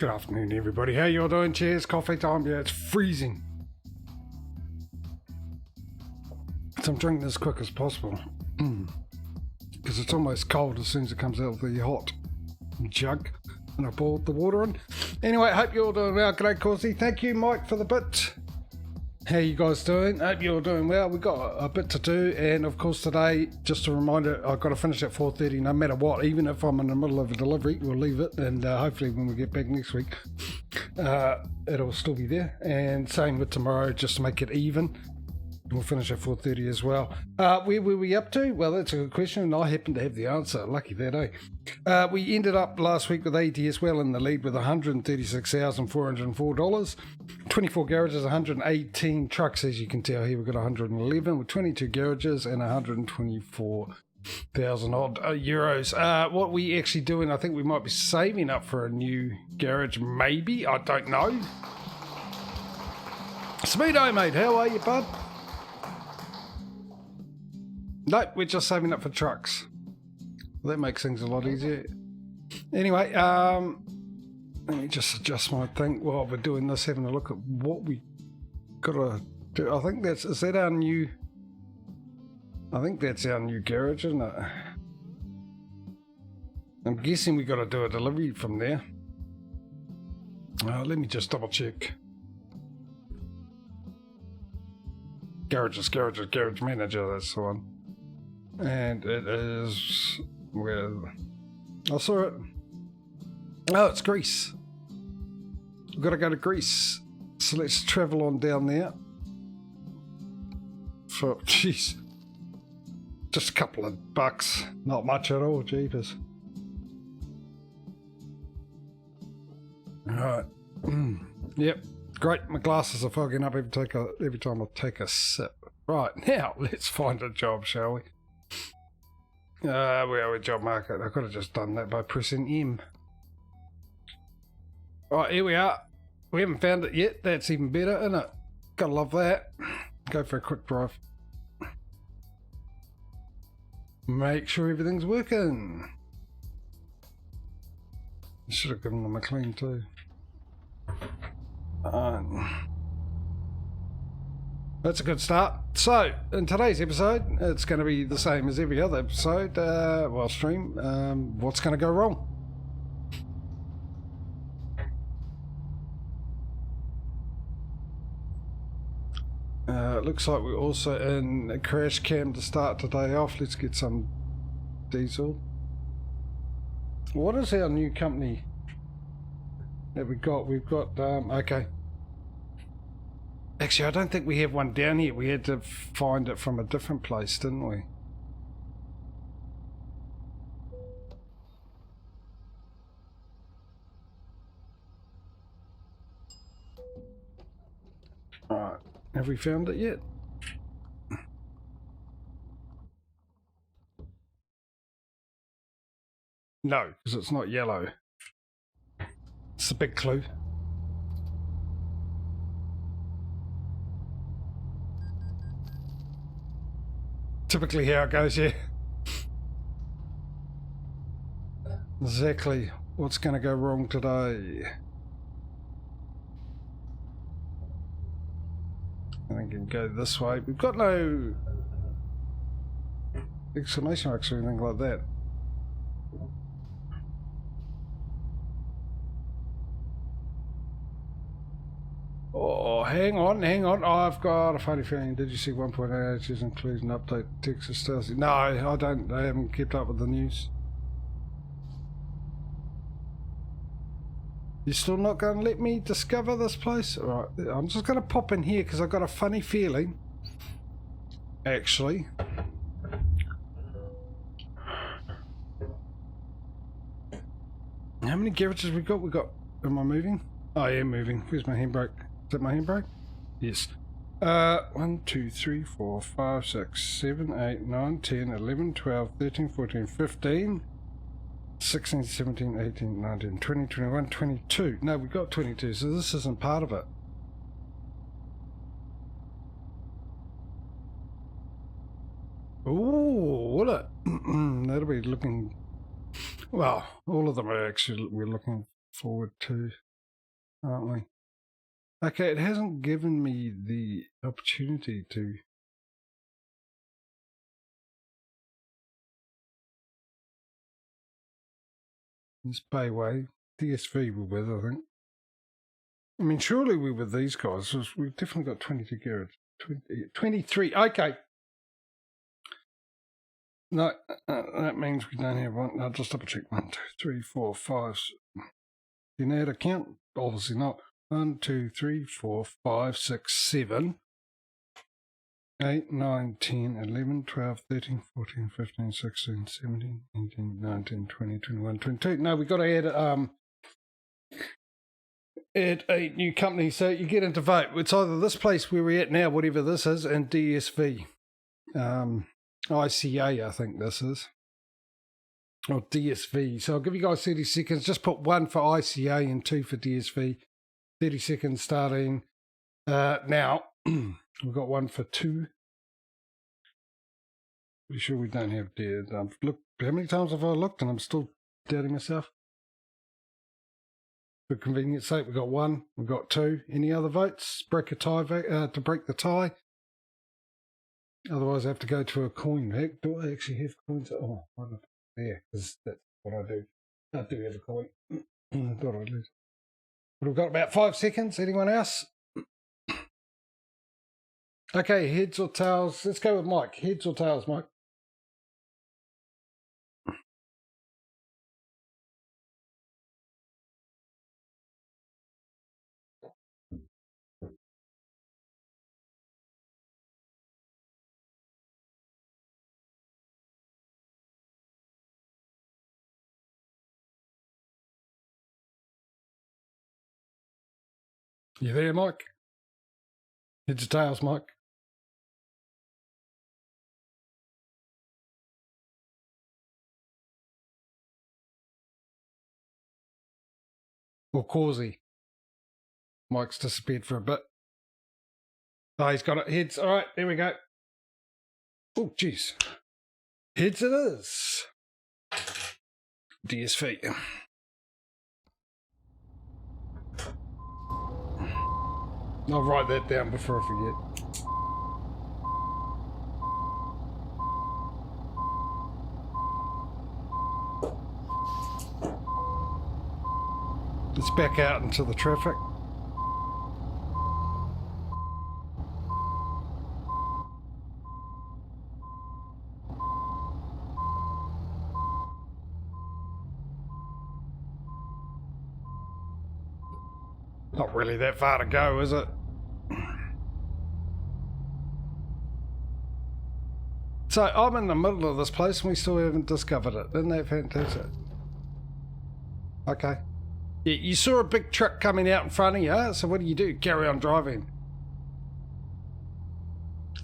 Good afternoon, everybody. How you all doing? Cheers. Coffee time. Yeah, it's freezing. So I'm drinking as quick as possible. Because it's almost cold as soon as it comes out of the hot jug. And I poured the water in. Anyway, hope you're all doing well. G'day, Causey. Thank you, Mike, for the bit. How you guys doing? Hope you're all doing well. We've got a bit to do. And, of course, today, just a reminder, I've got to finish at 4:30 no matter what. Even if I'm in the middle of a delivery, we'll leave it. And hopefully when we get back next week, it'll still be there. And same with tomorrow, just to make it even. We'll finish at 4:30 as well. Where were we up to? Well, that's a good question, and I happen to have the answer. Lucky that, eh? We ended up last week with ATS well in the lead with $136,404. 24 garages, 118 trucks, as you can tell here. We've got 111 with 22 garages and 124,000 odd euros. What we actually doing, I think we might be saving up for a new garage, maybe. I don't know. Speedo, mate, how are you, bud? Nope, we're just saving up for trucks. That makes things a lot easier. Anyway, let me just adjust my thing while we're doing this, having a look at what we gotta do. I think that's our new garage, isn't it? I'm guessing we gotta do a delivery from there. Let me just double check. Garage manager, that's the one. And it is where I saw it. Oh, it's Greece. We've got to go to Greece. So let's travel on down there. For, jeez, just a couple of bucks. Not much at all, jeepers. Alright. Yep. Great. My glasses are fogging up every time I take a sip. Right, now let's find a job, shall we? Where are we? Job market. I could have just done that by pressing M. Right, here we are. We haven't found it yet. That's even better, isn't it? Gotta love that. Go for a quick drive. Make sure everything's working. Should have given them a clean too. That's a good start. So, in today's episode, it's going to be the same as every other episode, stream. What's going to go wrong? Looks like we're also in a crash cam to start today off. Let's get some diesel. What is our new company that we got? We've got, okay. Actually, I don't think we have one down here. We had to find it from a different place, didn't we? Alright, have we found it yet? No, because it's not yellow. It's a big clue. Typically how it goes, yeah. Exactly what's going to go wrong today. I think we can go this way. We've got no exclamation marks or anything like that. Oh, hang on. I've got a funny feeling. Did you see 1.8 is includes an update Texas Stars? No, I don't. I haven't kept up with the news. You're still not going to let me discover this place? Alright, I'm just going to pop in here because I've got a funny feeling. Actually. How many garages we got? Am I moving? Oh, I am moving. Where's my handbrake? Is that my handbrake? Yes. 1, 2, 3, 4, 5, 6, 7, 8, 9, 10, 11, 12, 13, 14, 15, 16, 17, 18, 19, 20, 21, 22. No, we got 22, so this isn't part of it. Ooh, will it? That'll be looking... Well, all of them are actually we're looking forward to. aren't we? Okay, it hasn't given me the opportunity to. This Bayway, DSV we're with, I think. I mean, surely we're with these guys. We've definitely got 22 garage. 23, okay. No, that means we don't have one. I'll just double check. 1, 2, 3, 4, 5. Do you know how to count? Obviously not. 1, 2, 3, 4, 5, 6, 7, 8, 9, 10, 11, 12, 13, 14, 15, 16, 17, 18, 19, 20, 21, 22. No, we've got to add a new company. So you get into vote. It's either this place where we're at now, whatever this is, and DSV. ICA, I think this is. Or DSV. So I'll give you guys 30 seconds. Just put 1 for ICA and 2 for DSV. 30 seconds starting now. We've got 1 for 2. Pretty sure we don't have dead. Look, how many times have I looked and I'm still doubting myself? For convenience sake, we've got 1, we've got 2. Any other votes? Break a tie to break the tie. Otherwise, I have to go to a coin. Do I actually have coins? Oh, I don't know. Yeah, because that's what I do. I do have a coin. I thought I'd lose. But we've got about 5 seconds. Anyone else? Okay, heads or tails? Let's go with Mike. Heads or tails, Mike? You there, Mike? Heads or tails, Mike? Or Causey? Mike's disappeared for a bit. Oh, he's got it. Heads. All right, there we go. Oh, jeez. Heads it is. DSV. I'll write that down before I forget. Let's back out into the traffic. Not really that far to go, is it? So I'm in the middle of this place and we still haven't discovered it. Isn't that fantastic? Okay. Yeah, you saw a big truck coming out in front of you, so what do? Carry on driving.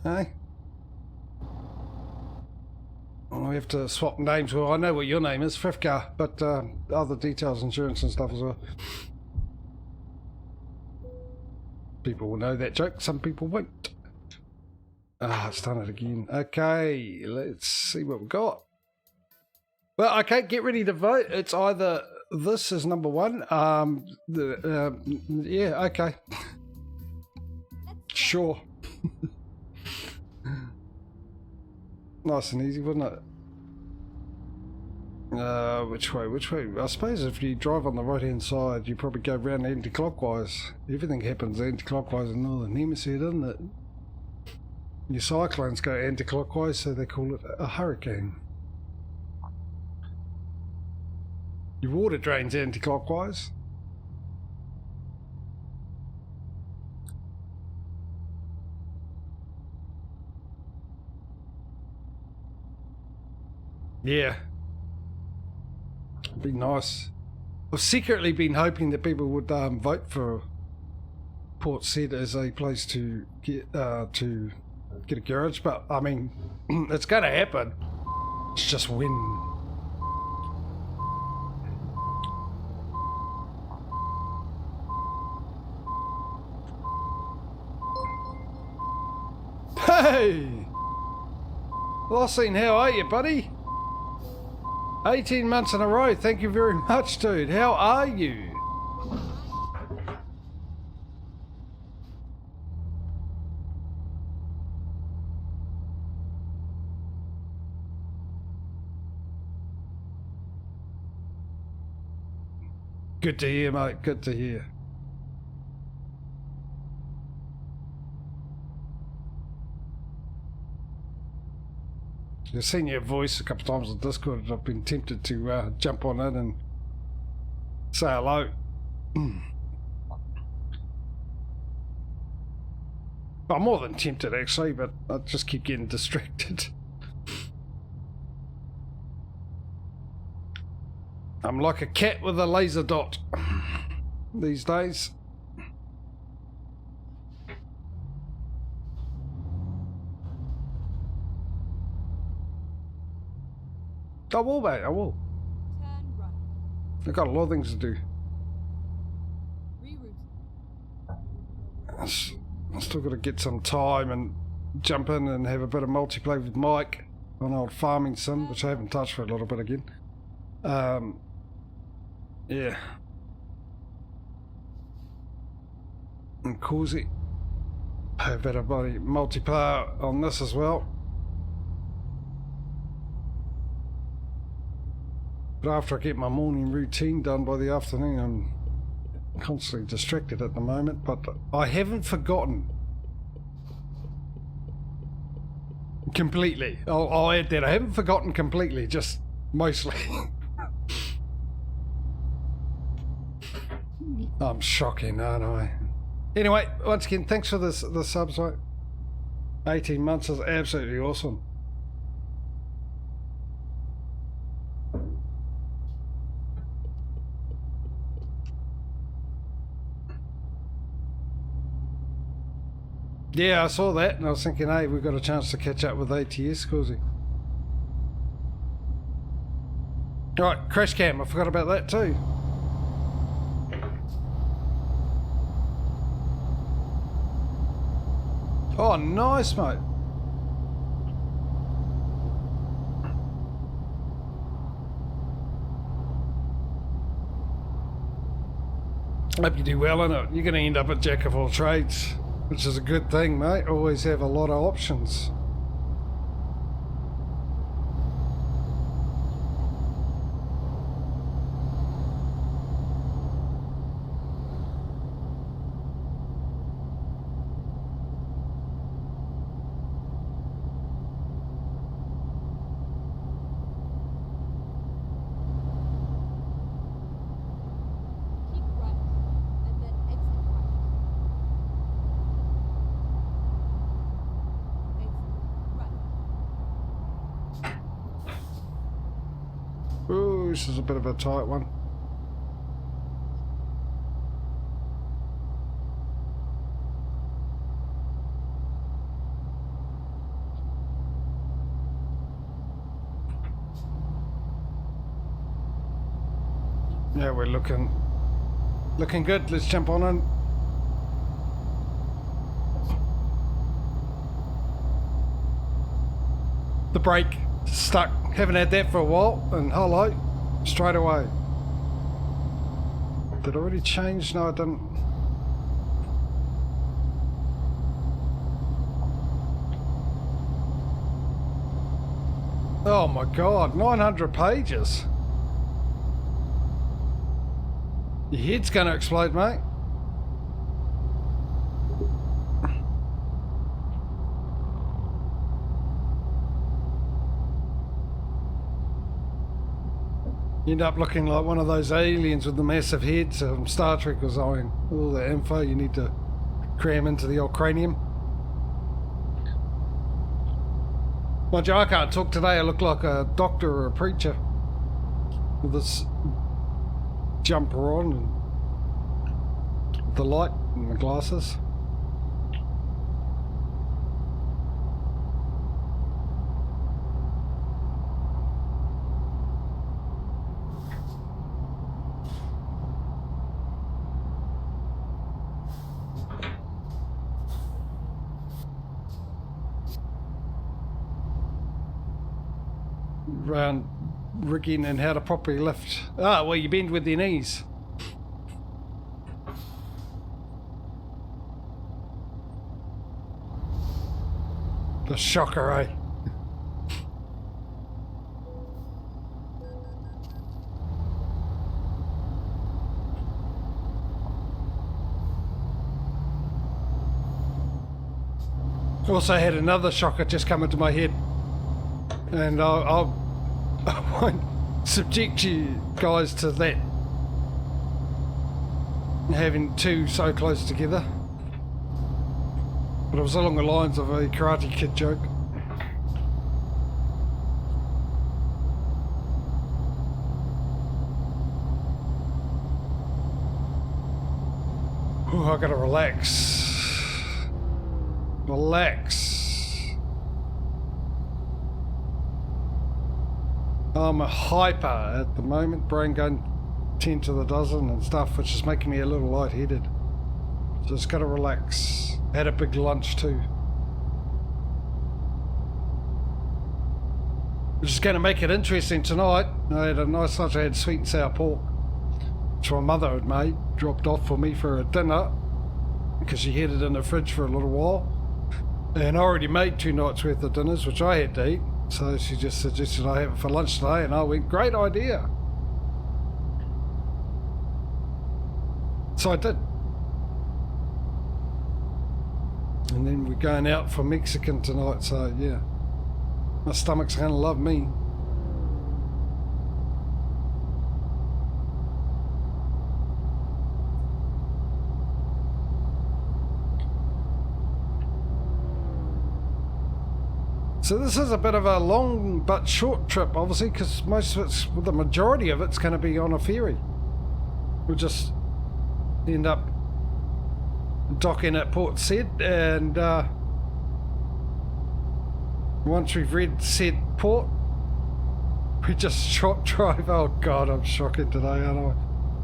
Hey? Well, we have to swap names. Well, I know what your name is, Fifka, but other details, insurance and stuff as well. People will know that joke, some people won't. Ah, it's done it again. Okay, let's see what we've got. Well, okay, get ready to vote. It's either this is number 1. Yeah, okay. Sure. Nice and easy, wasn't it? Which way? I suppose if you drive on the right-hand side, you probably go round anti-clockwise. Everything happens anti-clockwise in the Northern Hemisphere, doesn't it? Your cyclones go anti-clockwise, so they call it a hurricane. Your water drains anti-clockwise. Yeah. It'd be nice. I've secretly been hoping that people would vote for Port Said as a place to get a garage, but I mean, it's going to happen. It's just when. Hey! Lossine, how are you, buddy? 18 months in a row, thank you very much, dude. How are you? Good to hear, mate. Good to hear. I've seen your voice a couple of times on Discord. I've been tempted to jump on it and say hello. I'm more than tempted, actually, but I just keep getting distracted. I'm like a cat with a laser dot these days. I will, mate, I will. Turn right. I've got a lot of things to do. Reroute. I've still got to get some time and jump in and have a bit of multiplayer with Mike on old farming sim, which I haven't touched for a little bit again. Yeah. And Causey. Have a bit of multiplayer on this as well. But after I get my morning routine done by the afternoon, I'm constantly distracted at the moment, but I haven't forgotten. Completely. I'll add that. I haven't forgotten completely, just mostly. I'm shocking, aren't I? Anyway, once again, thanks for the subs, mate. 18 months is absolutely awesome. Yeah, I saw that and I was thinking, hey, we've got a chance to catch up with ATS, Causey. Alright, crash cam, I forgot about that too. Oh, nice, mate. Hope you do well in it. You're going to end up a jack of all trades, which is a good thing, mate. Always have a lot of options. Ooh, this is a bit of a tight one. Yeah, we're looking good. Let's jump on in. The brake stuck. Haven't had that for a while, and hello, straight away. Did I already change? No, I didn't. Oh my god, 900 pages. Your head's gonna explode, mate. You end up looking like one of those aliens with the massive heads from Star Trek or something. All the info you need to cram into the old cranium. Mind you, I can't talk today. I look like a doctor or a preacher with this jumper on and the light and the glasses. Around rigging and how to properly lift. Ah, well, you bend with your knees. The shocker, eh? Also had another shocker just come into my head, and I won't subject you guys to that, having two so close together, but it was along the lines of a Karate Kid joke. Ooh, I gotta relax. I'm a hyper at the moment, brain going 10 to the dozen and stuff, which is making me a little lightheaded. Just gotta relax. Had a big lunch too, which is going to make it interesting tonight. I had a nice lunch. I had sweet and sour pork, which my mother had made, dropped off for me for a dinner, because she had it in the fridge for a little while. And I already made 2 nights worth of dinners, which I had to eat. So she just suggested I have it for lunch today, and I went, great idea. So I did. And then we're going out for Mexican tonight, so yeah. My stomach's going to love me. So this is a bit of a long but short trip, obviously, because most of it's, well, the majority of it's going to be on a ferry. We'll just end up docking at Port Said, and once we've read said port, we just short drive. Oh God, I'm shocking today, aren't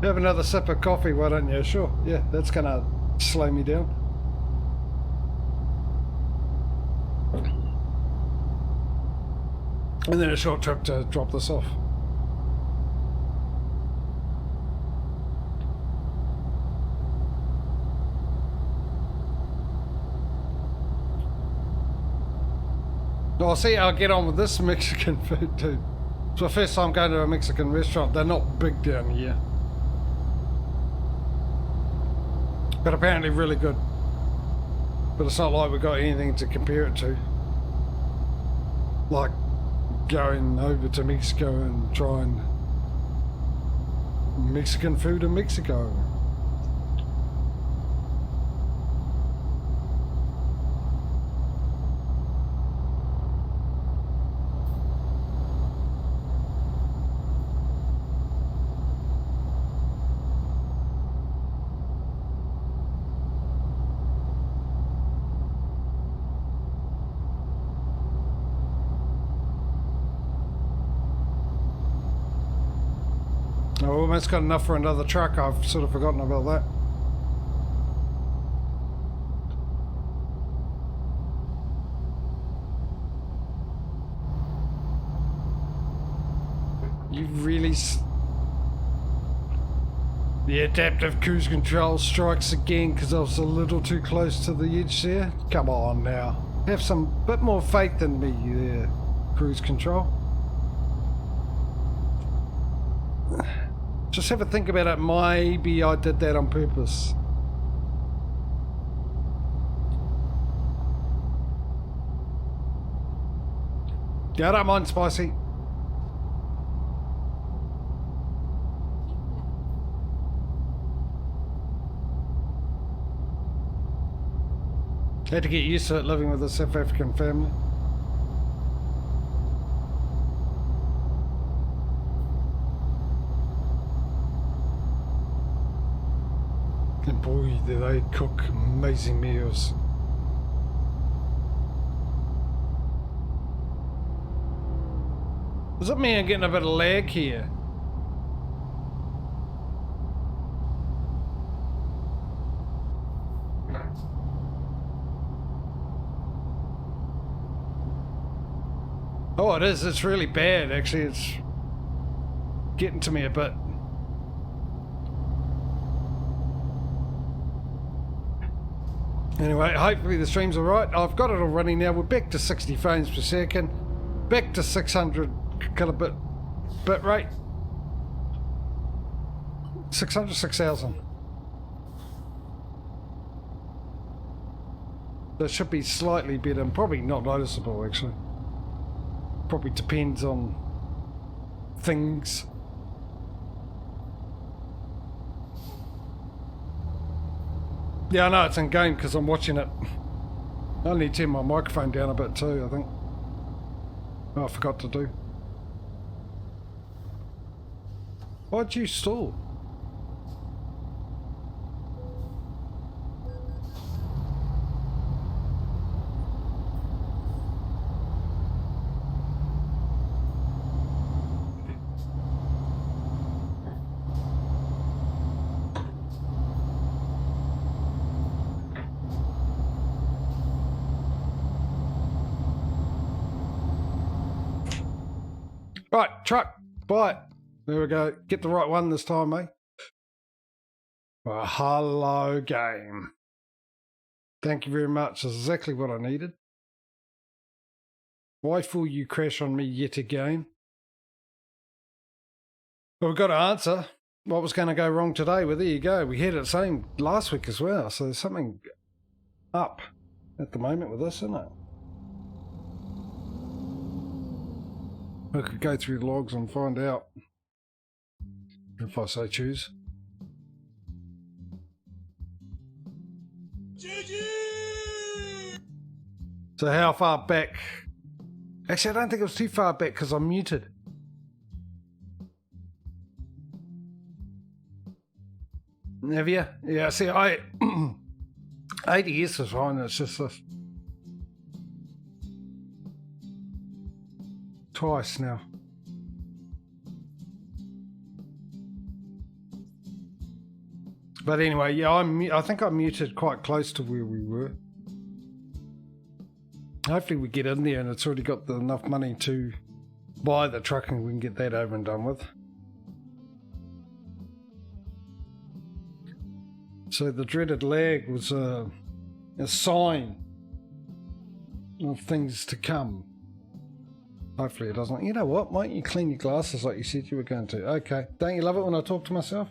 I? Have another sip of coffee, why don't you? Sure, yeah, that's going to slow me down. And then a short trip to drop this off. I'll see how I get on with this Mexican food too. It's my first time going to a Mexican restaurant. They're not big down here, but apparently really good. But it's not like we've got anything to compare it to, like going over to Mexico and trying Mexican food in Mexico. I almost got enough for another truck. I've sort of forgotten about that. You really... The adaptive cruise control strikes again because I was a little too close to the edge there. Come on now. Have some bit more faith in me there, cruise control. Just have a think about it. Maybe I did that on purpose. Yeah, I don't mind spicy. Had to get used to it living with a South African family. And boy, do they cook amazing meals. Does that mean I'm getting a bit of lag here? Oh, it is. It's really bad, actually. It's getting to me a bit. Anyway, hopefully the stream's alright. I've got it all running now. We're back to 60 frames per second. Back to 600 kilobit bit rate. 600, 6000. That should be slightly better and probably not noticeable actually. Probably depends on things. Yeah, I know it's in game because I'm watching it. I need to turn my microphone down a bit too, I think. Oh, I forgot to do. Why'd you stall? Right, truck, buy it. There we go. Get the right one this time, eh? Well, hello, game. Thank you very much. That's exactly what I needed. Why will you crash on me yet again? Well, we've got to answer what was going to go wrong today. Well, there you go. We had it same last week as well. So there's something up at the moment with this, isn't it? I could go through the logs and find out if I so choose. So how far back? Actually, I don't think it was too far back because I'm muted. Have you? Yeah, see, I 80 years is fine. It's just this. Twice now. But anyway, yeah, I think I muted quite close to where we were. Hopefully we get in there and it's already got enough money to buy the truck and we can get that over and done with. So the dreaded lag was a sign of things to come. Hopefully it doesn't. You know what? Why don't you clean your glasses like you said you were going to? Okay. Don't you love it when I talk to myself?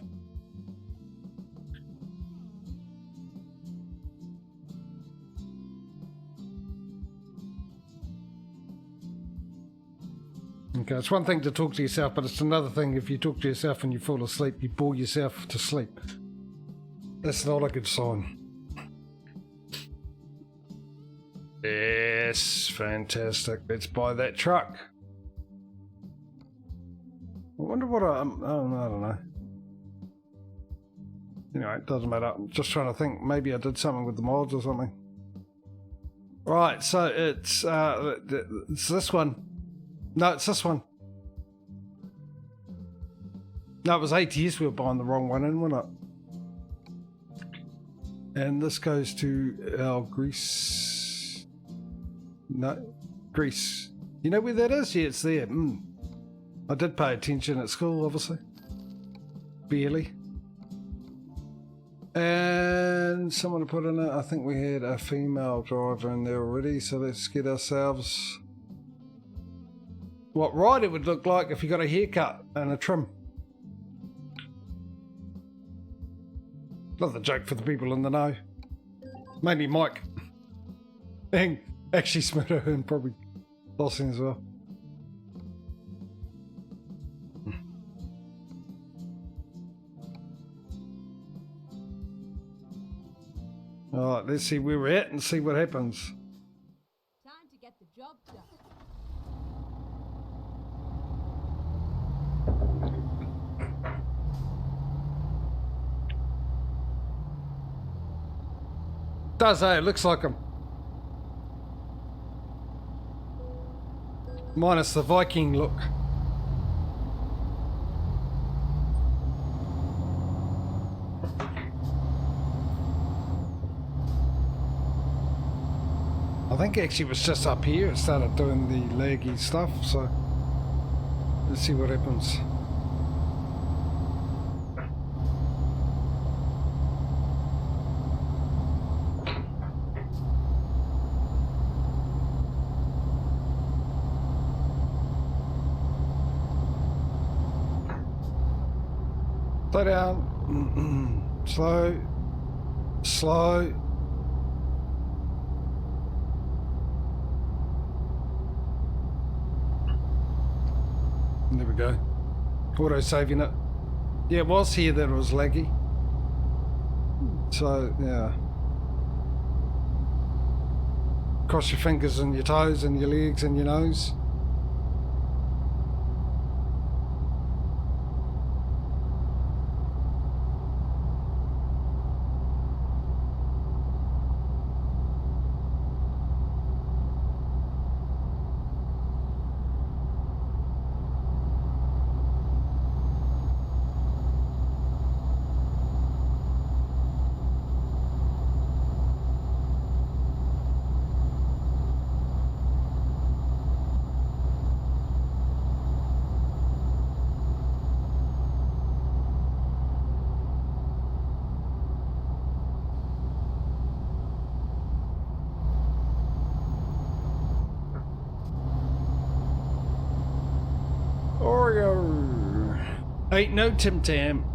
Okay, it's one thing to talk to yourself, but it's another thing if you talk to yourself and you fall asleep, you bore yourself to sleep. That's not a good sign. Yes, fantastic. Let's buy that truck. I wonder what I don't know. Anyway, it doesn't matter. I'm just trying to think. Maybe I did something with the mods or something. Right, so it's this one. No, it's this one. No, it was ATS we were buying the wrong one in, wasn't it? And this goes to our Greece. No, Greece. You know where that is? Yeah, it's there. I did pay attention at school, obviously. Barely. And someone put in it, I think we had a female driver in there already, so let's get ourselves what ride it would look like if you got a haircut and a trim. Not the joke for the people in the know. Mainly Mike. And actually Smitto and probably Bossing as well. Alright, let's see where we're at and see what happens. Time to get the job done. Does, eh? It looks like him. Minus the Viking look. I think actually it was just up here it started doing the laggy stuff, so let's see what happens. Slow down. Slow. Slow. There we go. Auto saving it. Yeah, it was here that it was laggy. So, yeah. Cross your fingers and your toes and your legs and your nose. Oreo. Ain't no Tim Tam.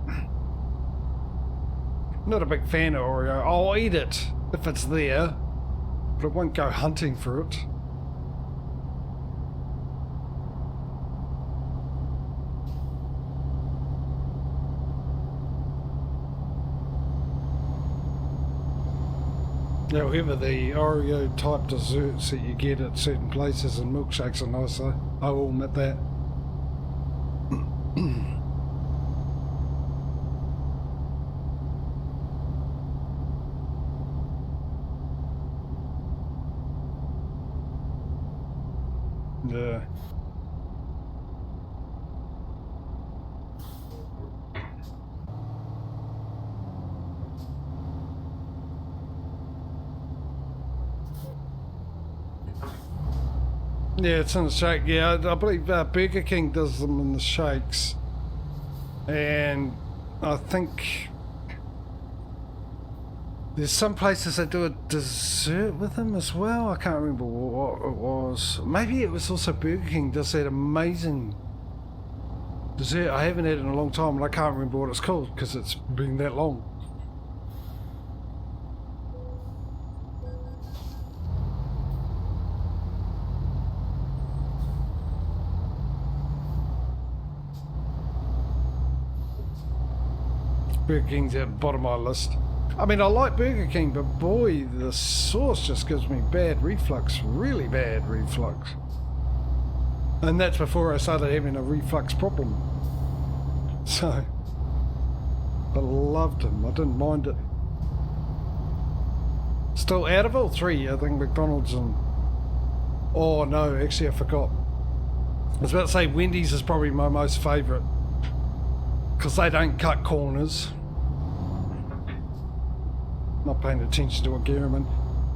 Not a big fan of Oreo. I'll eat it if it's there, but I won't go hunting for it. However, the Oreo type desserts that you get at certain places and milkshakes are nicer. I will admit that. Yeah. Yeah, it's in the shake. Yeah, I believe Burger King does them in the shakes. And I think there's some places that do a dessert with them as well. I can't remember what it was. Maybe it was also Burger King does that amazing dessert. I haven't had it in a long time and I can't remember what it's called because it's been that long. Burger King's at the bottom of my list. I mean, I like Burger King, but boy, the sauce just gives me bad reflux, really bad reflux. And that's before I started having a reflux problem. So, I loved them. I didn't mind it. Still, out of all three, I think McDonald's and... Oh, no, actually, I forgot. I was about to say Wendy's is probably my most favourite. Because they don't cut corners. Not paying attention to what Garriman.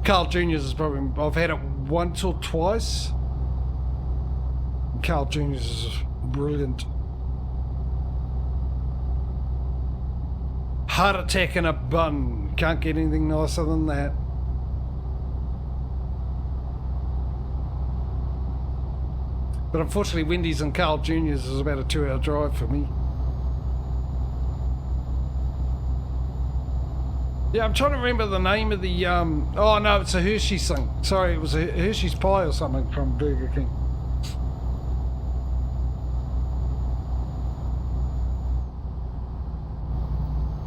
Carl Jr.'s is probably... I've had it once or twice. Carl Jr.'s is brilliant. Heart attack in a bun. Can't get anything nicer than that. But unfortunately, Wendy's and Carl Jr.'s is about a 2-hour drive for me. Yeah, I'm trying to remember the name of the, oh no, it's a Hershey's thing. Sorry, it was a Hershey's pie or something from Burger King.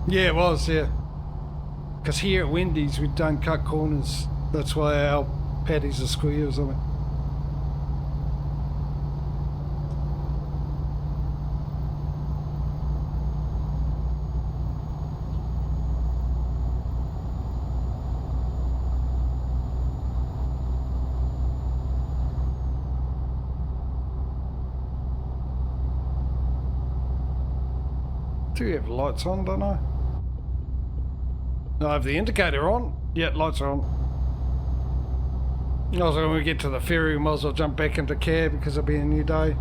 Yeah, it was, yeah. Because here at Wendy's, we don't cut corners. That's why our patties are square or something. Do you have lights on, don't I? No, I have the indicator on. Yeah, lights are on. Also, when we get to the ferry, we might as well jump back into cab because it'll be a new day.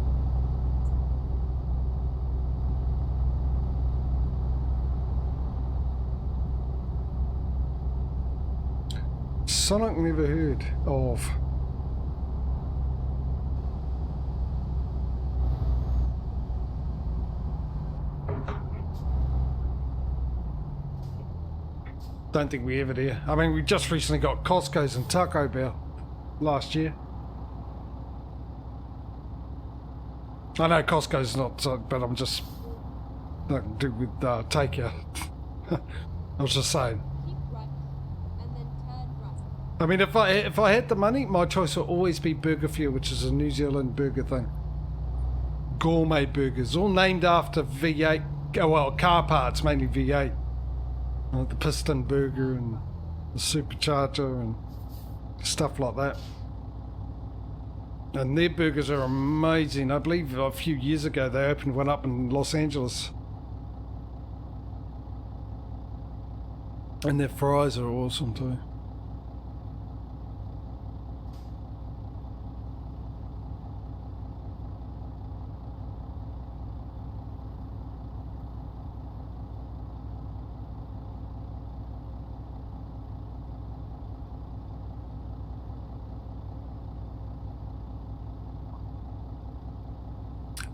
Sonic never heard of. Don't think we ever do. I mean, we just recently got Costco's and Taco Bell last year. I know Costco's not, but I'm just like do with takeout. I was just saying. Keep right, and then turn right. I mean, if I had the money, my choice would always be Burger Fuel, which is a New Zealand burger thing. Gourmet burgers, all named after V8. Oh, well, car parts, mainly V8. Like the piston burger and the supercharger and stuff like that. And their burgers are amazing. I believe a few years ago they opened one up in Los Angeles. And their fries are awesome too.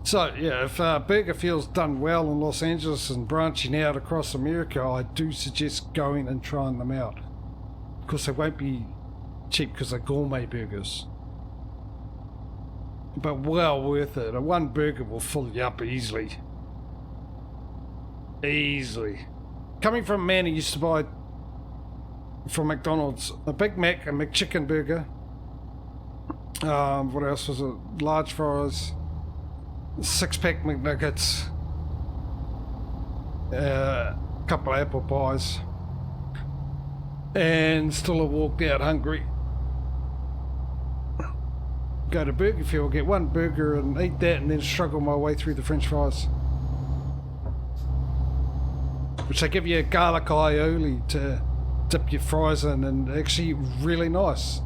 So, yeah, if Burger Fuel's done well in Los Angeles and branching out across America, I do suggest going and trying them out. Of course, they won't be cheap because they're gourmet burgers. But well worth it. A one burger will fill you up easily. Easily. Coming from a man who used to buy from McDonald's a Big Mac, a McChicken burger. What else was it? Large fries. 6-pack McNuggets, a couple of apple pies, and still have walked out hungry. Go to Burger Fuel, get one burger and eat that, and then struggle my way through the French fries, which they give you a garlic aioli to dip your fries in, and actually really nice.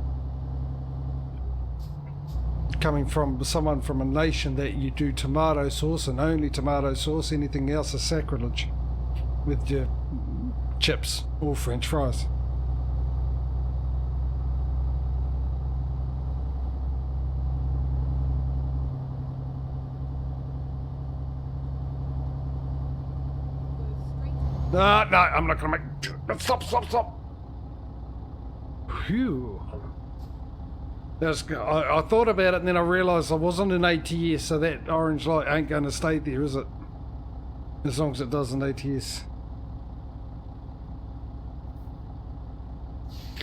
Coming from someone from a nation that you do tomato sauce and only tomato sauce, anything else is sacrilege with your chips or French fries. Go straight. No, I'm not gonna make. Stop. Phew. I thought about it and then I realised I wasn't in ATS, so that orange light ain't going to stay there, is it? As long as it does in ATS.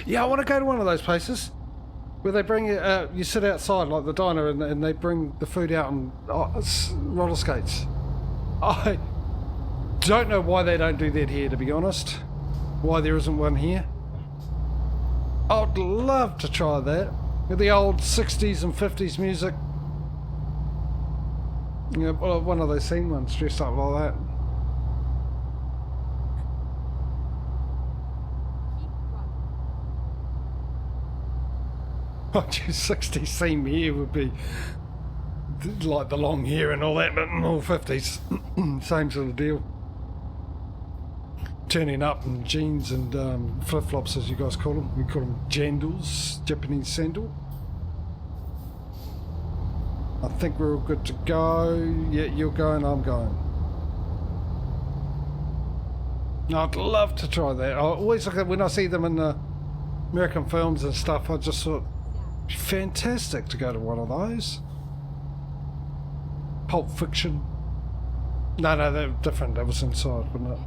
Yeah, I want to go to one of those places where they bring you sit outside like the diner and they bring the food out on roller skates. I don't know why they don't do that here, to be honest. Why there isn't one here. I'd love to try that. With the old 60s and 50s music. You know, one of those scene ones dressed up like that. Keep right. Oh, geez, 60s theme here would be like the long hair and all that, but in all 50s, same sort of deal. Turning up in jeans and flip-flops, as you guys call them. We call them jandals, Japanese sandal. I think we're all good to go. Yeah, you're going, I'm going. I'd love to try that. I always look at, when I see them in the American films and stuff, I just thought, fantastic to go to one of those. Pulp Fiction. No, they're different. That was inside, wasn't it?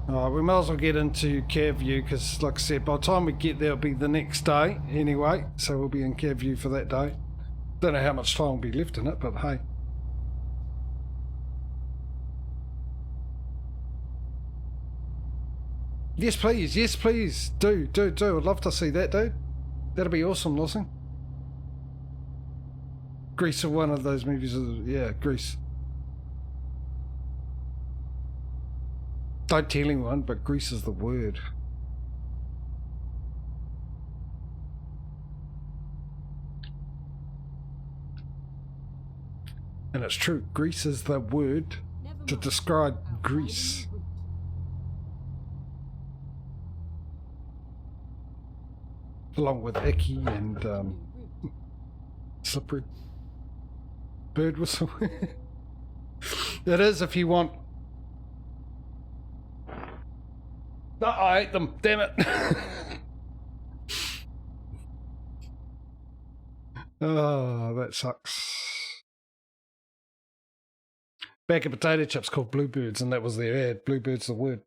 We might as well get into Cavview because, like I said, by the time we get there, it'll be the next day anyway. So we'll be in Cavview for that day. Don't know how much time will be left in it, but hey. Yes, please. Yes, please. Do. I'd love to see that, dude. That'll be awesome, Lawson. Grease is one of those movies. Yeah, Grease. Don't tell anyone, but Grease is the word. And it's true, Grease is the word to describe Greece. Along with icky and slippery. Bird whistle. It is if you want. No, I ate them, damn it. Oh, that sucks. Bag of potato chips called Bluebirds, and that was their ad. Bluebirds the word.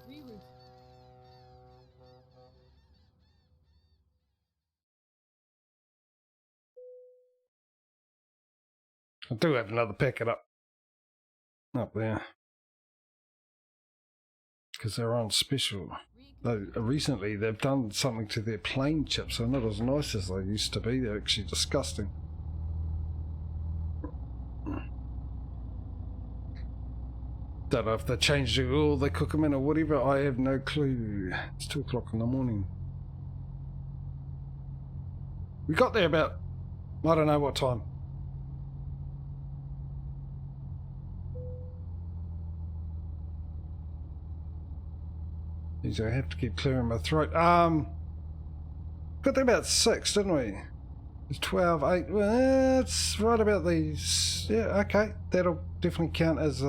Reroute. I do have another packet up there. Because they're on special. Though recently they've done something to their plain chips. They're not as nice as they used to be. They're actually disgusting. Don't know if they changed it or they cook them in or whatever. I have no clue. It's 2 o'clock in the morning. We got there about, I don't know what time. Geez, I have to keep clearing my throat. Got there about 6, didn't we? It's 12, 8. Well, it's right about these. Yeah, okay. That'll definitely count as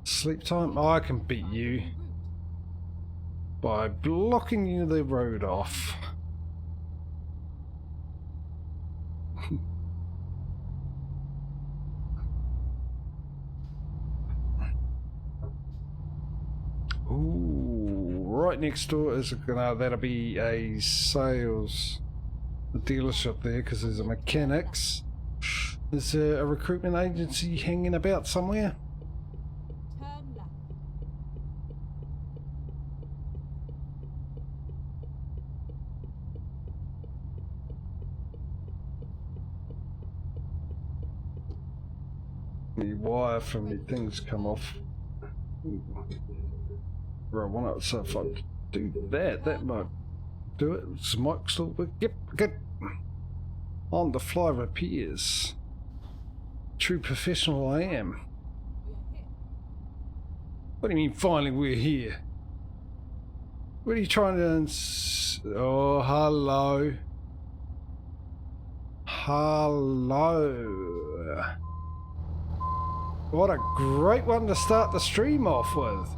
sleep time. Oh, I can beat you by blocking you the road off. Ooh, right next door is that'll be a sales dealership there because there's a mechanics. Is there a recruitment agency hanging about somewhere? Turn left. The wire from the things come off. Right, well, so if I do that, that might do it. It's mic still work. Yep, good. On the fly repairs. True professional I am. We are here. What do you mean finally we're here? What are you trying to oh, hello. Hello. What a great one to start the stream off with.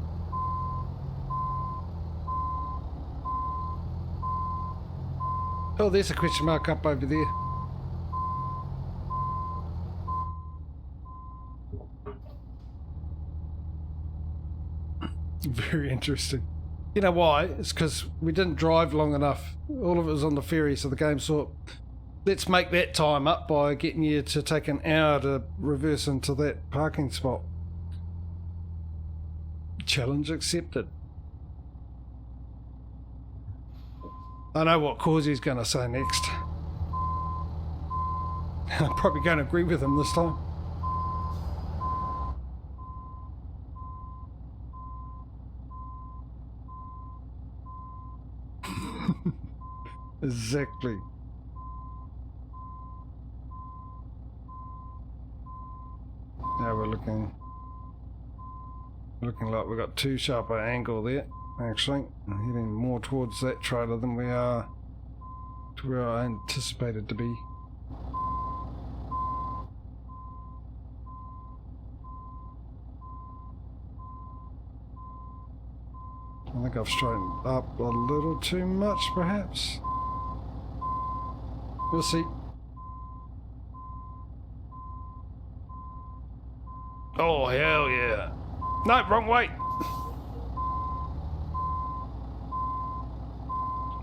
Oh, there's a question mark up over there. Very interesting. You know why? It's because we didn't drive long enough. All of it was on the ferry, so the game thought, let's make that time up by getting you to take an hour to reverse into that parking spot. Challenge accepted. I know what Causy's going to say next. I'm probably going to agree with him this time. Exactly. Now we're looking like we've got too sharp an angle there. Actually, I'm heading more towards that trailer than we are to where I anticipated to be. I think I've straightened up a little too much, perhaps. We'll see. Oh, hell yeah. No, wrong way.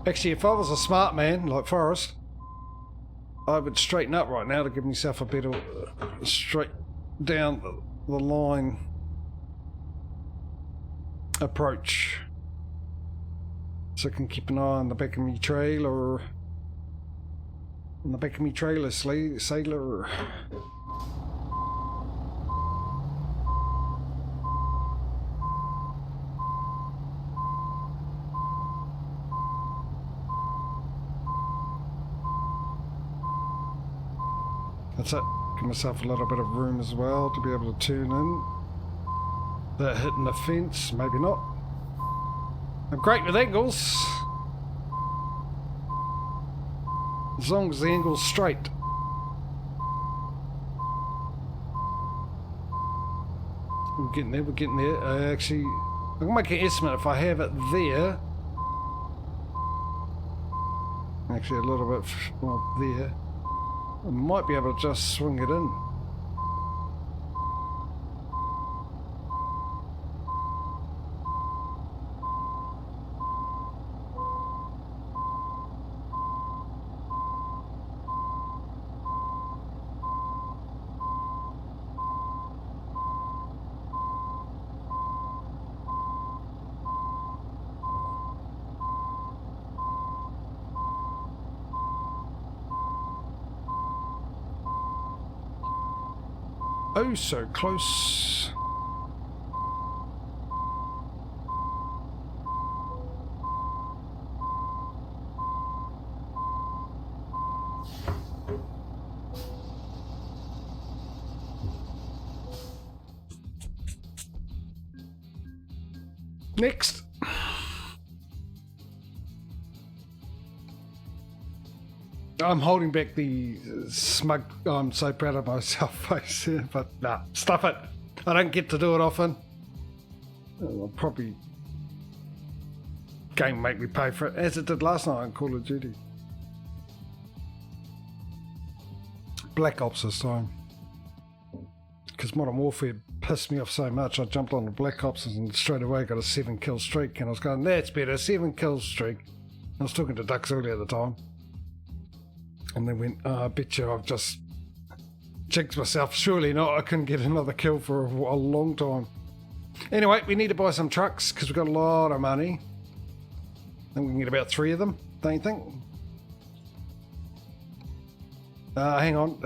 Actually, if I was a smart man, like Forrest, I would straighten up right now to give myself a better straight down the line approach. So I can keep an eye on the back of me trailer. On the back of me trailer, sailor. That's it. Give myself a little bit of room as well to be able to turn in. That hitting the fence, maybe not. I'm great with angles. As long as the angle's straight. We're getting there, we're getting there. Actually, I can make an estimate if I have it there. Actually, a little bit there. I might be able to just swing it in. Oh, so close. Next. I'm holding back the smug, I'm so proud of myself face here, but nah, stuff it. I don't get to do it often. I'll probably game make me pay for it, as it did last night on Call of Duty. Black Ops this time. Because Modern Warfare pissed me off so much, I jumped on the Black Ops and straight away got a 7 kill streak, and I was going, that's better, 7 kill streak. I was talking to Dux earlier at the time. And then went, I bet you I've just jinxed myself. Surely not, I couldn't get another kill for a long time. Anyway, we need to buy some trucks because we've got a lot of money. I think we can get about 3 of them, don't you think? Hang on.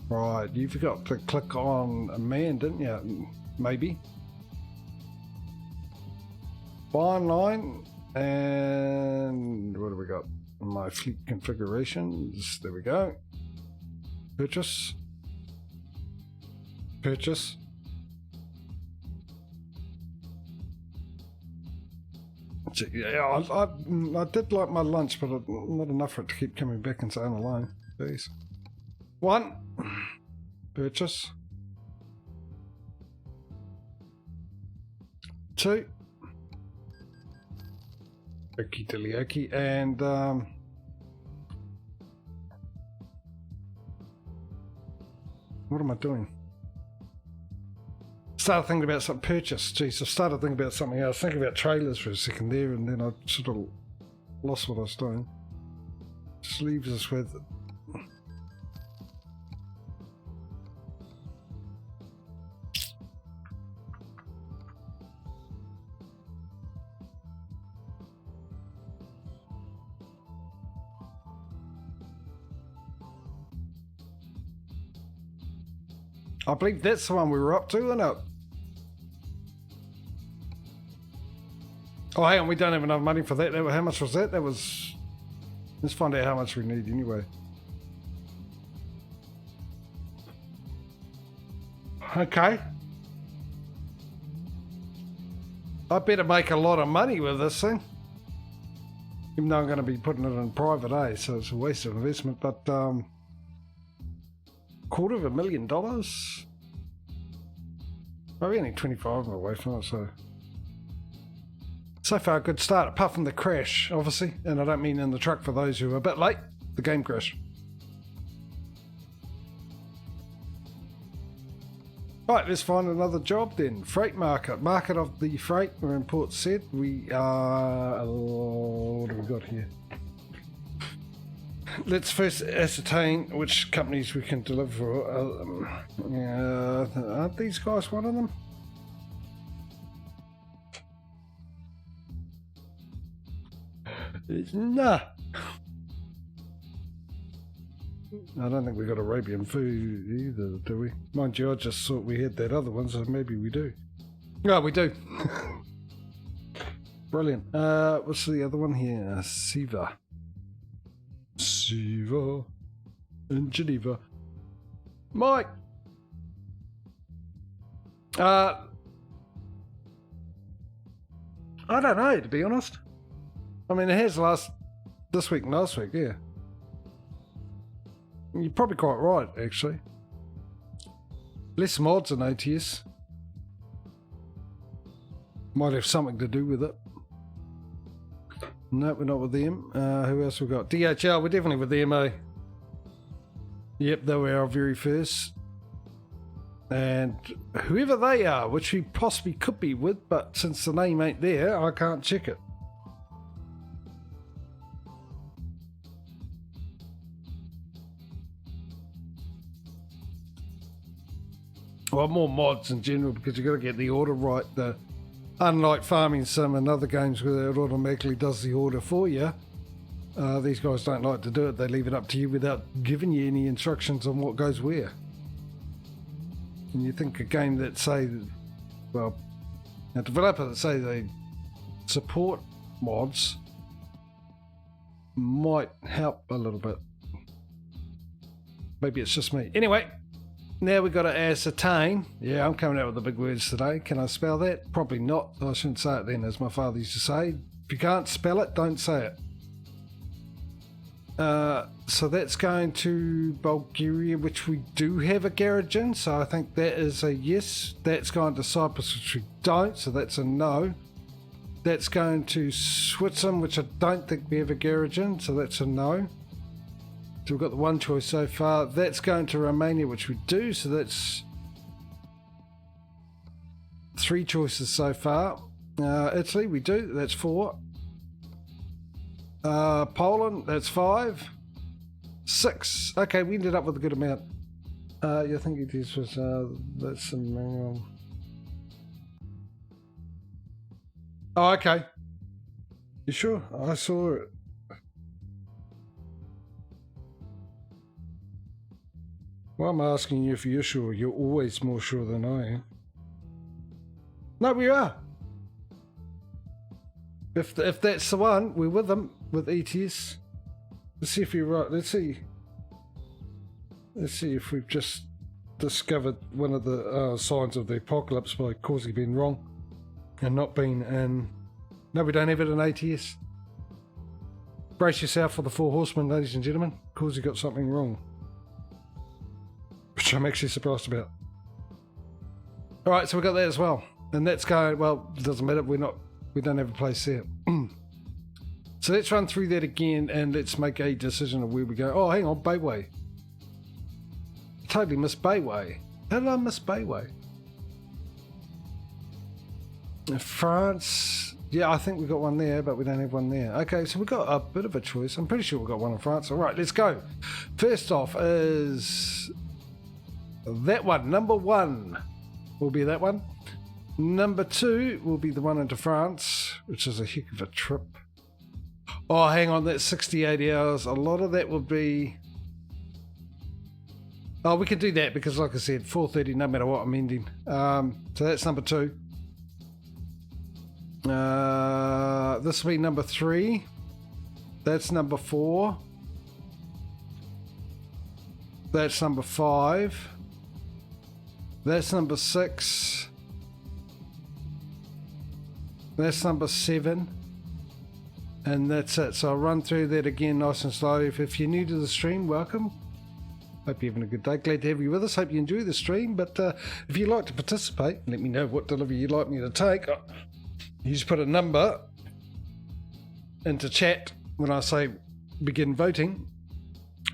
Right, you forgot to click on a man, didn't you? Maybe. Buy online, and what have we got? My fleet configurations. There we go. Purchase. Purchase. Yeah, I did like my lunch, but not enough for it to keep coming back and saying alone. Please. 1. Purchase. 2. Okie dilly okie, and what am I doing? Started thinking about some purchase. Jeez, I started thinking about something else. Thinking about trailers for a second there, and then I sort of lost what I was doing. Just leaves us with. I believe that's the one we were up to, isn't it? Oh, hang on, we don't have enough money for that. How much was that? That was... Let's find out how much we need anyway. Okay. I better make a lot of money with this thing. Even though I'm going to be putting it in private, so it's a waste of investment, but... $250,000? We're only 25 away from it, so far a good start, apart from the crash, obviously, and I don't mean in the truck for those who are a bit late, the game crash. Right, let's find another job then. Freight market, market of the freight, we're in Port Said. We are, what have we got here? Let's first ascertain which companies we can deliver for. Aren't these guys one of them? Nah. I don't think we got Arabian food either, do we? Mind you, I just thought we had that other one, so maybe we do. No, we do. Brilliant. What's the other one here? Siva in Geneva. Mike. I don't know, to be honest. I mean, it has this week and last week, yeah. You're probably quite right, actually. Less mods in OTS. Might have something to do with it. No, we're not with them. Who else we got? DHL, we're definitely with them, eh? Yep, they were our very first. And whoever they are, which we possibly could be with, but since the name ain't there, I can't check it. Well, more mods in general, because you've got to get the order right. Unlike Farming Sim and other games where it automatically does the order for you, these guys don't like to do it. They leave it up to you without giving you any instructions on what goes where. And you think a game that say, well, a developer that say they support mods might help a little bit. Maybe it's just me. Anyway, now we've got to ascertain. Yeah, I'm coming out with the big words today. Can I spell that? Probably not. I shouldn't say it then, as my father used to say. If you can't spell it, don't say it. So that's going to Bulgaria, which we do have a garage in, so I think that is a yes. That's going to Cyprus, which we don't, so that's a no. That's going to Switzerland, which I don't think we have a garage in, so that's a no. So we've got the one choice so far. That's going to Romania, which we do, so that's 3 choices so far. Italy, we do, that's 4. Poland, that's 5. 6. Okay, we ended up with a good amount. I think this was that's some. Oh, okay. You sure? I saw it. Well, I'm asking you if you're sure. You're always more sure than I am. No, we are. If that's the one, we're with them, with ETS. Let's see if you're right. Let's see if we've just discovered one of the signs of the apocalypse by Causey being wrong and not being in. No, we don't have it in ATS. Brace yourself for the 4 horsemen, ladies and gentlemen. Causey got something wrong, which I'm actually surprised about. Alright, so we got that as well. And that's going, well, it doesn't matter, we don't have a place there. So let's run through that again and let's make a decision of where we go. Oh, hang on, Bayway. I totally missed Bayway. How did I miss Bayway? France. Yeah, I think we've got one there, but we don't have one there. Okay, so we've got a bit of a choice. I'm pretty sure we've got one in France. All right, let's go. First off is that one. Number 1 will be that one. Number 2 will be the one into France, which is a heck of a trip. Oh, hang on, that's 68 hours. A lot of that will be... Oh, we can do that because, like I said, 4:30, no matter what I'm ending. So that's number 2. This will be number 3. That's number 4. That's number 5. That's number 6. That's number 7. And that's it. So I'll run through that again nice and slowly. If you're new to the stream, welcome. Hope you're having a good day. Glad to have you with us. Hope you enjoy the stream. But if you'd like to participate, let me know what delivery you'd like me to take. You just put a number into chat when I say begin voting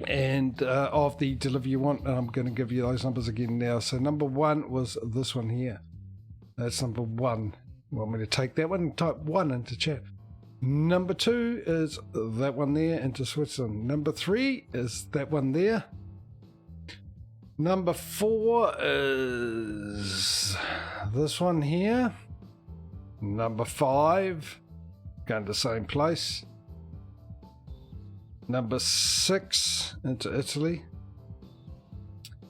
and of the delivery you want. And I'm going to give you those numbers again now. So number 1 was this one here. That's number 1. You want me to take that one and type 1 into chat. Number 2 is that one there into Switzerland. Number 3 is that one there. Number 4 is this one here. Number 5, going to the same place. Number 6 into Italy.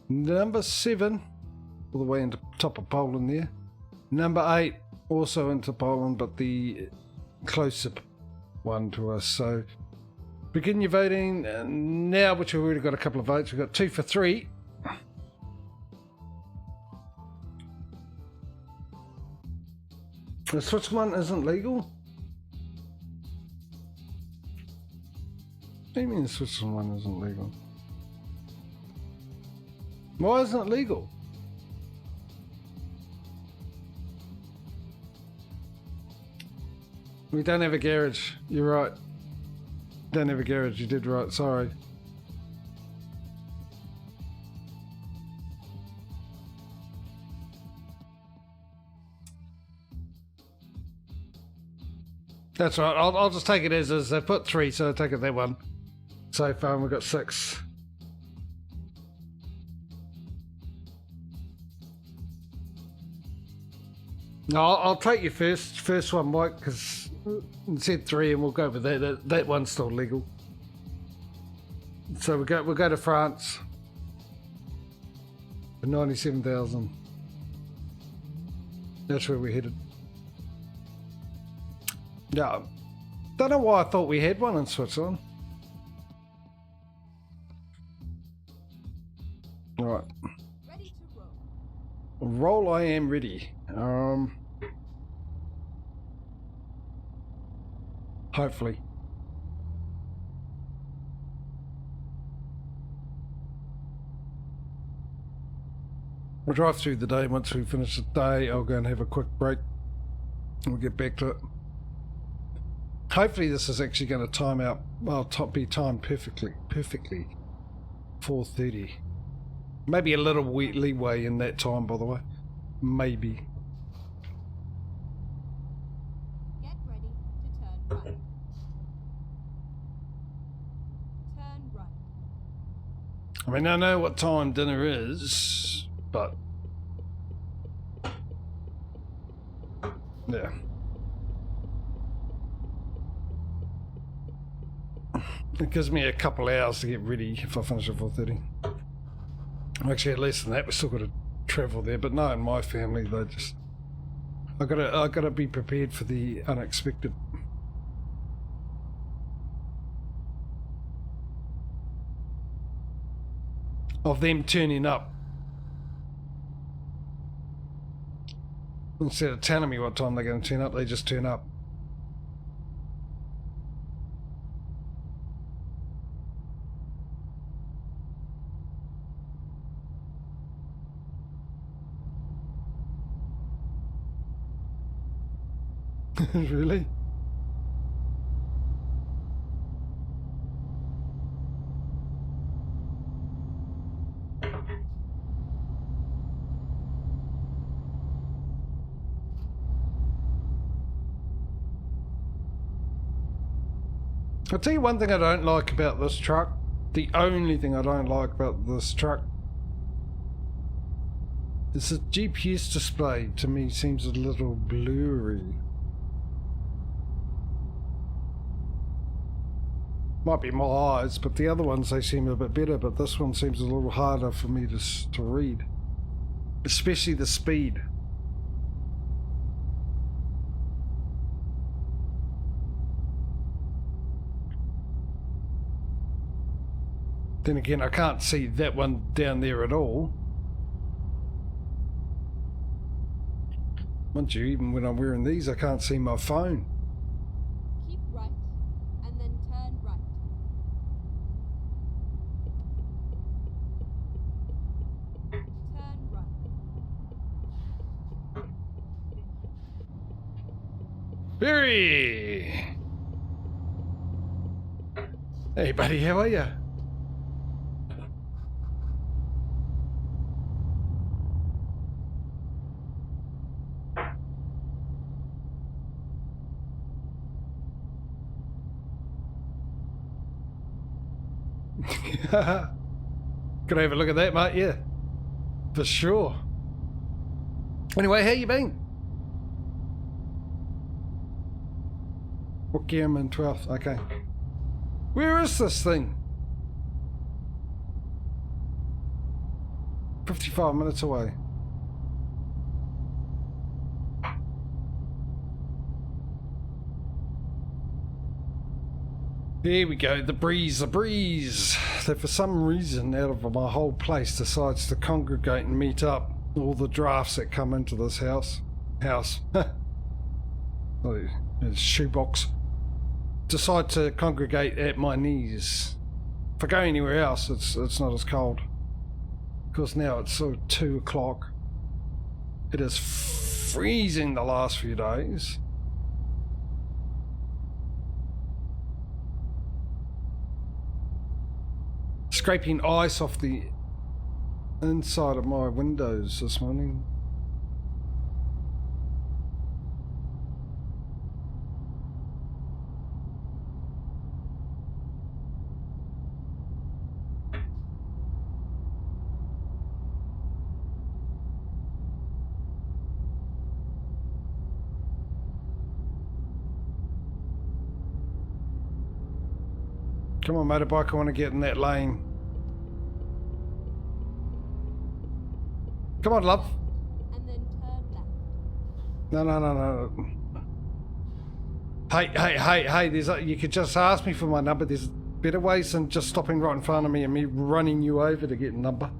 Number 7, all the way into top of Poland there. Number 8, also into Poland, but the closer one to us. So begin your voting now, which we've already got a couple of votes. We've got 2 for 3. The Swiss one isn't legal? What do you mean the Swiss one isn't legal? Why isn't it legal? We don't have a garage. You're right. Don't have a garage. You did right. Sorry. That's right. I'll just take it as is. They put 3, so I'll take it that one. So far, we've got 6. No, I'll take your first one, Mike, because it said 3, and we'll go with that. That one's still legal. So we'll go to France for 97,000. That's where we're headed. Yeah, don't know why I thought we had one in Switzerland. All right. Ready to roll. Roll, I am ready. Hopefully. We'll drive through the day. Once we finish the day, I'll go and have a quick break. And we'll get back to it. Hopefully this is actually going to time out. Well, be timed perfectly. 4:30. Maybe a little leeway in that time, by the way. Maybe. Get ready to turn right. Turn right. I mean, I know what time dinner is, but yeah. It gives me a couple hours to get ready if I finish at 4:30. Actually, less than that. We've still got to travel there, but no, in my family, they just I gotta be prepared for the unexpected. Of them turning up. Instead of telling me what time they're going to turn up, they just turn up. Really? I'll tell you one thing I don't like about this truck. The only thing I don't like about this truck is the GPS display. To me seems a little blurry. Might be my eyes, but the other ones, they seem a bit better, but this one seems a little harder for me to read. Especially the speed. Then again, I can't see that one down there at all. Mind you, even when I'm wearing these, I can't see my phone. Keep right and then turn right. Turn right. Barry! Hey buddy, how are ya? Could I have a look at that, mate? Yeah, for sure. Anyway, how you been? Book Gearman 12th. Okay. Where is this thing? 55 minutes away. There we go, the breeze. That for some reason out of my whole place decides to congregate and meet up all the drafts that come into this house. It's shoebox. Decide to congregate at my knees. If I go anywhere else, it's not as cold. Because now it's sort of 2 o'clock. It is freezing the last few days. scraping ice off the inside of my windows this morning. Come on, motorbike, I want to get in that lane. Come on, love. And then turn left. No. Hey, you could just ask me for my number. There's better ways than just stopping right in front of me and me running you over to get a number.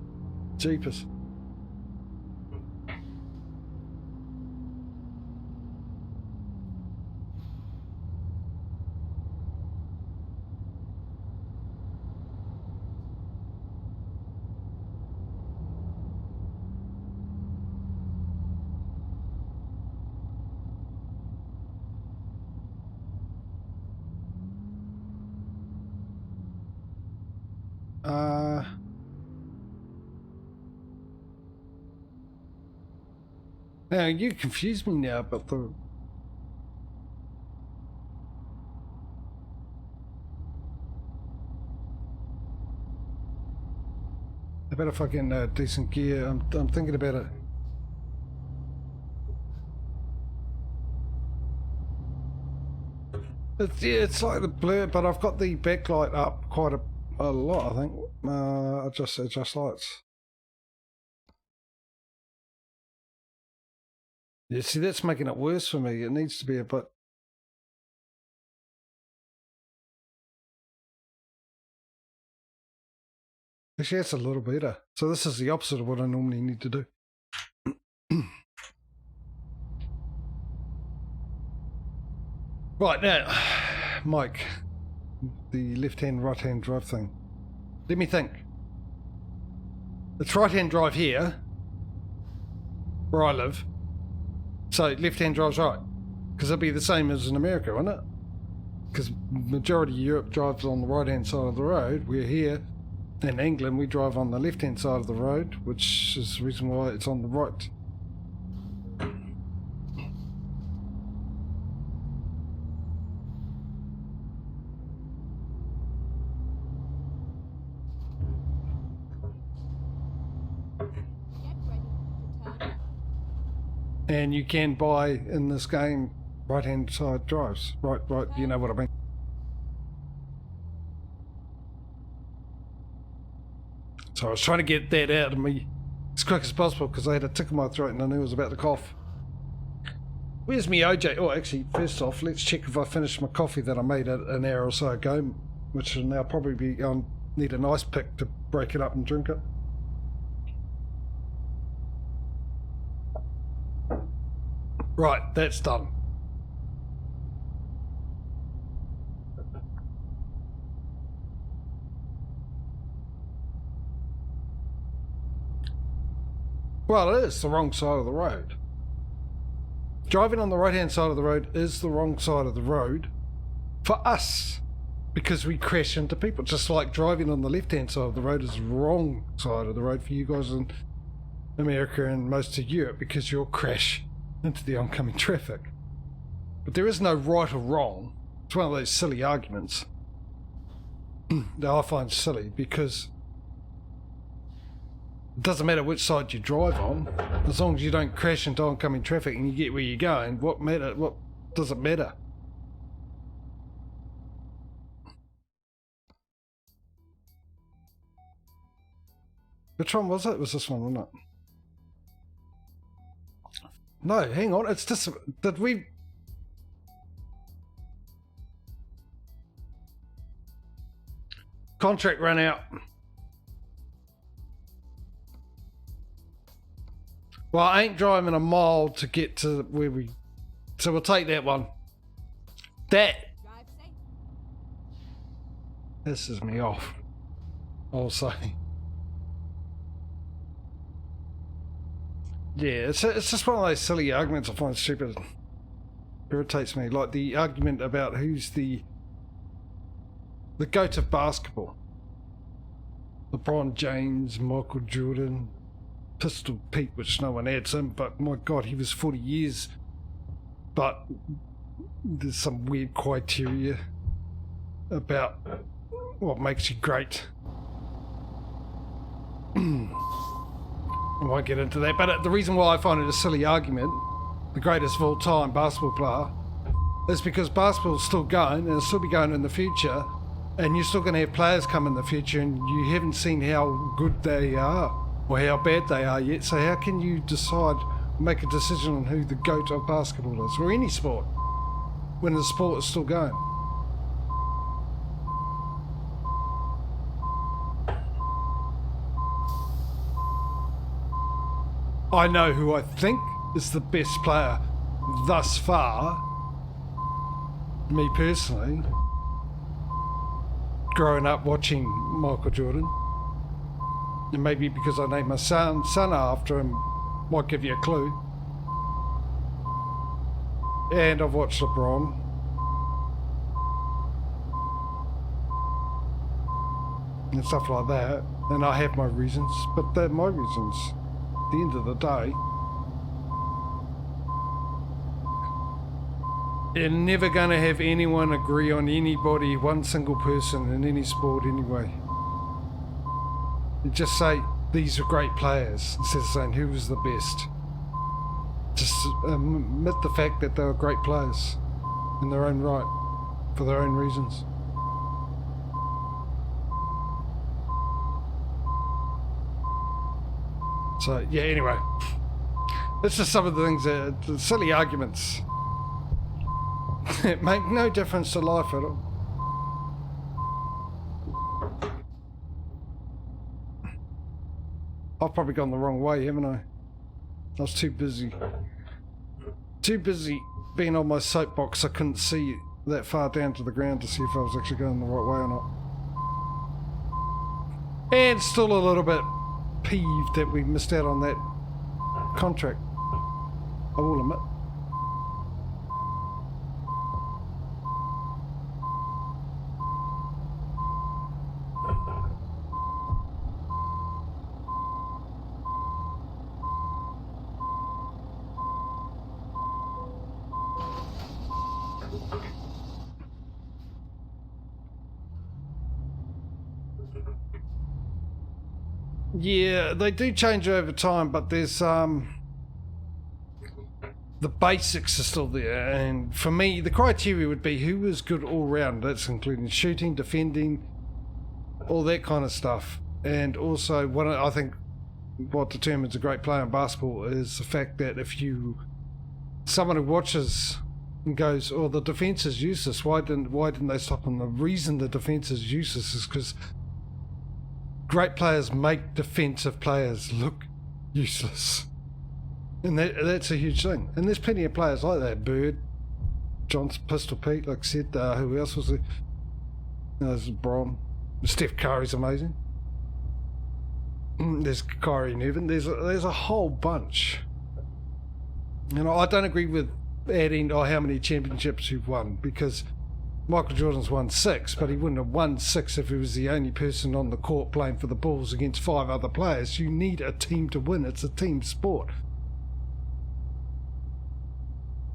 Jeepers. Now you confuse me now, but the I better fucking decent gear. I'm thinking about it. It's like the blur, but I've got the backlight up quite a lot. I think I just adjust lights. Yeah, see, that's making it worse for me. It needs to be a bit. Actually, that's a little better. So this is the opposite of what I normally need to do. Right now, Mike, the left-hand, right-hand drive thing. Let me think. It's right-hand drive here, where I live. So left-hand drive's right, because it'd be the same as in America, wouldn't it? Because majority of Europe drives on the right-hand side of the road. We're here in England, we drive on the left-hand side of the road, which is the reason why it's on the right. And you can buy in this game right-hand side drives. Right, you know what I mean. So I was trying to get that out of me as quick as possible because I had a tick in my throat and I knew I was about to cough. Where's me OJ? Oh, actually, first off, let's check if I finished my coffee that I made an hour or so ago, which will now probably be, need an ice pick to break it up and drink it. Right, that's done. Well, it is the wrong side of the road. Driving on the right-hand side of the road is the wrong side of the road for us because we crash into people. Just like driving on the left-hand side of the road is the wrong side of the road for you guys in America and most of Europe because you'll crash into the oncoming traffic. But there is no right or wrong. It's one of those silly arguments that I find silly because it doesn't matter which side you drive on, as long as you don't crash into oncoming traffic and you get where you're going. What does it matter? Which one was it? It was this one, wasn't it? No, hang on. It's just... Did we... Contract ran out. Well, I ain't driving a mile to get to where we... So we'll take that one. That... Drive safe. Pisses me off. I'll say. Yeah, it's just one of those silly arguments I find stupid. Irritates me. Like the argument about who's the GOAT of basketball. LeBron James, Michael Jordan, Pistol Pete, which no one adds him, but my God, he was 40 years. But there's some weird criteria about what makes you great. I won't get into that, but the reason why I find it a silly argument, the greatest of all time basketball player, is because basketball's still going and it'll still be going in the future, and you're still going to have players come in the future and you haven't seen how good they are or how bad they are yet, so how can you decide, make a decision on who the GOAT of basketball is, or any sport, when the sport is still going? I know who I think is the best player thus far, me personally, growing up watching Michael Jordan, and maybe because I named my son after him might give you a clue. And I've watched LeBron. And stuff like that, and I have my reasons, but they're my reasons. At the end of the day, you're never going to have anyone agree on anybody, one single person in any sport anyway. You just say, these are great players, instead of saying who was the best. Just admit the fact that they were great players in their own right, for their own reasons. So, yeah, anyway. That's just some of the things that, the silly arguments. It make no difference to life at all. I've probably gone the wrong way, haven't I? I was too busy. Too busy being on my soapbox, I couldn't see that far down to the ground to see if I was actually going the right way or not. And still a little bit peeved that we missed out on that contract, I will admit. Yeah, they do change over time, but there's the basics are still there, and for me the criteria would be who is good all round. That's including shooting, defending, all that kind of stuff. And also I think what determines a great player in basketball is the fact that if someone who watches and goes, oh, the defense is useless, why didn't they stop them? The reason the defense is useless is because great players make defensive players look useless. And that's a huge thing. And there's plenty of players like that. Bird, Johnson, Pistol Pete, like I said. Who else was there? There's LeBron. Steph Curry's amazing. There's Kyrie Irving. There's a whole bunch. And I don't agree with adding how many championships you've won, because Michael Jordan's won 6, but he wouldn't have won 6 if he was the only person on the court playing for the Bulls against 5 other players. You need a team to win. It's a team sport.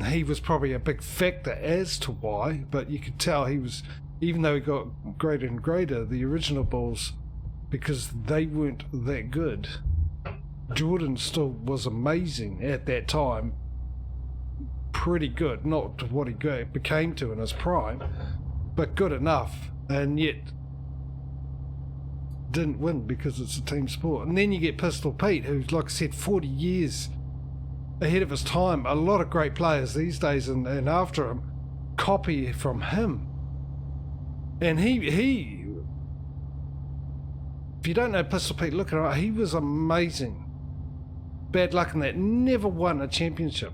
He was probably a big factor as to why, but you could tell he was, even though he got greater and greater, the original Bulls, because they weren't that good. Jordan still was amazing at that time. Pretty good, not to what he became to in his prime, but good enough, and yet didn't win because it's a team sport. And then you get Pistol Pete, who's, like I said, 40 years ahead of his time. A lot of great players these days and after him copy from him. And he if you don't know Pistol Pete, look at him. He was amazing. Bad luck in that, never won a championship.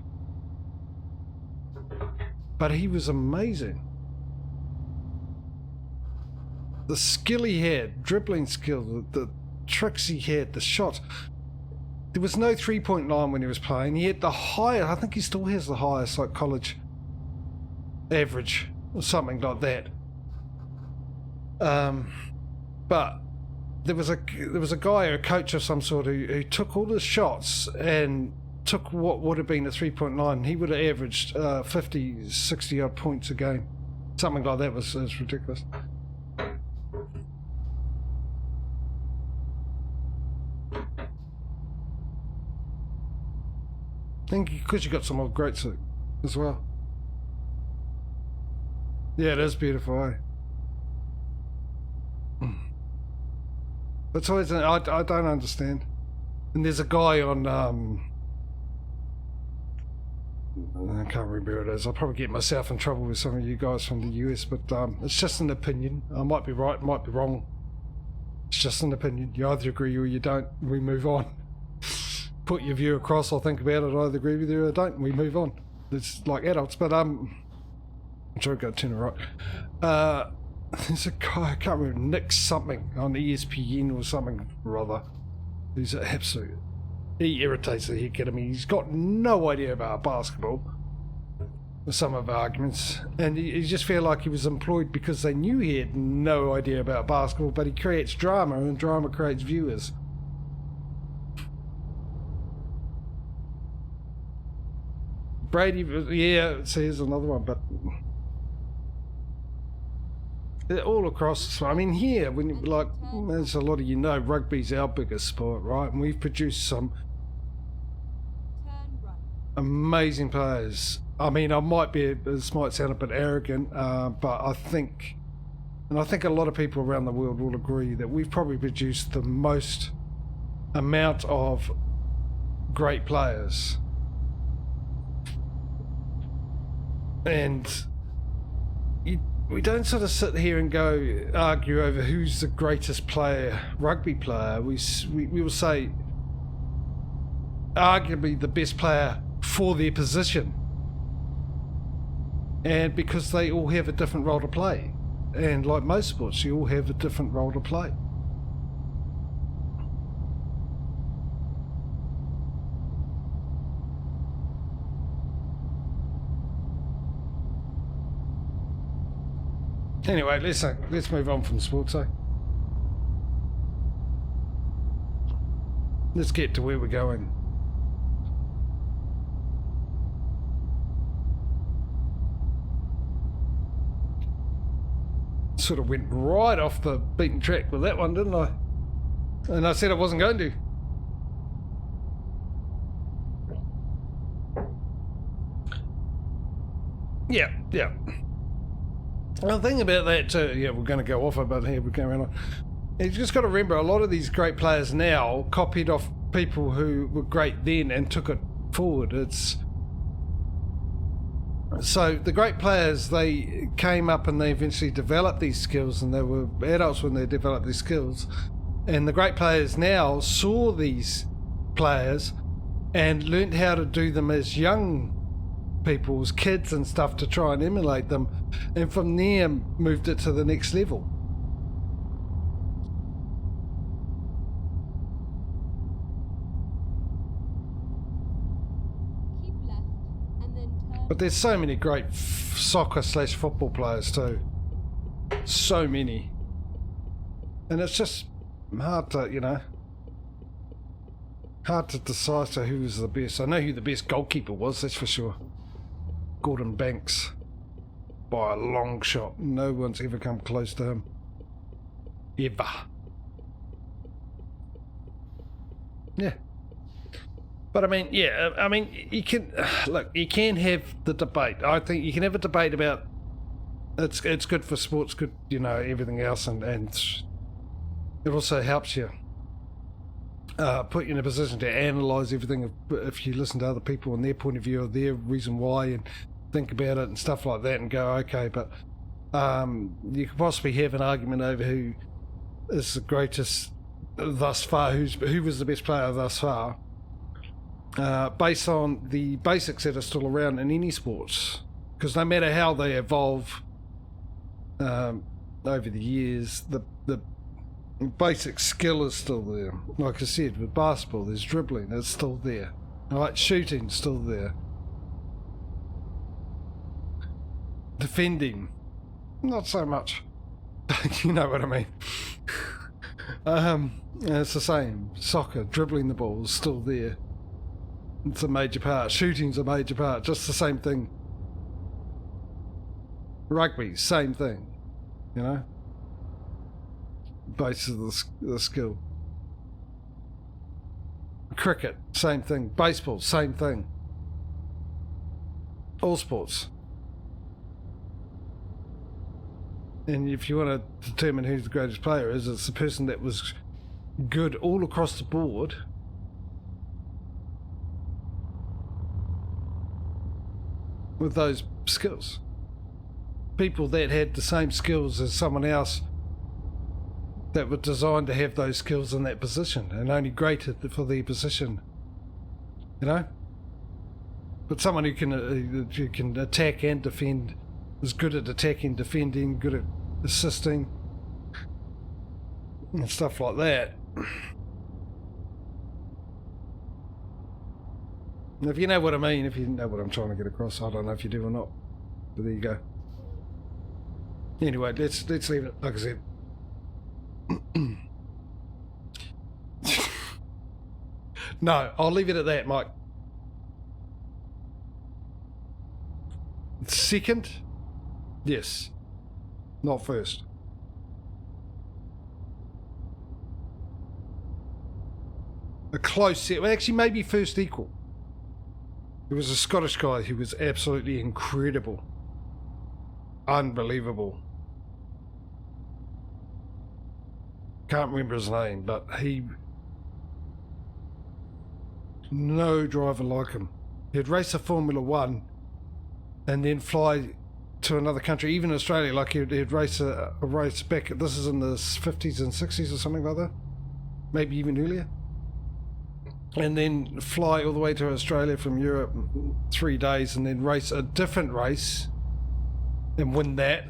But he was amazing. The skill he had, dribbling skill, the tricks he had, the shots. There was no three-point line when he was playing. He had the highest, I think he still has the highest, like college average or something like that. But there was a guy, a coach of some sort, who took all his shots and took what would have been a 3.9. He would have averaged 50, 60 odd points a game. Something like that was ridiculous. I think because you got some old great suit as well. Yeah, it is beautiful, eh? It's always, I don't understand. And there's a guy on, I can't remember who it is. I'll probably get myself in trouble with some of you guys from the US, but it's just an opinion. I might be right, might be wrong. It's just an opinion. You either agree or you don't. We move on. Put your view across, I'll think about it. I either agree with you or I don't, and we move on. It's like adults, but I'm sure I've got to turn it right. There's a guy, I can't remember, Nick something on ESPN or something or other. He's an absolute, he irritates the heck out of me. He's got no idea about basketball with some of the arguments, and you just feel like he was employed because they knew he had no idea about basketball, but he creates drama, and drama creates viewers. Brady, yeah, so here's another one, but all across, I mean, here, when like, as a lot of you know, rugby's our biggest sport, right? And we've produced some amazing players. I mean, this might sound a bit arrogant, but I think a lot of people around the world will agree that we've probably produced the most amount of great players. And we don't sort of sit here and go argue over who's the greatest rugby player. We will say arguably the best player for their position, and because they all have a different role to play, and like most sports, you all have a different role to play. Anyway, let's move on from sports, eh? Let's get to where we're going. Sort of went right off the beaten track with that one, didn't I? And I said I wasn't going to. Yeah. The thing about that too, yeah, we're going to go off it, but here we're going on. You just got to remember, a lot of these great players now copied off people who were great then and took it forward. So the great players, they came up and they eventually developed these skills, and they were adults when they developed these skills. And the great players now saw these players and learned how to do them as young people, as kids and stuff, to try and emulate them, and from there moved it to the next level. Keep left and then turn. But there's so many great soccer/football players too. So many. And it's just hard to, hard to decipher who was the best. I know who the best goalkeeper was, that's for sure. Gordon Banks. By a long shot. No one's ever come close to him. Ever. Yeah. But I mean, you can have the debate. I think you can have a debate about it's good for sports, good, everything else, and it also helps you put you in a position to analyse everything if you listen to other people and their point of view or their reason why, and think about it and stuff like that, and go, okay, but you could possibly have an argument over who is the greatest thus far, who was the best player thus far, based on the basics that are still around in any sports, because no matter how they evolve over the years, the basic skill is still there. Like I said, with basketball, there's dribbling, it's still there. Right, shooting, still there. Defending, not so much. You know what I mean. And it's the same. Soccer, dribbling the ball is still there. It's a major part. Shooting's a major part. Just the same thing. Rugby, same thing. You know? Basis of the skill. Cricket, same thing. Baseball, same thing. All sports. And if you want to determine who the greatest player is, it's the person that was good all across the board. With those skills. People that had the same skills as someone else that were designed to have those skills in that position and only great for their position. You know? But someone who can attack and defend, is good at attacking, defending, good at assisting, and stuff like that. If you know what I mean, if you know what I'm trying to get across, I don't know if you do or not. But there you go. Anyway, let's leave it, like I said. No, I'll leave it at that, Mike. Second? Yes. Not first. A close set. Well, actually, maybe first equal. There was a Scottish guy who was absolutely incredible. Unbelievable. Can't remember his name, but no driver like him. He'd race a Formula One and then fly to another country, even Australia. Like he'd race a race back. This is in the 50s and 60s or something like that, maybe even earlier. And then fly all the way to Australia from Europe, 3 days, and then race a different race and win that.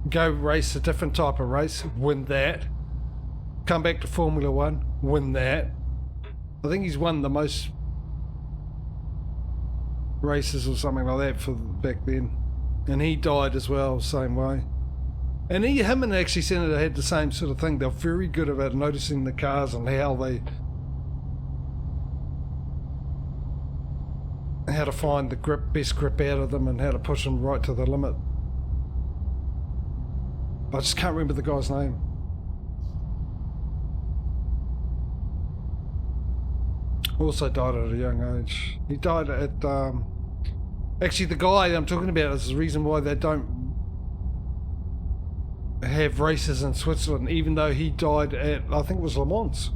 Go race a different type of race, win that. Come back to Formula One, win that. I think he's won the most races or something like that for back then. And he died as well, same way. And him and actually Senator had the same sort of thing. They're very good about noticing the cars and how to find the best grip out of them and how to push them right to the limit. I just can't remember the guy's name. Also died at a young age. He died at actually the guy I'm talking about is the reason why they don't have races in Switzerland, even though he died at, I think it was Le Mans.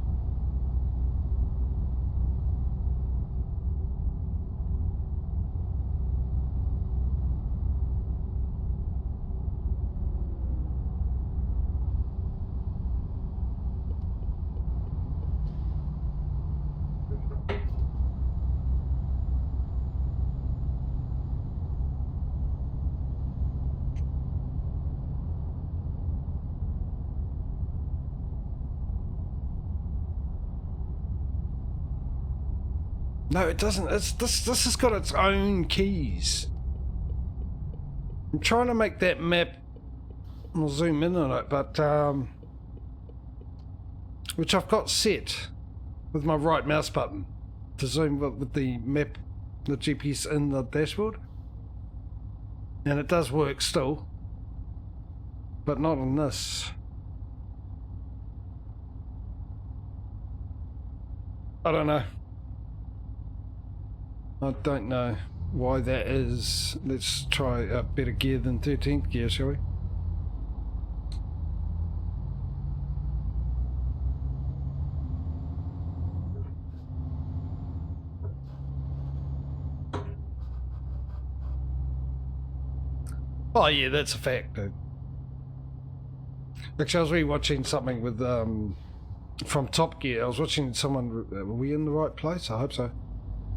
No, it doesn't. This has got its own keys. I'm trying to make that map. I'll zoom in on it, but which I've got set with my right mouse button to zoom with the map, the GPS in the dashboard, and it does work still, but not on this. I don't know. I don't know why that is. Let's try a better gear than 13th gear, shall we? Oh yeah, that's a fact, dude. Actually, I was rewatching something with from Top Gear. I was watching someone. Were we in the right place? I hope so.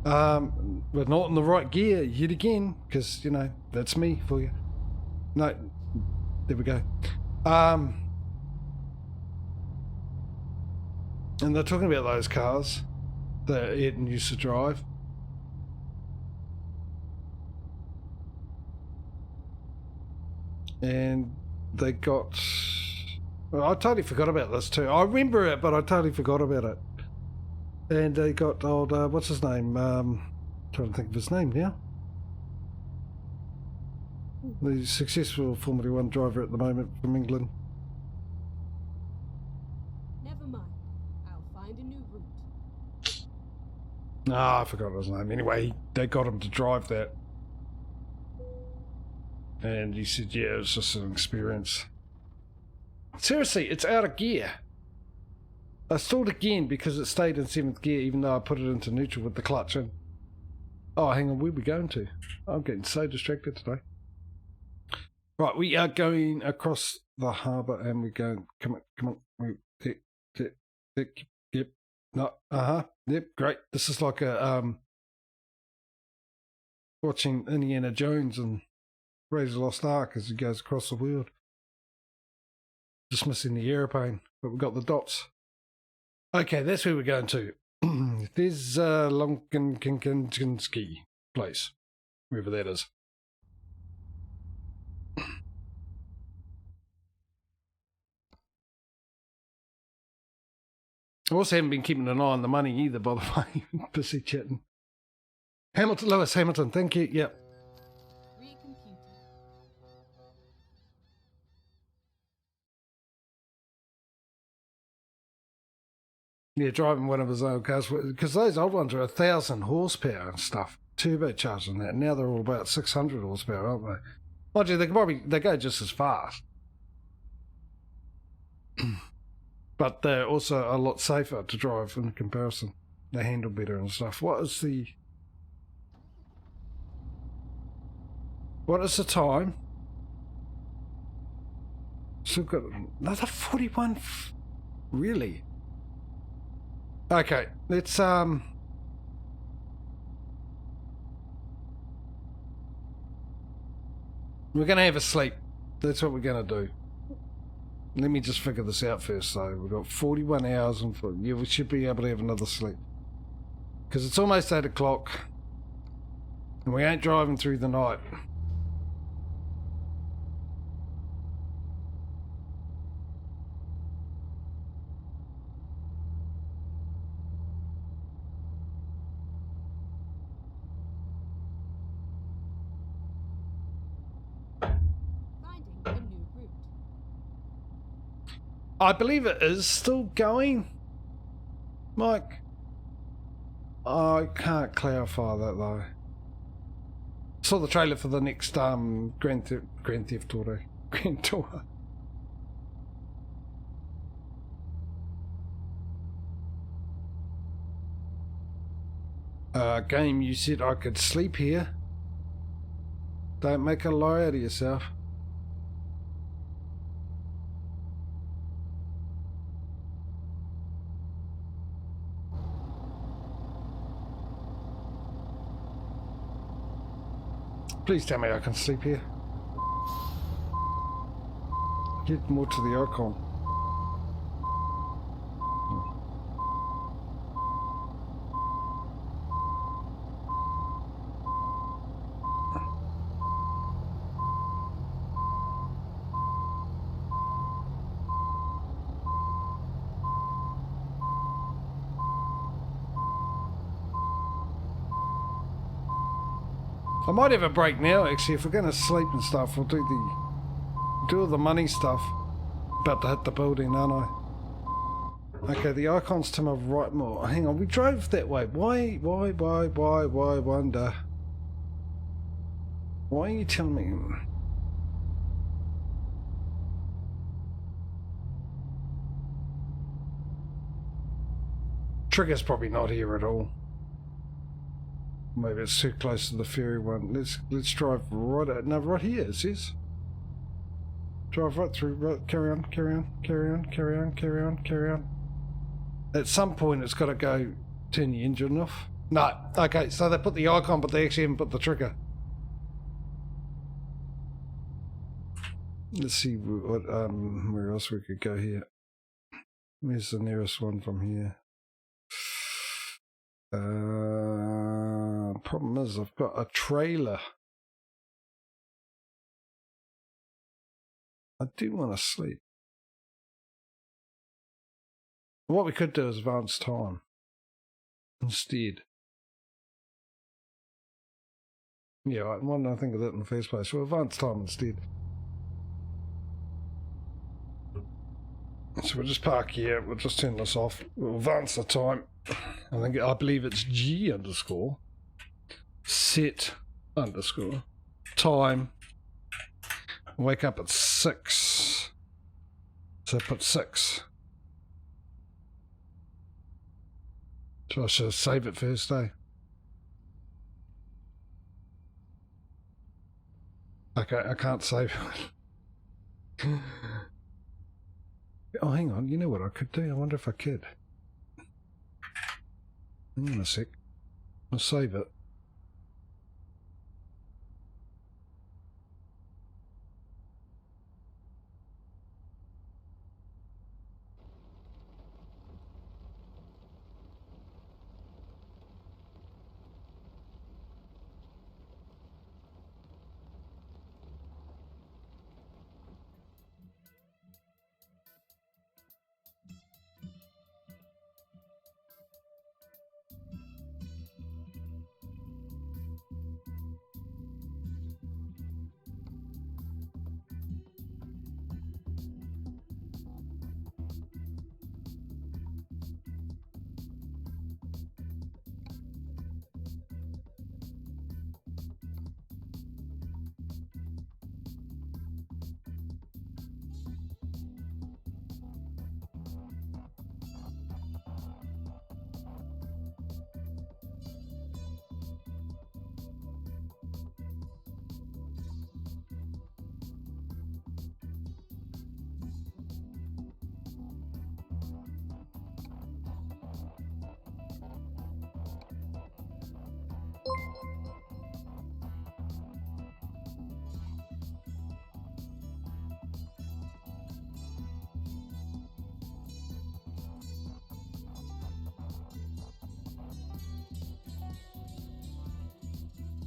We're not in the right gear yet again, because, you know, that's me for you. No, there we go. And they're talking about those cars that Ed used to drive. And they got Well, I totally forgot about this too. I remember it, but I totally forgot about it. And they got old, what's his name? Trying to think of his name now. The successful Formula One driver at the moment from England. Never mind. I'll find a new route. Ah, I forgot his name. Anyway, they got him to drive that. And he said, yeah, it was just an experience. Seriously, it's out of gear. I stalled again because it stayed in 7th gear even though I put it into neutral with the clutch in. Oh, hang on, where are we going to? I'm getting so distracted today. Right, we are going across the harbour and we're going, come on, yep, no, yep, great. This is like a, watching Indiana Jones and Raiders of the Lost Ark as he goes across the world. Just missing the aeroplane, but we've got the dots. Okay, that's where we're going to. There's Lonkinkinski place, wherever that is. I also haven't been keeping an eye on the money either, by the way. Busy chatting. Hamilton, Lewis Hamilton, thank you. Yep. Recomputing. Yeah, driving one of his old cars, because those old ones are 1,000 horsepower and stuff, turbocharged and that. Now they're all about 600 horsepower, aren't they? Mind you, they go just as fast. But they're also a lot safer to drive in comparison. They handle better and stuff. What is the time? Still got another 41. Really? Okay, let's we're gonna have a sleep. That's what we're gonna do. Let me just figure this out first though. We've got 41 hours and yeah, we should be able to have another sleep. Because it's almost 8 o'clock and we ain't driving through the night. Finding a new route. I believe it is still going, Mike. I can't clarify that though. Saw the trailer for the next Grand Theft Auto. Grand Tour. Game, you said I could sleep here. Don't make a lie out of yourself. Please tell me I can sleep here. Get more to the icon. I might have a break now actually. If we're going to sleep and stuff, we'll do all the money stuff. About to hit the building, aren't I? Okay, the icon's to my right more. Hang on, we drove that way. Why, wonder? Why are you telling me? Trigger's probably not here at all. Maybe it's too close to the ferry one. Let's drive right out. No, right here it says. Drive right through. Right, carry on. At some point, it's got to go. Turn the engine off. No. Okay, so they put the icon, but they actually haven't put the trigger. Let's see what where else we could go here. Where's the nearest one from here? Problem is I've got a trailer. I do want to sleep. What we could do is advance time instead. Yeah, right. Why didn't I think of that in the first place? We'll advance time instead. So we'll just park here. We'll just turn this off. We'll advance the time. I believe it's G underscore set underscore time. Wake up at 6. So put 6. So I should save it first, eh? Okay, I can't save it. Oh, hang on. You know what I could do? I wonder if I could. Hang on a sec. I'll save it.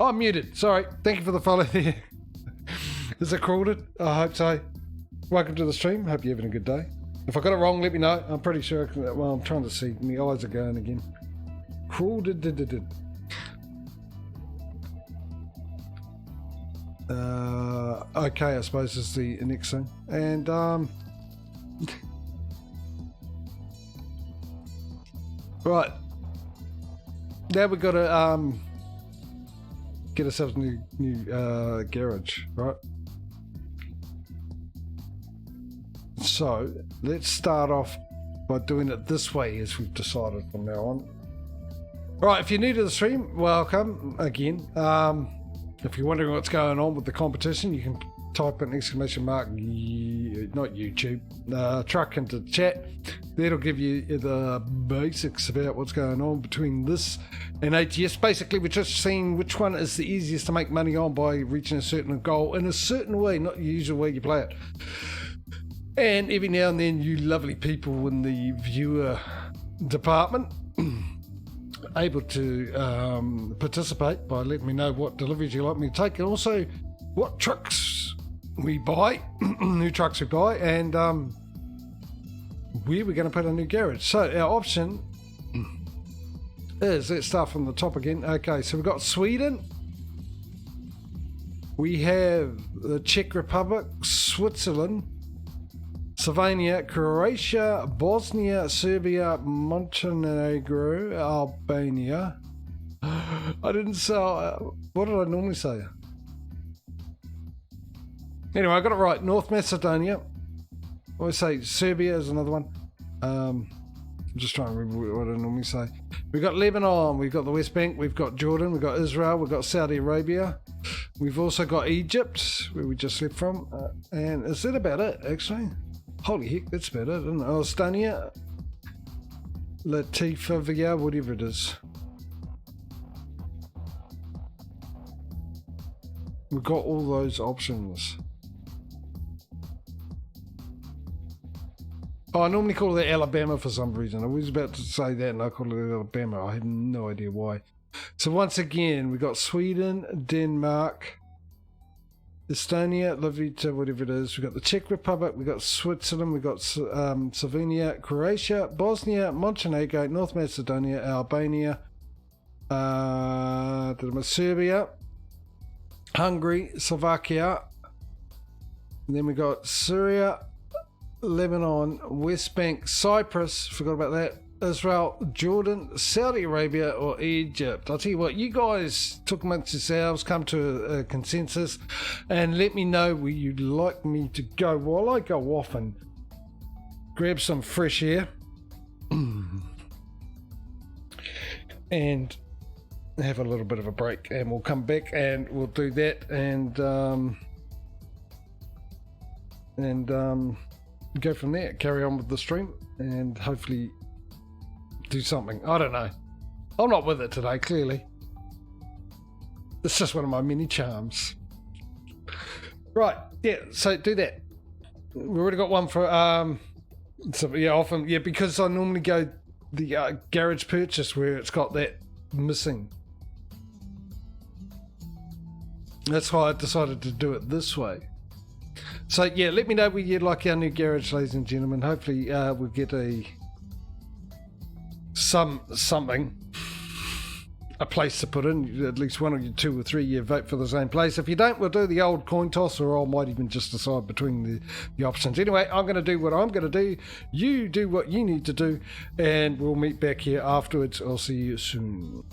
Oh, I'm muted. Sorry. Thank you for the follow there. Is it crowded? I hope so. Welcome to the stream. Hope you're having a good day. If I got it wrong, let me know. I'm pretty sure I can. Well, I'm trying to see. My eyes are going again. Crowded. Okay, I suppose is the next thing. And right. Now we've got to get ourselves a new garage, right? So let's start off by doing it this way, as we've decided from now on. Right, if you're new to the stream, welcome again. If you're wondering what's going on with the competition, you can type an exclamation mark, not YouTube, truck into the chat. That'll give you the basics about what's going on between this and ATS. Basically, we're just seeing which one is the easiest to make money on by reaching a certain goal in a certain way, not the usual way you play it. And every now and then, you lovely people in the viewer department able to participate by letting me know what deliveries you like me to take, and also what trucks we buy, new trucks we buy, and where we're going to put a new garage. So our option is, let's start from the top again. Okay, so we've got Sweden, we have the Czech Republic, Switzerland, Slovenia, Croatia, Bosnia, Serbia, Montenegro, Albania. I didn't say, what did I normally say? Anyway, I got it right. North Macedonia. I always say Serbia is another one. I'm just trying to remember what I normally say. We've got Lebanon, we've got the West Bank, we've got Jordan, we've got Israel, we've got Saudi Arabia. We've also got Egypt, where we just left from. And is that about it, actually? Holy heck, that's about it, isn't it? Estonia, Latvia, whatever it is. We've got all those options. Oh, I normally call it Alabama for some reason. I was about to say that and I call it Alabama. I have no idea why. So once again, we've got Sweden, Denmark, Estonia, Latvia, whatever it is. We've got the Czech Republic, we've got Switzerland, we've got Slovenia, Croatia, Bosnia, Montenegro, North Macedonia, Albania, Serbia, Hungary, Slovakia. And then we got Syria, Lebanon, West Bank, Cyprus, forgot about that, Israel, Jordan, Saudi Arabia, or Egypt. I'll tell you what, you guys talk amongst yourselves, come to a consensus, and let me know where you'd like me to go while I go off and grab some fresh air and have a little bit of a break, and we'll come back and we'll do that and go from there, carry on with the stream, and hopefully do something. I don't know. I'm not with it today, clearly. It's just one of my many charms. Right, yeah, so do that. We already got one for, so yeah, often, yeah, because I normally go the garage purchase where it's got that missing. That's why I decided to do it this way. So yeah, let me know where you'd like our new garage, ladies and gentlemen. Hopefully we'll get something, a place to put in, at least 1 or 2 or 3 year vote for the same place. If you don't, we'll do the old coin toss, or I might even just decide between the options. Anyway, I'm going to do what I'm going to do. You do what you need to do, and we'll meet back here afterwards. I'll see you soon.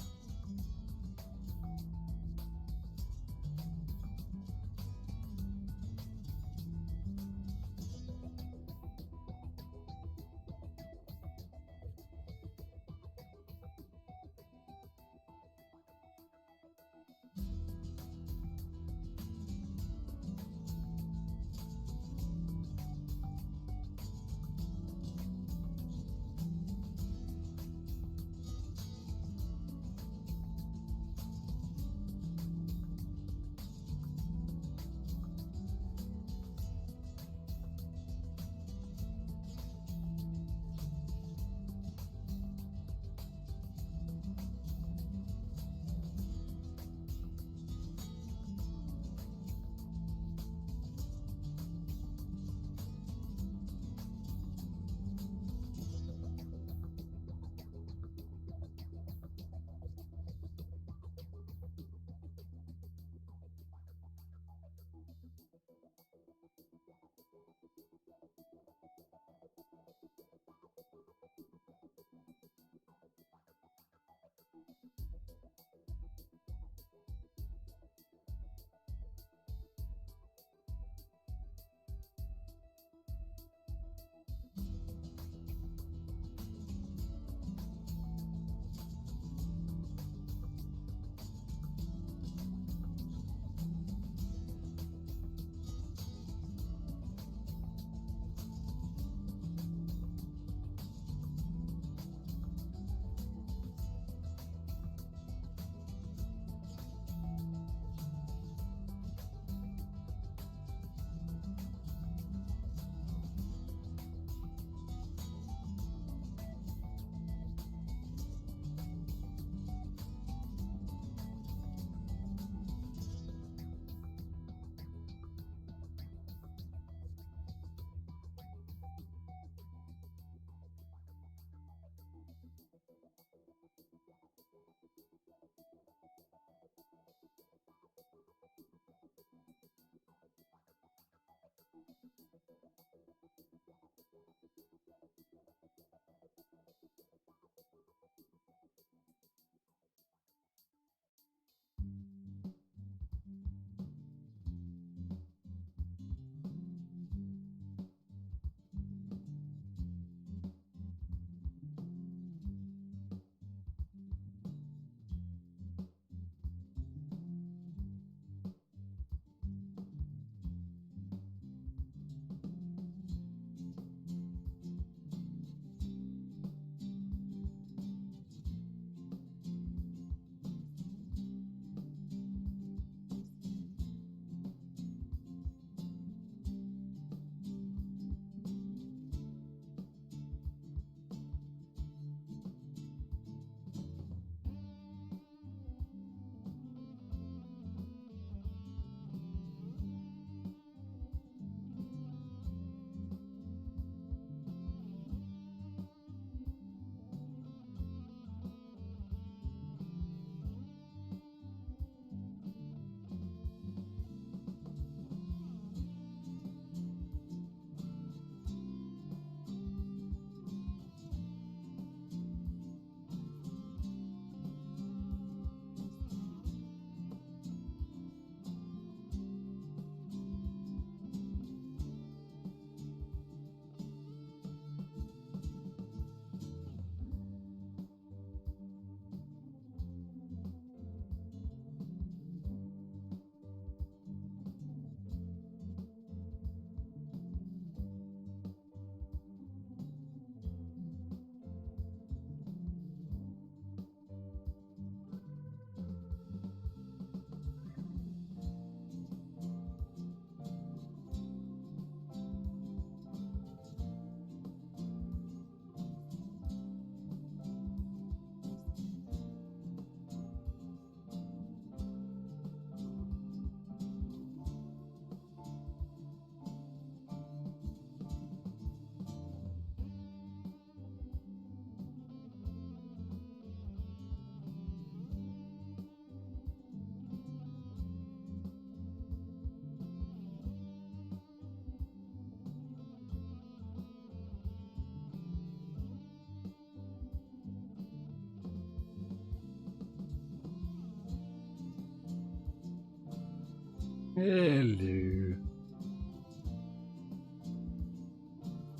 Hello.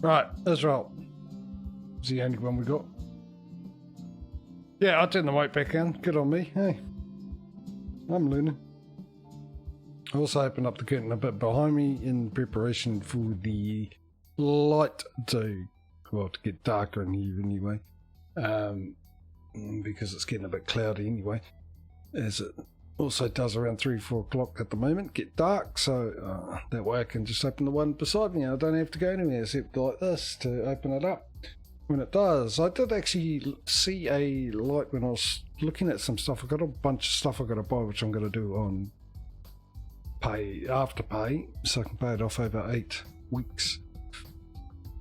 Right, Israel. It's the only one we got. Yeah, I turned the weight back in. Good on me. Hey, I'm learning. I also opened up the curtain a bit behind me in preparation for the light to get darker in here anyway. Because it's getting a bit cloudy anyway, as it also does around 3-4 o'clock at the moment, get dark, so that way I can just open the one beside me. I don't have to go anywhere except like this to open it up when it does. I did actually see a light when I was looking at some stuff. I've got a bunch of stuff I've got to buy, which I'm going to do on Afterpay, so I can pay it off over 8 weeks,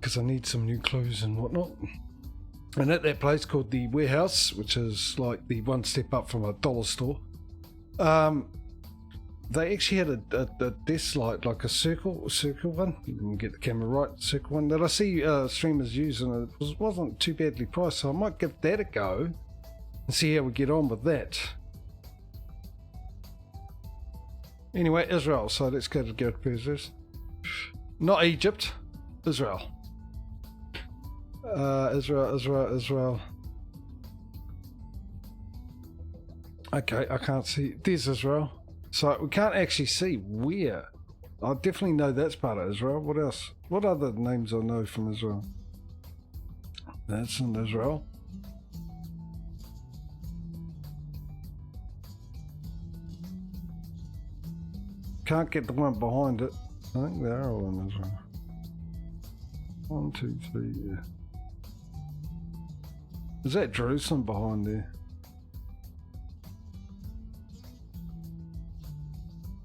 because I need some new clothes and whatnot. And at that place called the Warehouse, which is like the one step up from a dollar store, they actually had a desk light, like a circle one. You can get the camera right, circle one that I see streamers use, and it wasn't too badly priced, so I might give that a go and see how we get on with that. Anyway, Israel. So let's go to Gertrude's. Not Egypt, Israel. Israel. Okay, I can't see. There's Israel. So we can't actually see where. I definitely know that's part of Israel. What else? What other names I know from Israel? That's in Israel. Can't get the one behind it. I think they are all in Israel. 1, 2, 3, yeah. Is that Jerusalem behind there?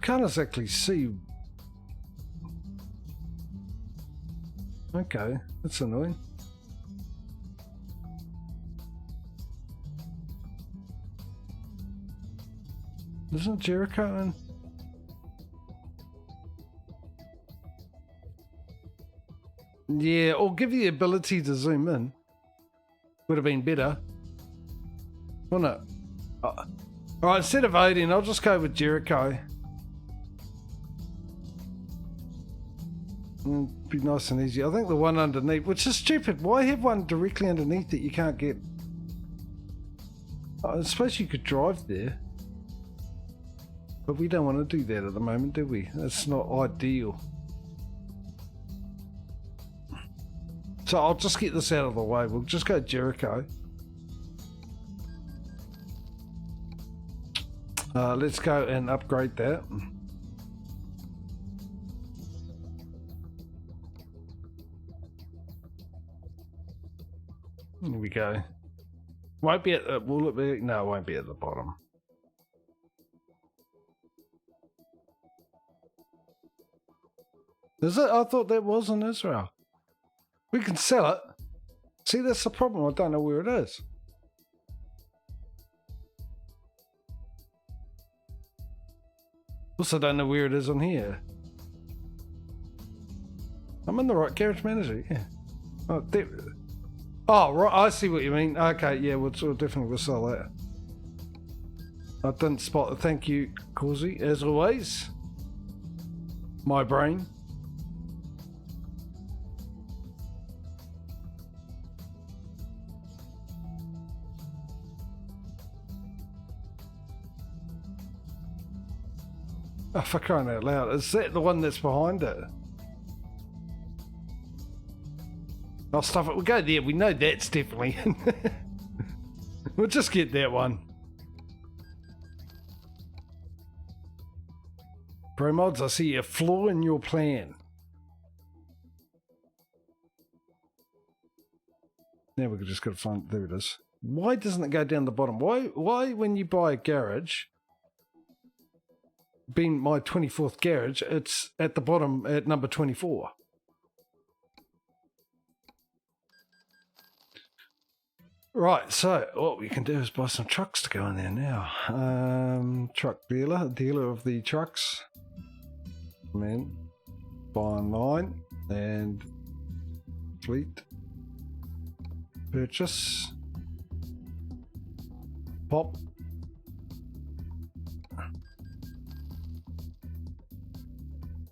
Can't exactly see. Okay, that's annoying. Isn't Jericho in? Yeah, or give you the ability to zoom in. Would have been better, wouldn't it? Alright, instead of 18, I'll just go with Jericho. Be nice and easy. I think the one underneath, which is stupid. Why have one directly underneath that you can't get? I suppose you could drive there. But we don't want to do that at the moment, do we? That's not ideal. So I'll just get this out of the way. We'll just go Jericho. Let's go and upgrade that. Here we go. Won't be at the, will it be? No, it won't be at the bottom. Is it? I thought that was in Israel. We can sell it. See, that's the problem. I don't know where it is. Also, don't know where it is on here. I'm in the right garage manager. Yeah. Oh, oh, right. I see what you mean. Okay, yeah, we'll definitely sell that. I didn't spot it. Thank you, Causey, as always. My brain. Oh, for crying out loud. Is that the one that's behind it? I'll stuff it. We'll go there. We know that's definitely in. We'll just get that one. Pro Mods, I see a flaw in your plan. Now we're just got to find. There it is. Why doesn't it go down the bottom? Why when you buy a garage, being my 24th garage, it's at the bottom at number 24. Right, so what we can do is buy some trucks to go in there now. Truck dealer of the trucks. Man, buy online and fleet purchase. Pop.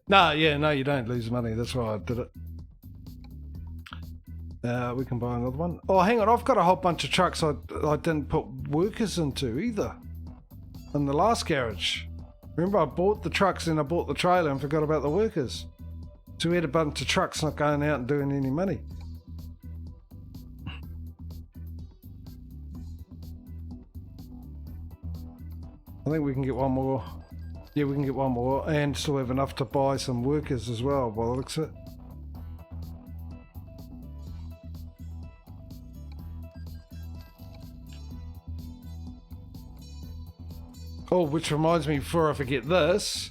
No, yeah, no, you don't lose money. That's why I did it. We can buy another one. Oh, hang on. I've got a whole bunch of trucks I didn't put workers into either. In the last garage. Remember, I bought the trucks and I bought the trailer and forgot about the workers. So we had a bunch of trucks not going out and doing any money. I think we can get one more. Yeah, we can get one more and still have enough to buy some workers as well, by the looks of it. Oh, which reminds me, before I forget this.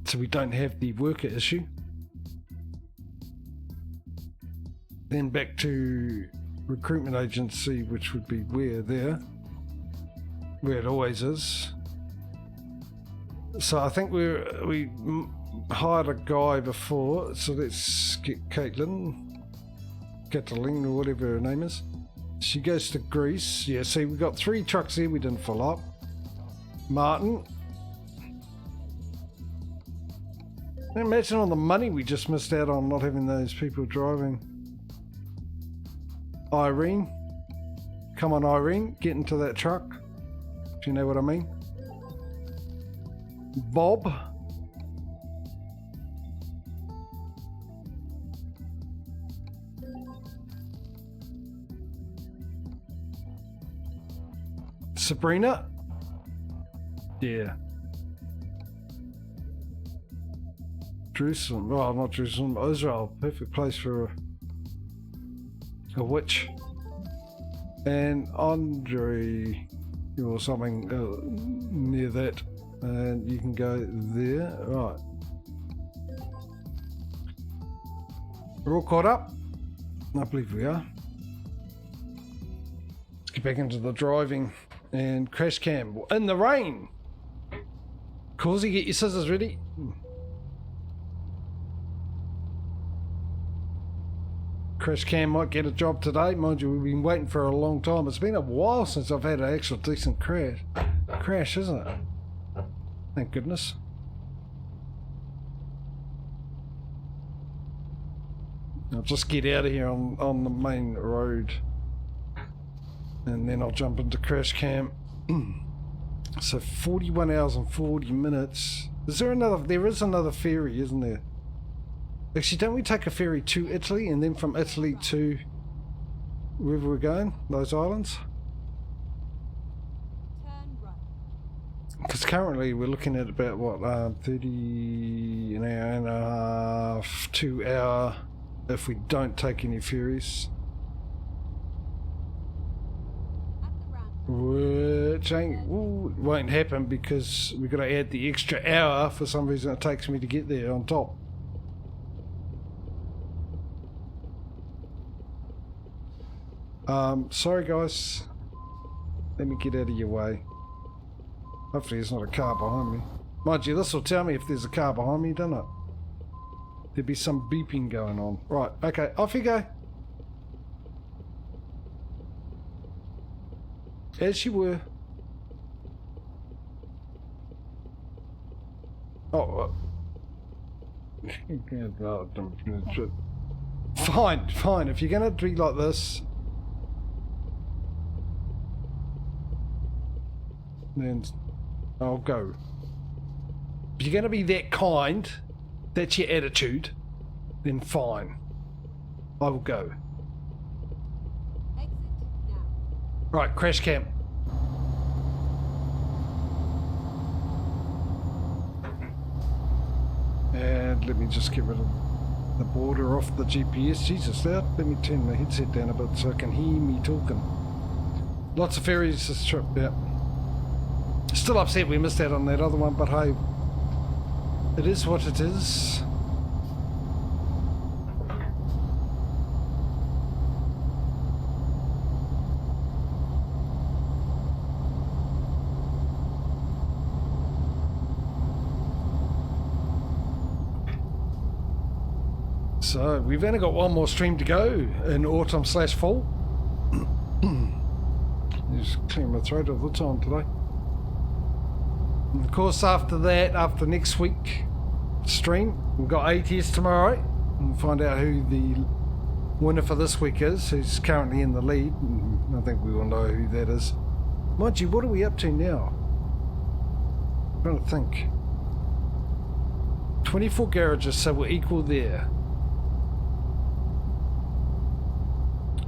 So we don't have the worker issue. Then back to recruitment agency, which would be where it always is. So I think we hired a guy before, so let's get Catalina or whatever her name is. She goes to Greece. Yeah, see, we got 3 trucks here we didn't fill up. Martin. Imagine all the money we just missed out on not having those people driving. Irene. Come on, Irene. Get into that truck. If you know what I mean. Bob. Sabrina. Yeah. Jerusalem. Well, not Jerusalem. Israel. Perfect place for a witch. And Andre or something near that. And you can go there. Right. We're all caught up? I believe we are. Let's get back into the driving. And crash cam in the rain. Causey, get your scissors ready. Crash cam might get a job today. Mind you, we've been waiting for a long time. It's been a while since I've had an actual decent crash, isn't it? Thank goodness. I'll just get out of here on the main road. And then I'll jump into crash cam. So 41 hours and 40 minutes. There is another ferry, isn't there? Actually, don't we take a ferry to Italy and then from Italy to wherever we're going? Those islands? Turn right. Because currently we're looking at about what, 30 an hour and a half, 2 hour if we don't take any ferries. Which won't happen because we've got to add the extra hour. For some reason it takes me to get there on top. Sorry guys. Let me get out of your way. Hopefully there's not a car behind me. Mind you, this will tell me if there's a car behind me, doesn't it? There'd be some beeping going on. Right, okay, off you go. As you were. Oh. Fine. If you're going to be like this, then I'll go. If you're going to be that kind, that's your attitude, then fine. I will go. Exit now. Right, crash cam. And let me just get rid of the border off the GPS. Jesus, let me turn my headset down a bit so I can hear me talking. Lots of ferries this trip, yeah. Still upset we missed out on that other one, but hey, it is what it is. So we've only got one more stream to go in autumn/fall. Just clear my throat all the time today. And of course, after that, after next week stream, we've got ATS tomorrow. We'll find out who the winner for this week is, who's currently in the lead. And I think we all know who that is. Mind you, what are we up to now? I'm trying to think. 24 garages, so we're equal there.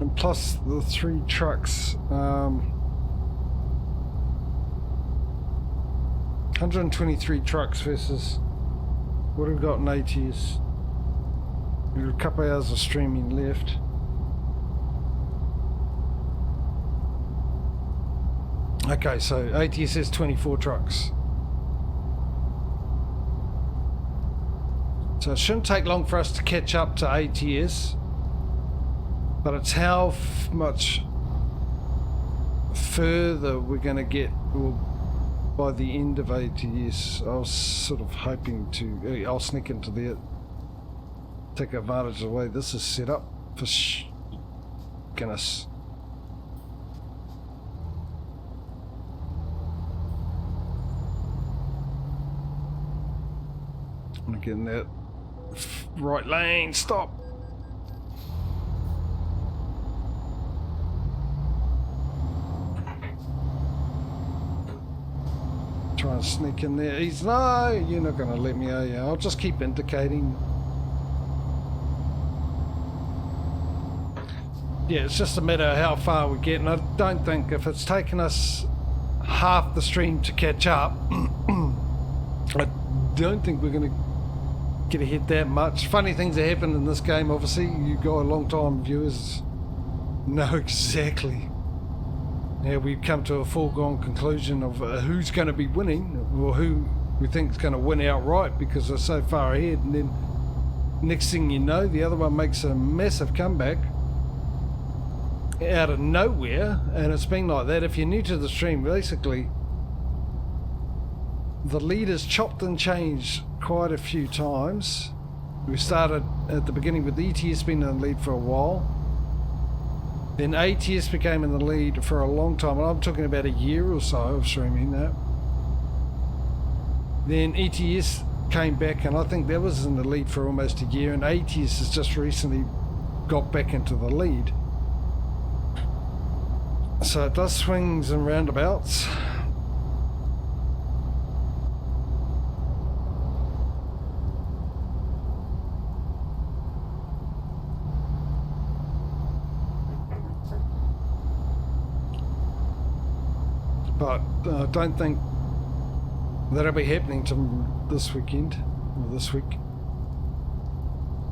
And plus the 3 trucks. 123 trucks versus what have we got in ATS? We've got a couple hours of streaming left. Okay, so ATS has 24 trucks. So it shouldn't take long for us to catch up to ATS, but it's how much further we're going to get by the end of ATS. I was sort of hoping to... I'll sneak into there, take advantage of the way this is set up for goodness. I'm gonna get in that right lane, stop. Try and sneak in there. He's no, you're not gonna let me, are you? I'll just keep indicating. Yeah, it's just a matter of how far we get, and I don't think if it's taken us half the stream to catch up, I don't think we're going to get ahead that much. Funny things have happened in this game, obviously. You got a long time viewers know exactly. Yeah, we've come to a foregone conclusion of who's going to be winning, or who we think is going to win outright because they're so far ahead, and then next thing you know, the other one makes a massive comeback out of nowhere. And it's been like that. If you're new to the stream, basically the lead has chopped and changed quite a few times. We started at the beginning with ETS being in the lead for a while, then ATS became in the lead for a long time, and I'm talking about a year or so of streaming that. Then ETS came back, and I think that was in the lead for almost a year, and ATS has just recently got back into the lead. So it does swings and roundabouts. But I don't think that'll be happening to this weekend, or this week.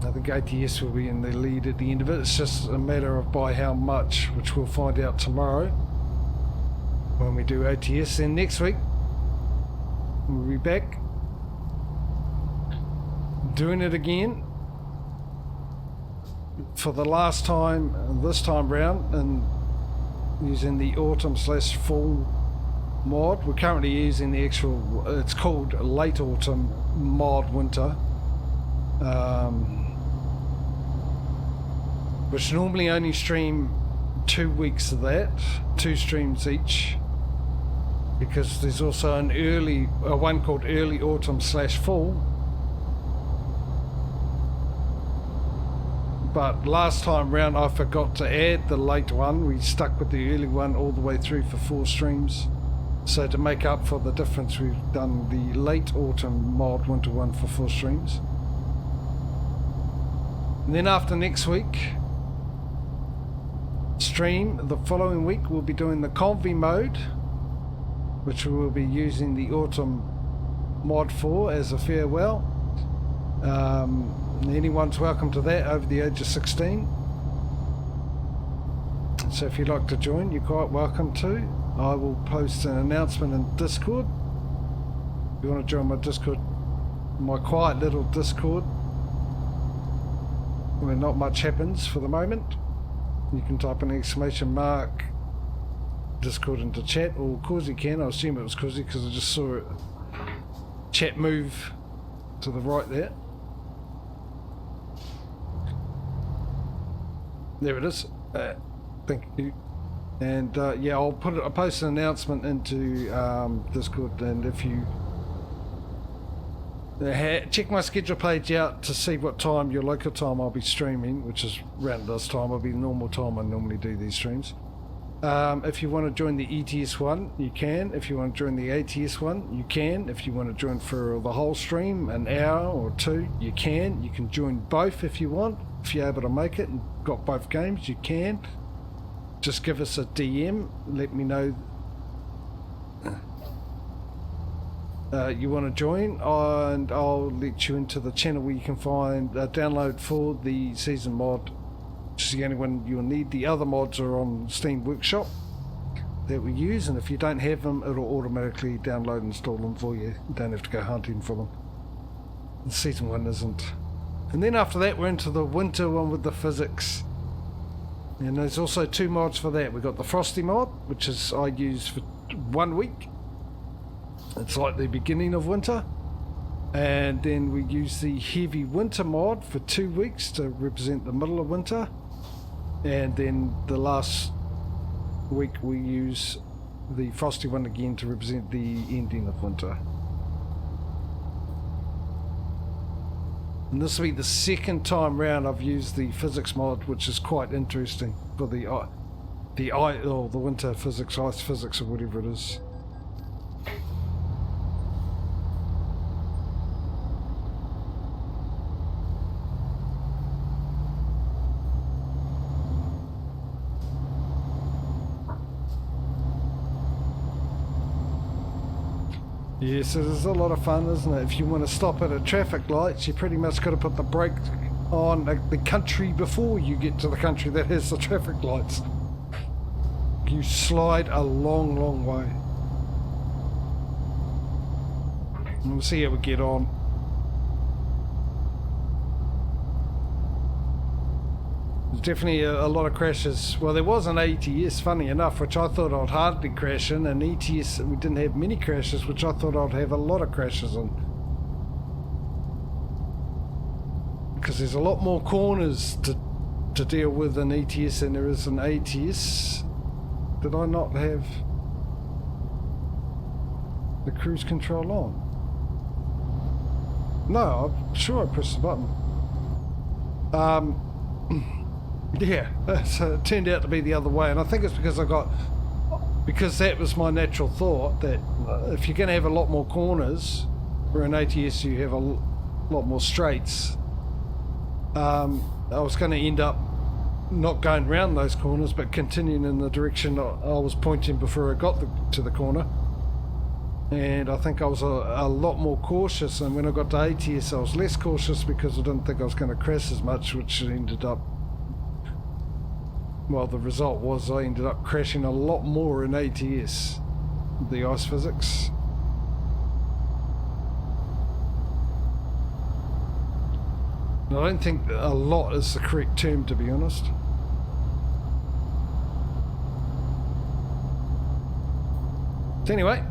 I think ATS will be in the lead at the end of it. It's just a matter of by how much, which we'll find out tomorrow when we do ATS. Then next week we'll be back doing it again for the last time this time round, and using the autumn/fall mod. We're currently using the actual, it's called late autumn mod winter, which normally only stream 2 weeks of that, 2 streams each, because there's also an early one called early autumn/fall. But last time round I forgot to add the late one. We stuck with the early one all the way through for 4 streams. So to make up for the difference, we've done the late autumn mod winter one for 4 streams. And then after next week stream, the following week we'll be doing the convy mode, which we will be using the autumn mod for as a farewell. Anyone's welcome to that over the age of 16. So if you'd like to join, you're quite welcome to. I will post an announcement in Discord. If you want to join my Discord, my quiet little Discord, where not much happens for the moment, you can type an exclamation mark Discord into chat, or Causey can. I assume it was Causey because I just saw it chat move to the right there. There it is. Thank you. And yeah, I'll post an announcement into Discord, and if you check my schedule page out to see what time, your local time, I'll be streaming, which is around this time. I'll be normal time I normally do these streams. If you want to join the ETS one, you can. If you want to join the ATS one, you can. If you want to join for the whole stream, an hour or two, you can. You can join both if you want. If you're able to make it and got both games, you can. Just give us a DM, let me know you want to join, and I'll let you into the channel where you can find a download for the season mod, which is the only one you'll need. The other mods are on Steam Workshop that we use, and if you don't have them, it'll automatically download and install them for you. You don't have to go hunting for them. The season 1 isn't. And then after that, we're into the winter one with the physics. And there's also 2 mods for that. We've got the Frosty mod, which is I use for 1 week. It's like the beginning of winter. And then we use the Heavy Winter mod for 2 weeks to represent the middle of winter. And then the last week we use the Frosty one again to represent the ending of winter. And this will be the second time round I've used the physics mod, which is quite interesting for the winter physics, ice physics, or whatever it is. Yes, it is a lot of fun, isn't it? If you want to stop at a traffic lights, you pretty much got to put the brake on the country before you get to the country that has the traffic lights. You slide a long, long way. And we'll see how we get on. There's definitely a lot of crashes. Well, there was an ATS, funny enough, which I thought I'd hardly crash in, and ETS, we didn't have many crashes, which I thought I'd have a lot of crashes in. Because there's a lot more corners to deal with in ETS than there is in ATS. Did I not have the cruise control on? No, I'm sure I pressed the button. Yeah, so it turned out to be the other way, and I think it's because because that was my natural thought, that if you're going to have a lot more corners, where in ATS you have a lot more straights, I was going to end up not going round those corners, but continuing in the direction I was pointing before I got to the corner. And I think I was a lot more cautious, and when I got to ATS I was less cautious because I didn't think I was going to crash as much, which ended up, well, the result was I ended up crashing a lot more in ATS, the ice physics. I don't think a lot is the correct term, to be honest. So anyway,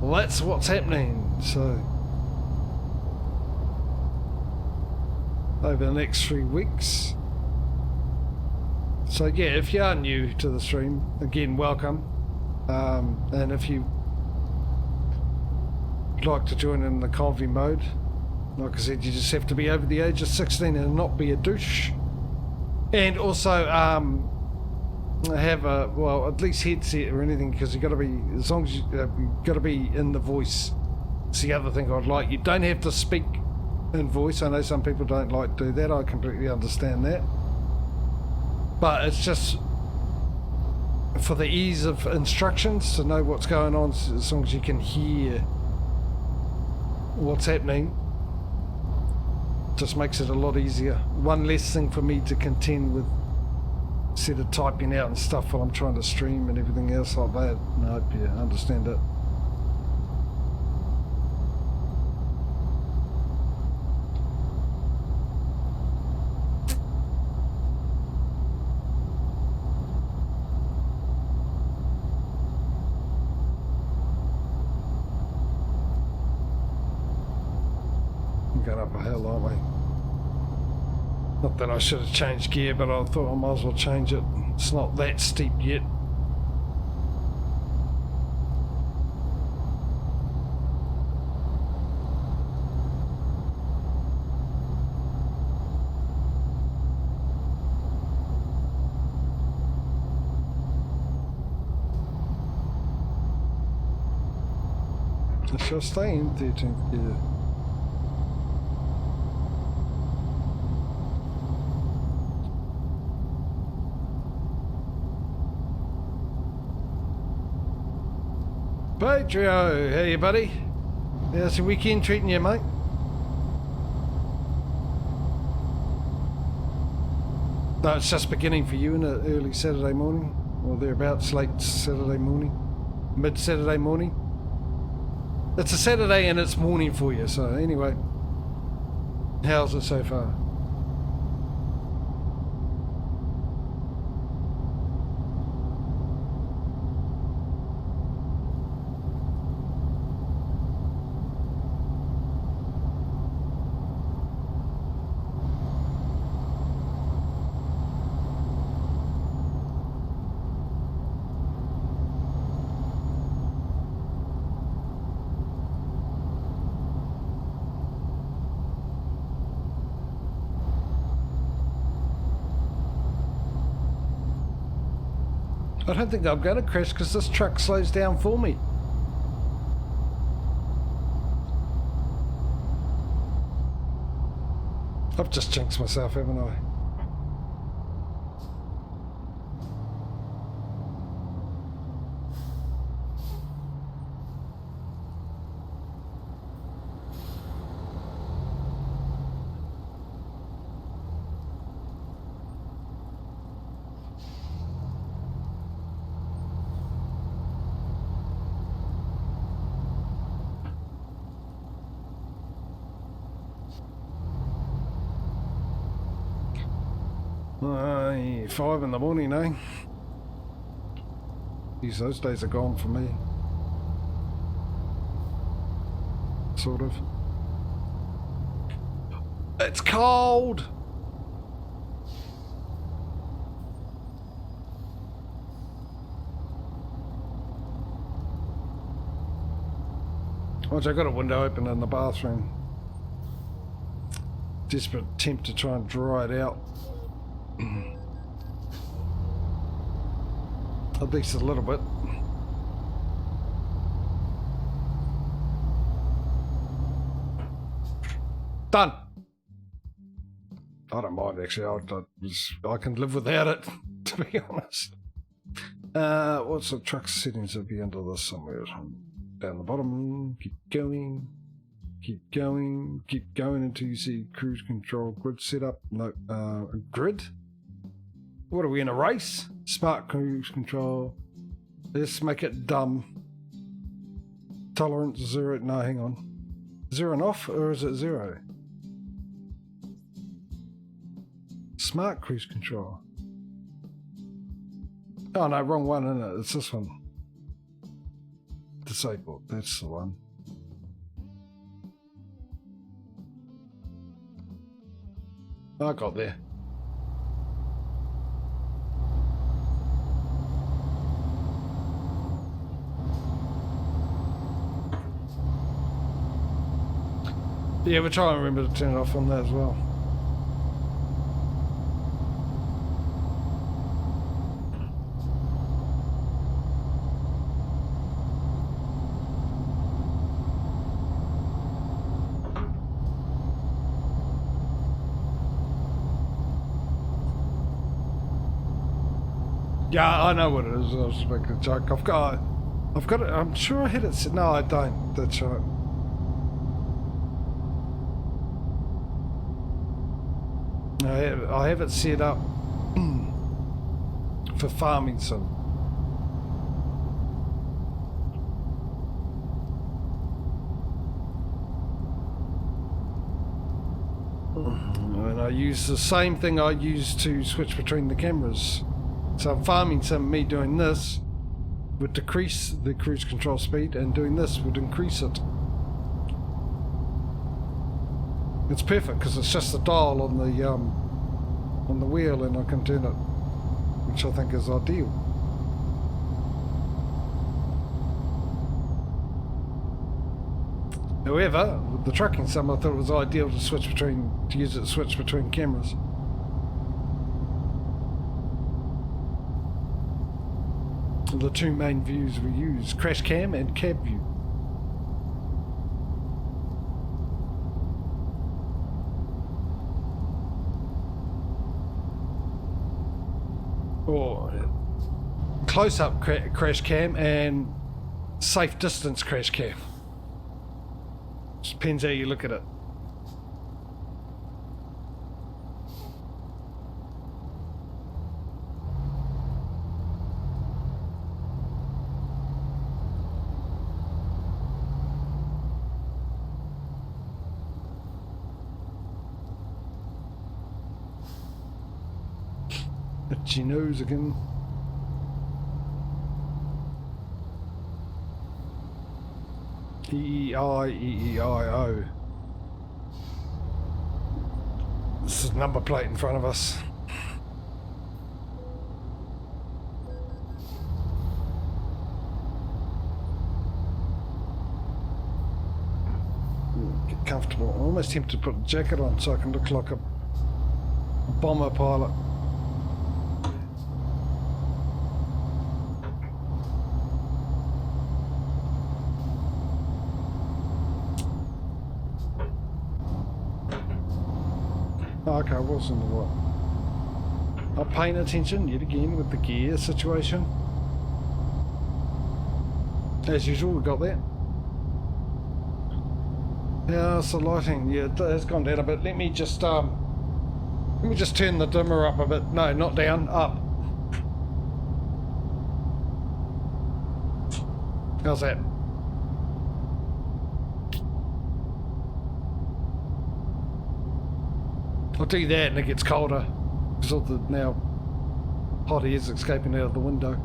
well, that's what's happening. So over the next 3 weeks. So yeah, if you are new to the stream, again, welcome. And if you would like to join in the convy mode, like I said, you just have to be over the age of 16 and not be a douche. And also have a, well, at least headset or anything, because you got to be, as long as you've got to be in the voice. It's the other thing I'd like. You don't have to speak in voice. I know some people don't like to do that. I completely understand that. But it's just for the ease of instructions, to know what's going on, as long as you can hear what's happening. Just makes it a lot easier. One less thing for me to contend with, instead of typing out and stuff while I'm trying to stream and everything else like that. And I hope you understand it. Going up a hill, aren't we? Not that I should have changed gear, but I thought I might as well change it. It's not that steep yet. I shall stay in 13th gear. Patrio, how you, buddy? How's the weekend treating you, mate? No, it's just beginning for you in the early Saturday morning, or thereabouts, late Saturday morning, mid Saturday morning. It's a Saturday and it's morning for you, so anyway, how's it so far? I don't think I'm going to crash because this truck slows down for me. I've just jinxed myself, haven't I? Aye, 5 in the morning, eh? Geez, those days are gone for me. Sort of. It's cold! Watch, I got a window open in the bathroom. Desperate attempt to try and dry it out. At least a little bit. Done. I don't mind actually. I can live without it, to be honest. What's the truck settings? It'll be under this somewhere. Down the bottom. Keep going. Keep going. Keep going until you see cruise control grid setup. No, grid. What are we in a race? Smart cruise control. Let's make it dumb. Tolerance 0. No, hang on. 0 and off, or is it 0? Smart cruise control. Oh no, wrong one, isn't it? It's this one. Disabled. That's the one. I got there. Yeah, we'll try and remember to turn it off on that as well. Yeah, I know what it is. I was making a joke. I've got it. I'm sure I hit it. No, I don't. That's right. I have it set up for farming sim. And I use the same thing I use to switch between the cameras. So farming sim, me doing this would decrease the cruise control speed, and doing this would increase it. It's perfect because it's just a dial on the wheel, and I can turn it, which I think is ideal. However, with the trucking sim, I thought it was ideal to use it to switch between cameras. The two main views we use, crash cam and cab view. or close-up crash cam and safe distance crash cam. Just depends how you look at it. Itchy nose again. E-E-I-E-E-I-O. This is a number plate in front of us. Get comfortable. I'm almost tempted to put a jacket on so I can look like a bomber pilot. Okay, I was in the right. I'm paying attention yet again with the gear situation. As usual, we got that. Yeah, so lighting, yeah, it has gone down a bit. Let me just turn the dimmer up a bit. No, not down, up. How's that? I'll do that and it gets colder because all the now hot air is escaping out of the window.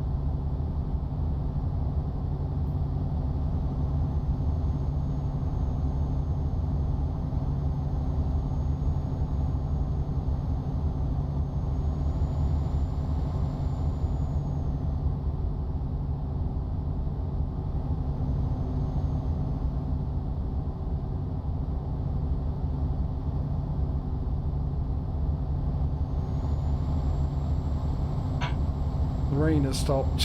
The rain has stopped.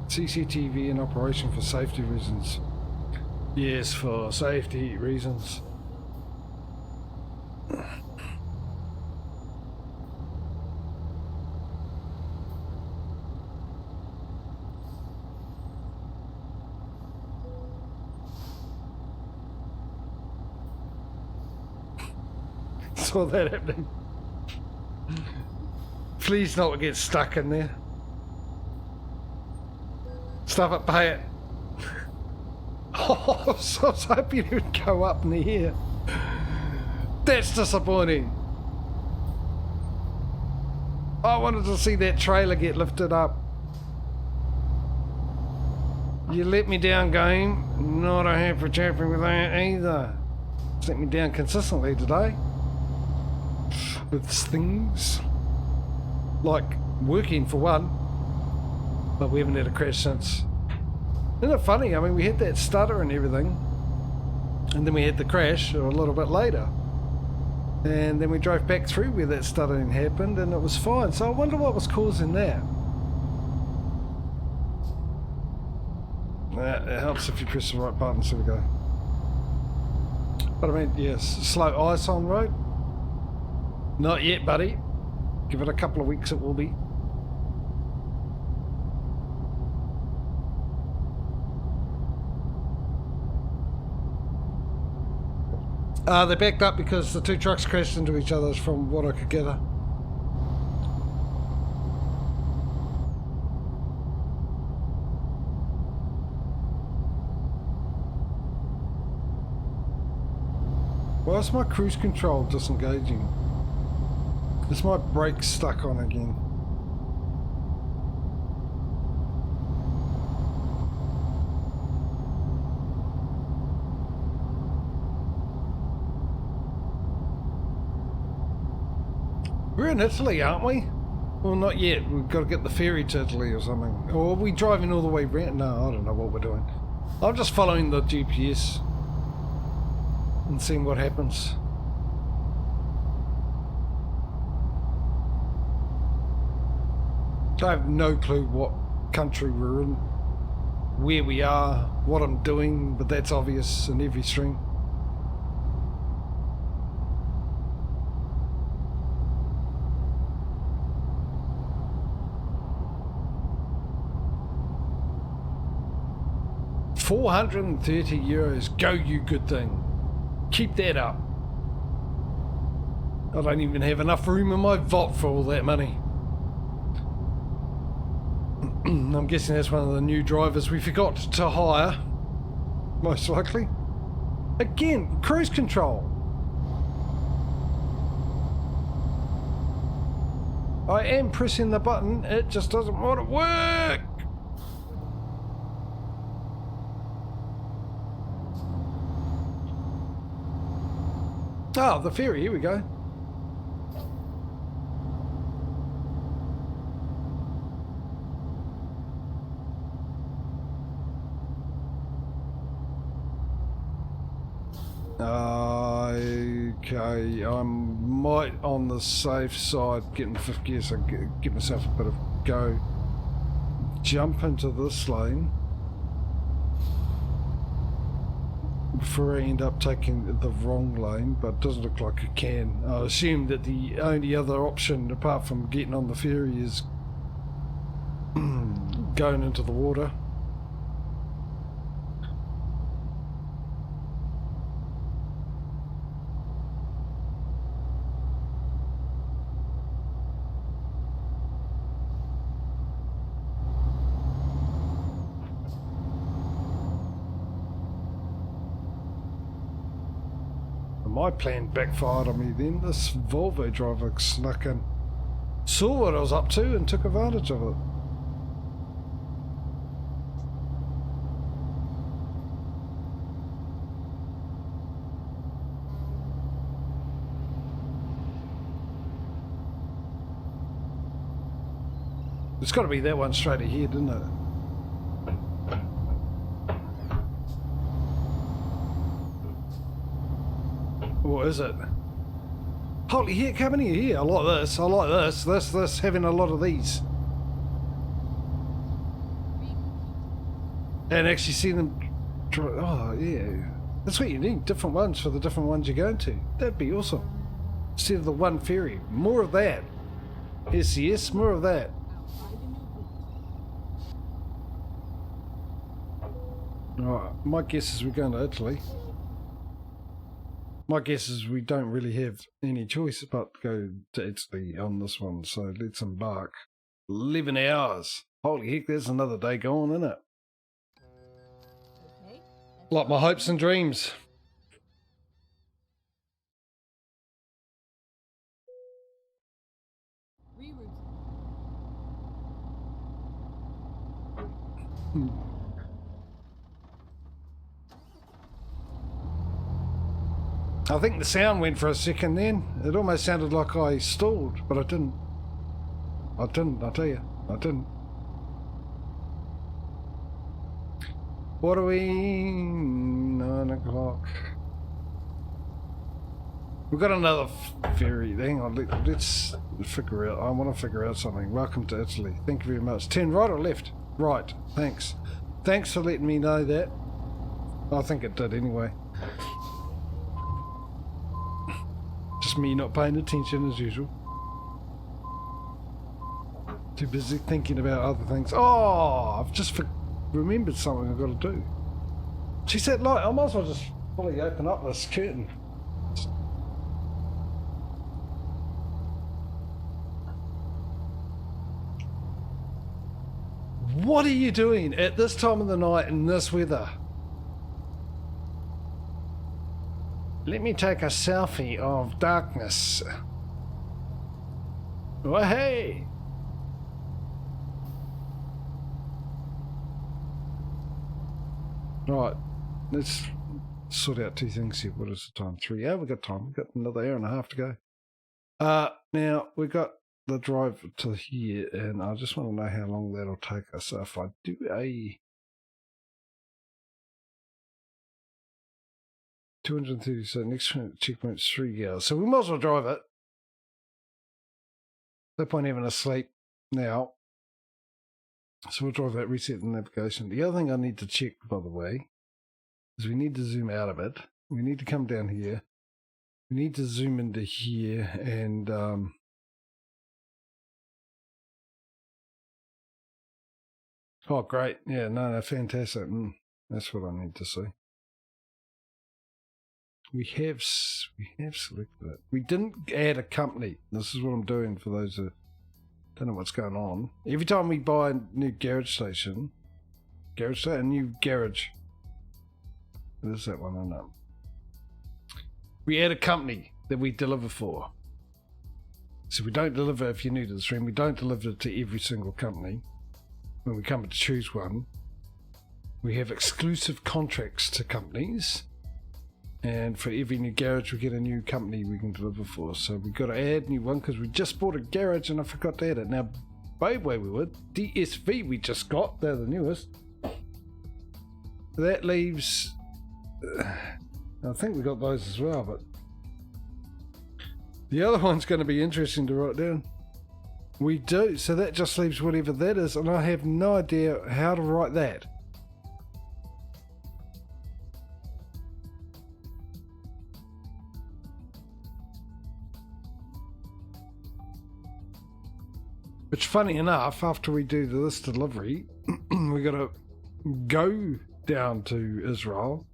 CCTV in operation for safety reasons. Yes, for safety reasons. Saw that happening. Please not get stuck in there. Stuff it, pay it. Oh, I was hoping it would go up in the air. That's disappointing. I wanted to see that trailer get lifted up. You let me down, game. Not a happy chapping with that either. It's let me down consistently today. With things like working for one, but we haven't had a crash since. Isn't it funny? I mean, we had that stutter and everything, and then we had the crash a little bit later, and then we drove back through where that stuttering happened and it was fine. So I wonder what was causing that. It helps if you press the right button. So we go. But I mean, yes, slow ice on road. Not yet, buddy. Give it a couple of weeks, it will be. They backed up because the two trucks crashed into each other, from what I could gather. Why is my cruise control disengaging? Is my brake stuck on again? We're in Italy, aren't we? Well, not yet. We've got to get the ferry to Italy or something. Or are we driving all the way around? No, I don't know what we're doing. I'm just following the GPS and seeing what happens. I have no clue what country we're in. where we are, what I'm doing, but that's obvious in every stream. €430. Go, you good thing. Keep that up. I don't even have enough room in my vault for all that money. I'm guessing that's one of the new drivers we forgot to hire. Most likely. Again, cruise control. I am pressing the button, it just doesn't want to work. Oh, the ferry, here we go. Okay, I'm might on the safe side getting fifth gear, so give myself a bit of go. Jump into this lane before I end up taking the wrong lane, but it doesn't look like I can. I assume that the only other option apart from getting on the ferry is going into the water. My plan backfired on me then. This Volvo driver snuck in, saw what I was up to and took advantage of it. It's got to be that one straight ahead, isn't it? What is it? Holy heck, how many are here? I like this, I like this, having a lot of these. And actually see them, oh yeah. That's what you need, different ones for the different ones you're going to. That'd be awesome. Instead of the one ferry, more of that. Yes, more of that. Alright, my guess is we're going to Italy. My guess is we don't really have any choice but to go to Italy on this one, so let's embark. 11 hours. Holy heck, there's another day gone, isn't it? Okay. Like my hopes and dreams. Rerouting. I think the sound went for a second then. It almost sounded like I stalled, but I didn't. I tell you. I didn't. What are we? 9 o'clock. We've got another ferry. Hang on, let's figure out. I want to figure out something. Welcome to Italy. Thank you very much. 10 right or left? Right. Thanks. Thanks for letting me know that. I think it did anyway. Just me not paying attention as usual. Too busy thinking about other things. Oh, I've just remembered something I've got to do. She said, like, I might as well just fully open up this curtain. What are you doing at this time of the night in this weather? Let me take a selfie of darkness. Oh, hey! Right, let's sort out two things here. What is the time? 3. Yeah, we've got time. We've got another hour and a half to go. Now, we've got the drive to here, and I just want to know how long that'll take us. So if I do a 230, so next checkpoint's 3 hours. So we might as well drive it. No point having a sleep now. So we'll drive that, reset the navigation. The other thing I need to check, by the way, is we need to zoom out of it. We need to come down here. We need to zoom into here and oh, great. Yeah, no, fantastic. That's what I need to see. We have selected it. We didn't add a company. This is what I'm doing for those who don't know what's going on. Every time we buy a new a new garage. What is that one? I don't know. We add a company that we deliver for. So we don't deliver, if you're new to the stream, we don't deliver to every single company. When we come to choose one, we have exclusive contracts to companies. And for every new garage, we get a new company we can deliver for. So we've got to add a new one because we just bought a garage and I forgot to add it. Now, by the way, we would. DSV we just got. They're the newest. That leaves... I think we got those as well, but... The other one's going to be interesting to write down. We do. So that just leaves whatever that is. And I have no idea how to write that. Which, funny enough, after we do this delivery, we got to go down to Israel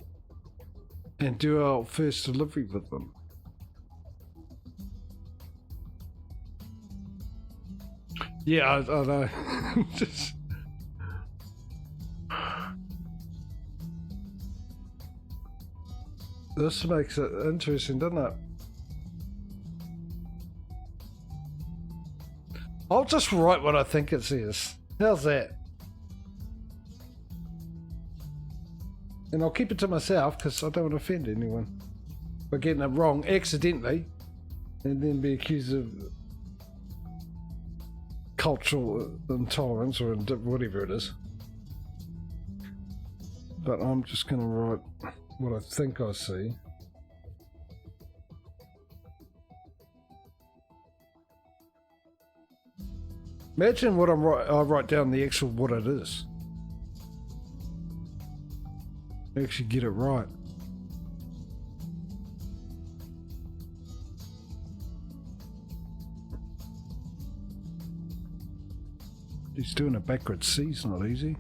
and do our first delivery with them. Yeah, I know. Just... This makes it interesting, doesn't it? I'll just write what I think it says. How's that? And I'll keep it to myself because I don't want to offend anyone by getting it wrong accidentally and then be accused of cultural intolerance or whatever it is. But I'm just going to write what I think I see. Imagine what I write down the actual what it is. Actually get it right. He's doing a backwards C's not easy.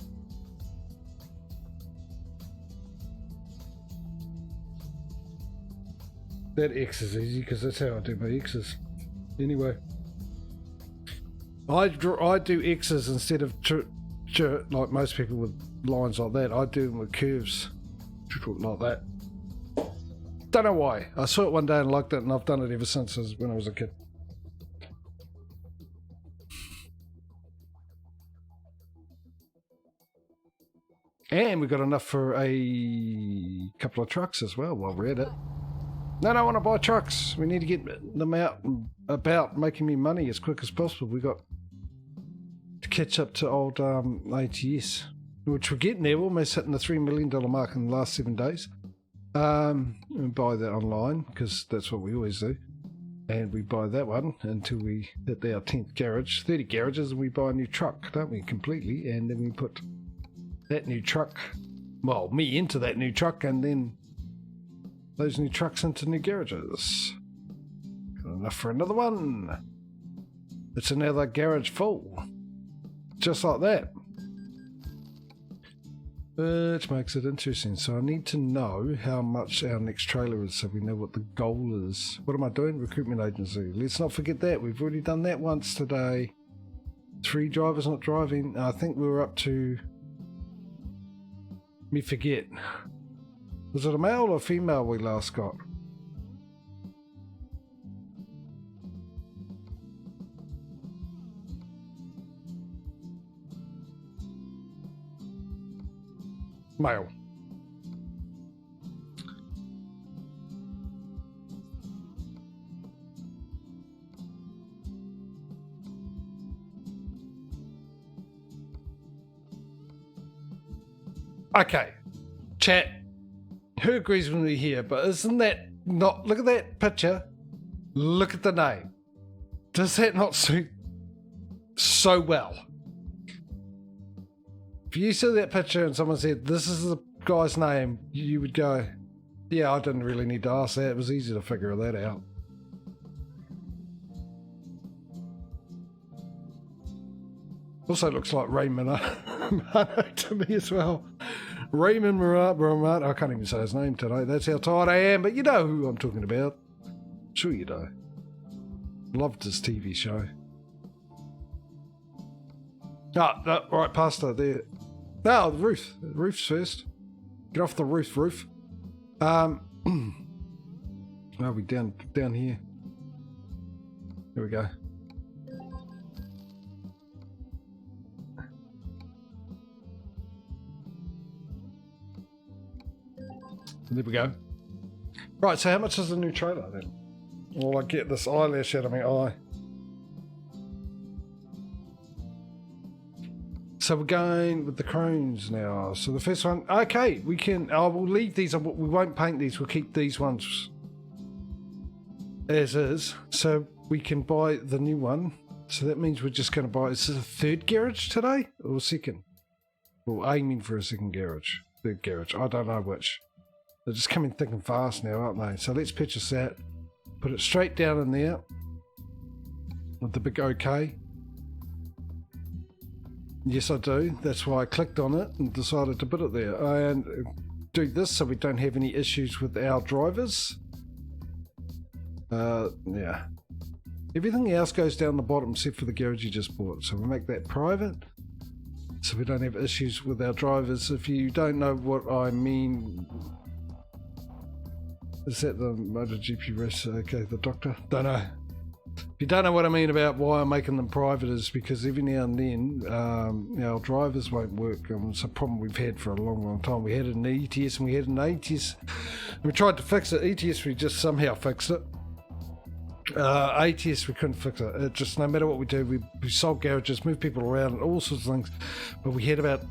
That X is easy because that's how I do my X's. Anyway. I do X's instead of like most people with lines like that. I do them with curves like that. Don't know why. I saw it one day and liked it, and I've done it ever since when I was a kid. And we got enough for a couple of trucks as well while we're at it. No, I don't want to buy trucks. We need to get them out and about making me money as quick as possible. We got to catch up to old ATS, which we're getting there. We're almost hitting the $3 million mark in the last 7 days. And buy that online because that's what we always do. And we buy that one until we hit our 10th garage. 30 garages and we buy a new truck, don't we, completely. And then we put that new truck, well, me into that new truck and then those new trucks into new garages. Got enough for another one. It's another garage full. Just like that. Which makes it interesting. So I need to know how much our next trailer is so we know what the goal is. What am I doing? Recruitment agency. Let's not forget that. We've already done that once today. 3 drivers not driving. I think we were up to... Let me forget. Was it a male or female we last got? Male. Okay, chat. Who agrees with me here? But isn't that not... Look at that picture. Look at the name. Does that not suit so well? If you saw that picture and someone said, this is the guy's name, you would go, yeah, I didn't really need to ask that. It was easy to figure that out. Also looks like Raymond Marano to me as well. Raymond Marano. I can't even say his name today. That's how tired I am. But you know who I'm talking about. Sure you do. Loved his TV show. Ah, no, right past her there. No, the roof. The roof's first. Get off the roof. Are we down here? Here we go. There we go. Right, so how much is the new trailer then? Well, I get this eyelash out of my eye. So we're going with the crones now. So the first one, okay, we can, we'll leave these, we won't paint these, we'll keep these ones as is. So we can buy the new one. So that means we're just going to buy, is this a third garage today or second? We're aiming for a second garage, third garage, I don't know which. They're just coming thick and fast now, aren't they? So let's purchase that. Put it straight down in there with the big OK. Yes, I do. That's why I clicked on it and decided to put it there. And do this so we don't have any issues with our drivers. Yeah. Everything else goes down the bottom except for the garage you just bought. So we'll make that private so we don't have issues with our drivers. If you don't know what I mean... Is that the MotoGP race? Okay, the doctor? Don't know. If you don't know what I mean about why I'm making them private is because every now and then our drivers won't work. It's a problem we've had for a long time. We had an ETS and we had an ATS. We tried to fix it. ETS, we just somehow fixed it. ATS, we couldn't fix it. It just, no matter what we do, we sold garages, moved people around and all sorts of things. But we had about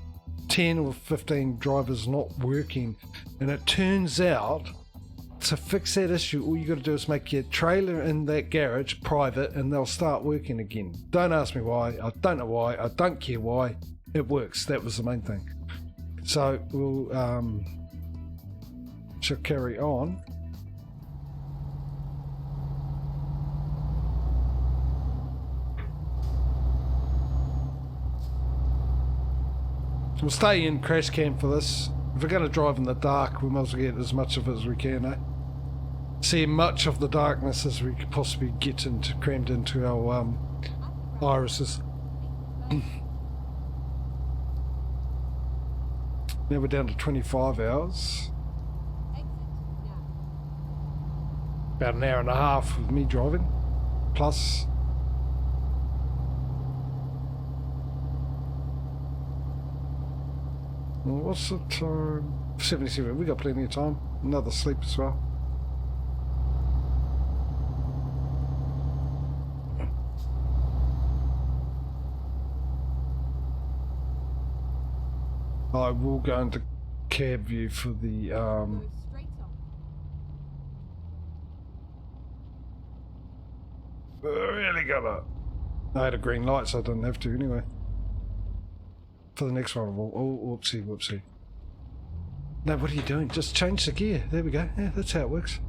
10 or 15 drivers not working. And it turns out, to fix that issue, all you got to do is make your trailer in that garage private and they'll start working again. Don't ask me why. I don't know why. I don't care why. It works. That was the main thing. So we'll shall carry on. We'll stay in crash cam for this. If we're going to drive in the dark, we might as well get as much of it as we can, eh? See much of the darkness as we could possibly get into, crammed into our irises. Now we're down to 25 hours. About an hour and a half with me driving, plus. Well, what's the time? 77. We got plenty of time. Another sleep as well. I will go into cab view for the really got it. I had a green light, so I didn't have to anyway. For the next one, oh, whoopsie. No, what are you doing? Just change the gear. There we go. Yeah, that's how it works.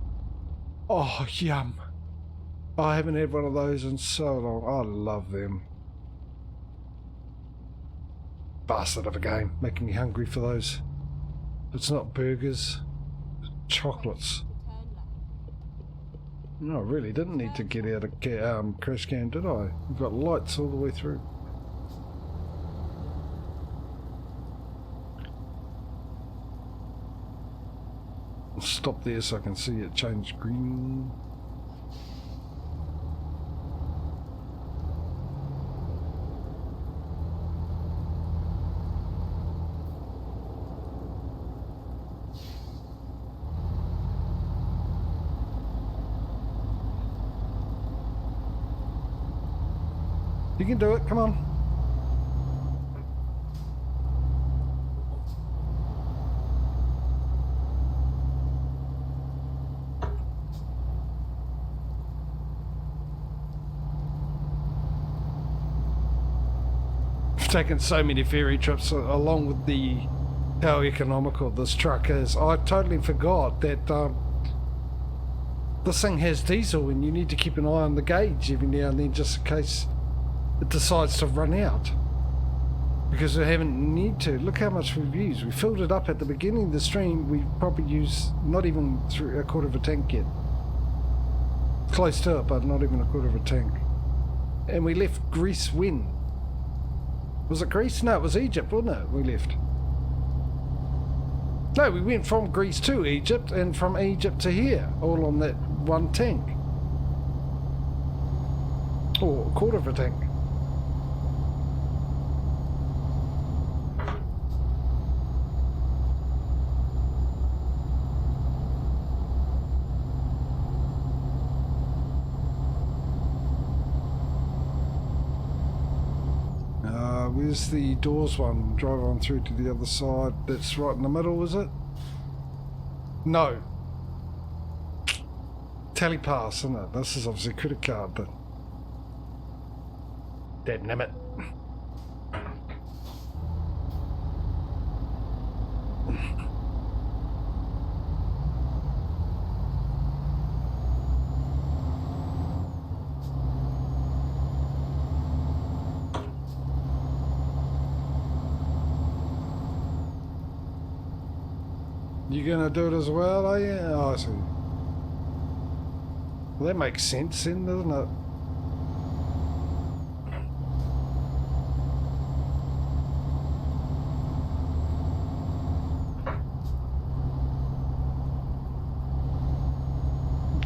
Oh, yum. I haven't had one of those in so long. I love them. Bastard of a game, making me hungry for those. It's not burgers, chocolates. No, I really didn't need to get out of crash cam, did I? We've got lights all the way through. I'll stop there so I can see it change green. You can do it, come on. taken so many ferry trips along with how economical this truck is. I totally forgot that this thing has diesel and you need to keep an eye on the gauge every now and then just in case it decides to run out. Because we haven't need to. Look how much we've used. We filled it up at the beginning of the stream. We probably used not even through a quarter of a tank yet. Close to it, but not even a quarter of a tank. And we left Greece when? Was it Greece? No, it was Egypt, wasn't it? We left. No, we went from Greece to Egypt and from Egypt to here, all on that one tank. Or a quarter of a tank. Where's the doors one? Drive on through to the other side. That's right in the middle, is it? No. Tally pass, isn't it? This is obviously a credit card, but... Dadnammit. You gonna do it as well, are you? Oh, I see. Well, that makes sense then, doesn't it?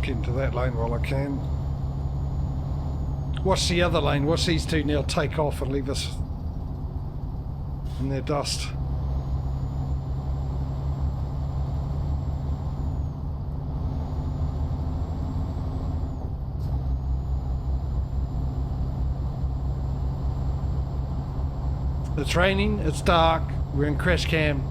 Get into that lane while I can. Watch the other lane. Watch these two now take off and leave us in their dust. It's raining, it's dark, we're in crash cam.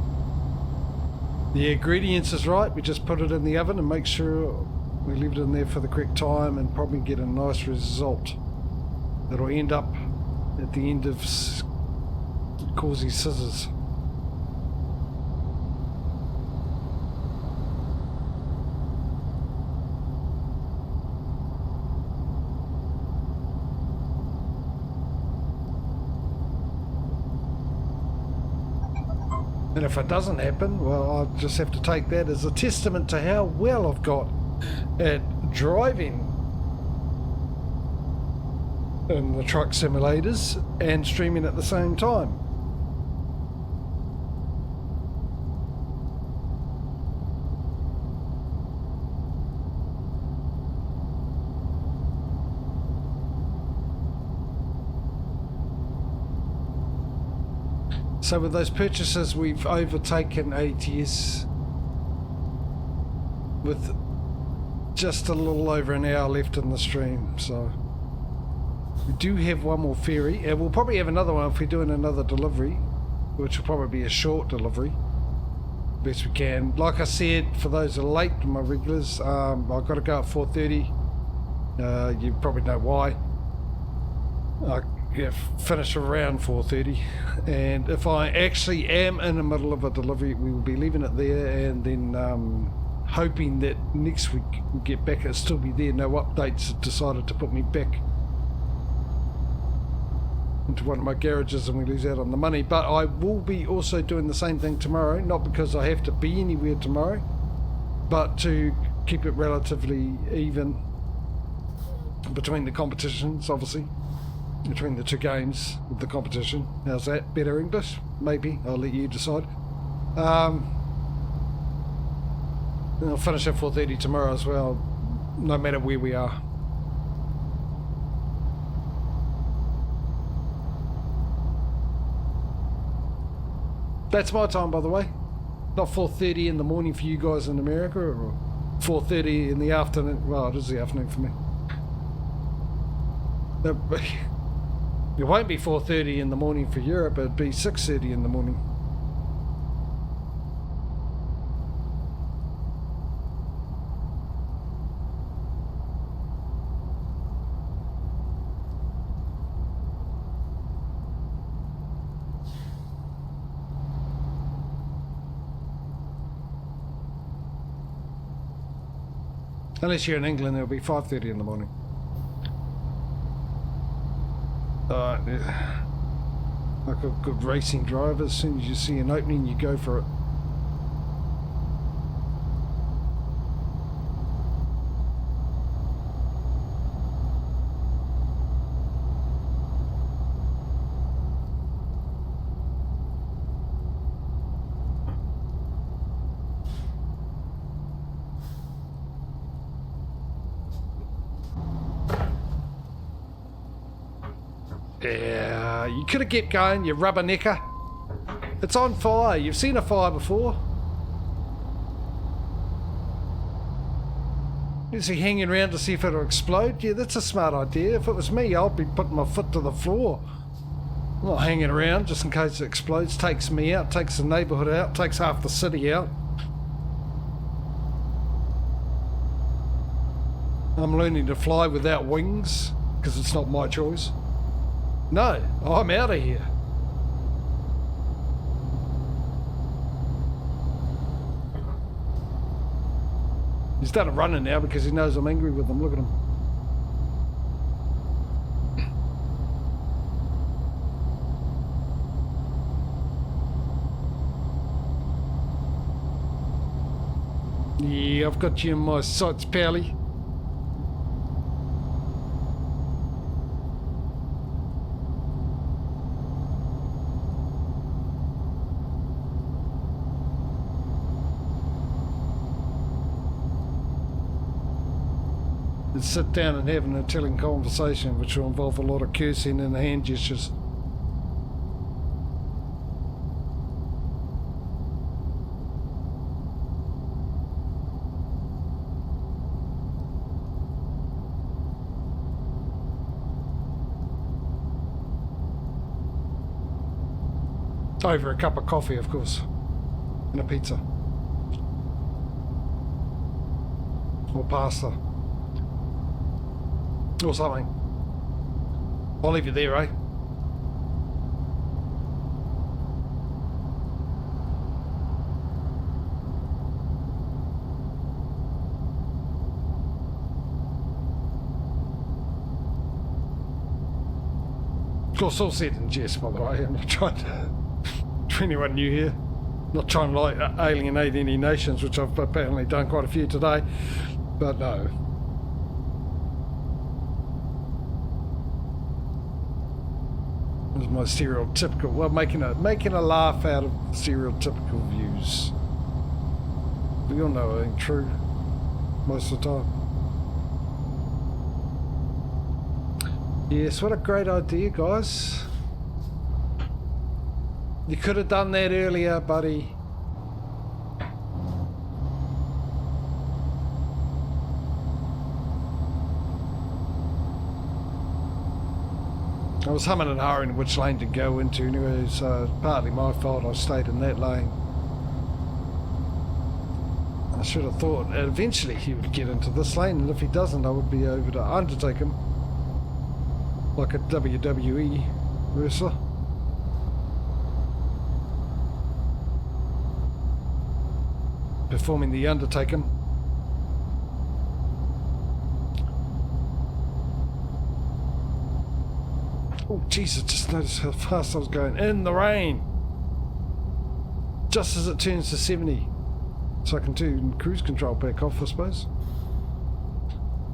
The ingredients is right, we just put it in the oven and make sure we leave it in there for the correct time and probably get a nice result. It'll end up at the end of Causey Scissors. And if it doesn't happen, well, I'll just have to take that as a testament to how well I've got at driving in the truck simulators and streaming at the same time. So with those purchases, we've overtaken ATS with just a little over an hour left in the stream. So we do have one more ferry, and we'll probably have another one if we're doing another delivery, which will probably be a short delivery, best we can. Like I said, for those that are late, my regulars, I've got to go at 4:30. You probably know why. Finish around 4:30, and if I actually am in the middle of a delivery, we will be leaving it there, and then hoping that next week we get back, it'll still be there. No updates have decided to put me back into one of my garages and we lose out on the money. But I will be also doing the same thing tomorrow, not because I have to be anywhere tomorrow, but to keep it relatively even between the competitions, obviously. Between the two games with the competition. How's that? Better English? Maybe. I'll let you decide. And I'll finish at 4:30 tomorrow as well, no matter where we are. That's my time, by the way. Not 4:30 in the morning for you guys in America, or 4:30 in the afternoon. Well, it is the afternoon for me. It won't be 4:30 in the morning for Europe, it'd be 6:30 in the morning. Unless you're in England, it'll be 5:30 in the morning. Yeah. Like a good racing driver, as soon as you see an opening, you go for it. Yeah, you could have kept going, you rubbernecker. It's on fire. You've seen a fire before. Is he hanging around to see if it'll explode? Yeah, that's a smart idea. If it was me, I'd be putting my foot to the floor. I'm not hanging around just in case it explodes. Takes me out, takes the neighbourhood out, takes half the city out. I'm learning to fly without wings because it's not my choice. No, I'm out of here. He's done a running now because he knows I'm angry with him. Look at him. Yeah, I've got you in my sights, pally. Sit down and have an Italian conversation, which will involve a lot of cursing and hand gestures. Over a cup of coffee, of course, and a pizza. Or pasta. Or something. I'll leave you there, eh? Of course, all said in jest, by the way. I'm not trying to anyone new here. Not trying to like alienate any nations, which I've apparently done quite a few today. But no. This is my stereotypical, well, making a laugh out of stereotypical views. We all know it ain't true most of the time. Yes, what a great idea, guys. You could have done that earlier, buddy. I was humming and hawing which lane to go into anyway, so it's partly my fault I stayed in that lane. I should have thought that eventually he would get into this lane, and if he doesn't, I would be over to undertake him. Like a WWE wrestler. Performing the Undertaker. Oh Jesus, just noticed how fast I was going in the rain. Just as it turns to 70. So I can turn cruise control back off, I suppose.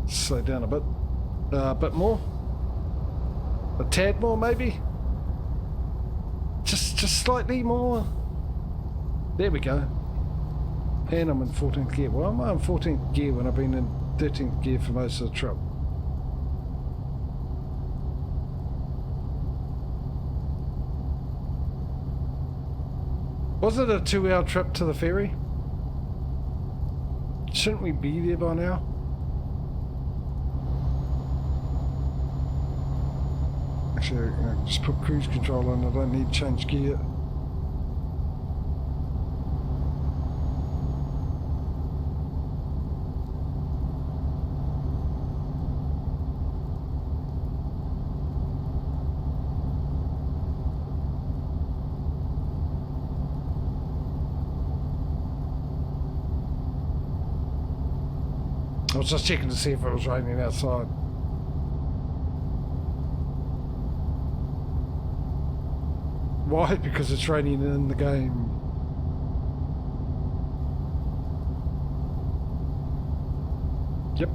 Slow down a bit more. A tad more maybe. Just slightly more. There we go. And I'm in 14th gear. Why am I in 14th gear when I've been in 13th gear for most of the trip? Was it a 2-hour trip to the ferry? Shouldn't we be there by now? Actually, I can just put cruise control on. I don't need to change gear. I was just checking to see if it was raining outside. Why? Because it's raining in the game. Yep.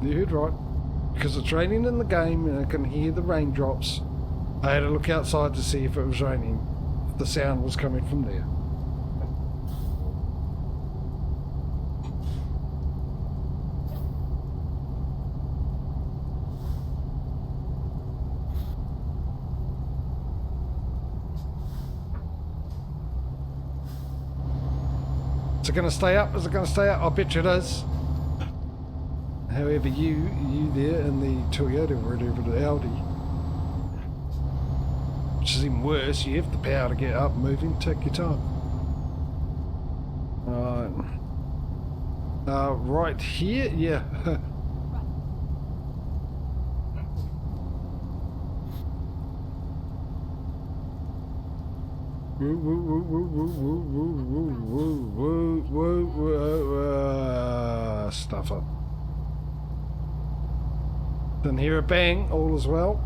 You heard right. Because it's raining in the game and I can hear the raindrops. I had to look outside to see if it was raining. If the sound was coming from there. Is it going to stay up? Is it going to stay up? I bet you it is. However, you there in the Toyota or whatever, the Audi, which is even worse, you have the power to get up and moving, take your time. Right here, yeah. Woo, woo, woo, woo, woo, woo, woo, woo, woo, woo, woo, stuff up. Didn't hear a bang, all is well.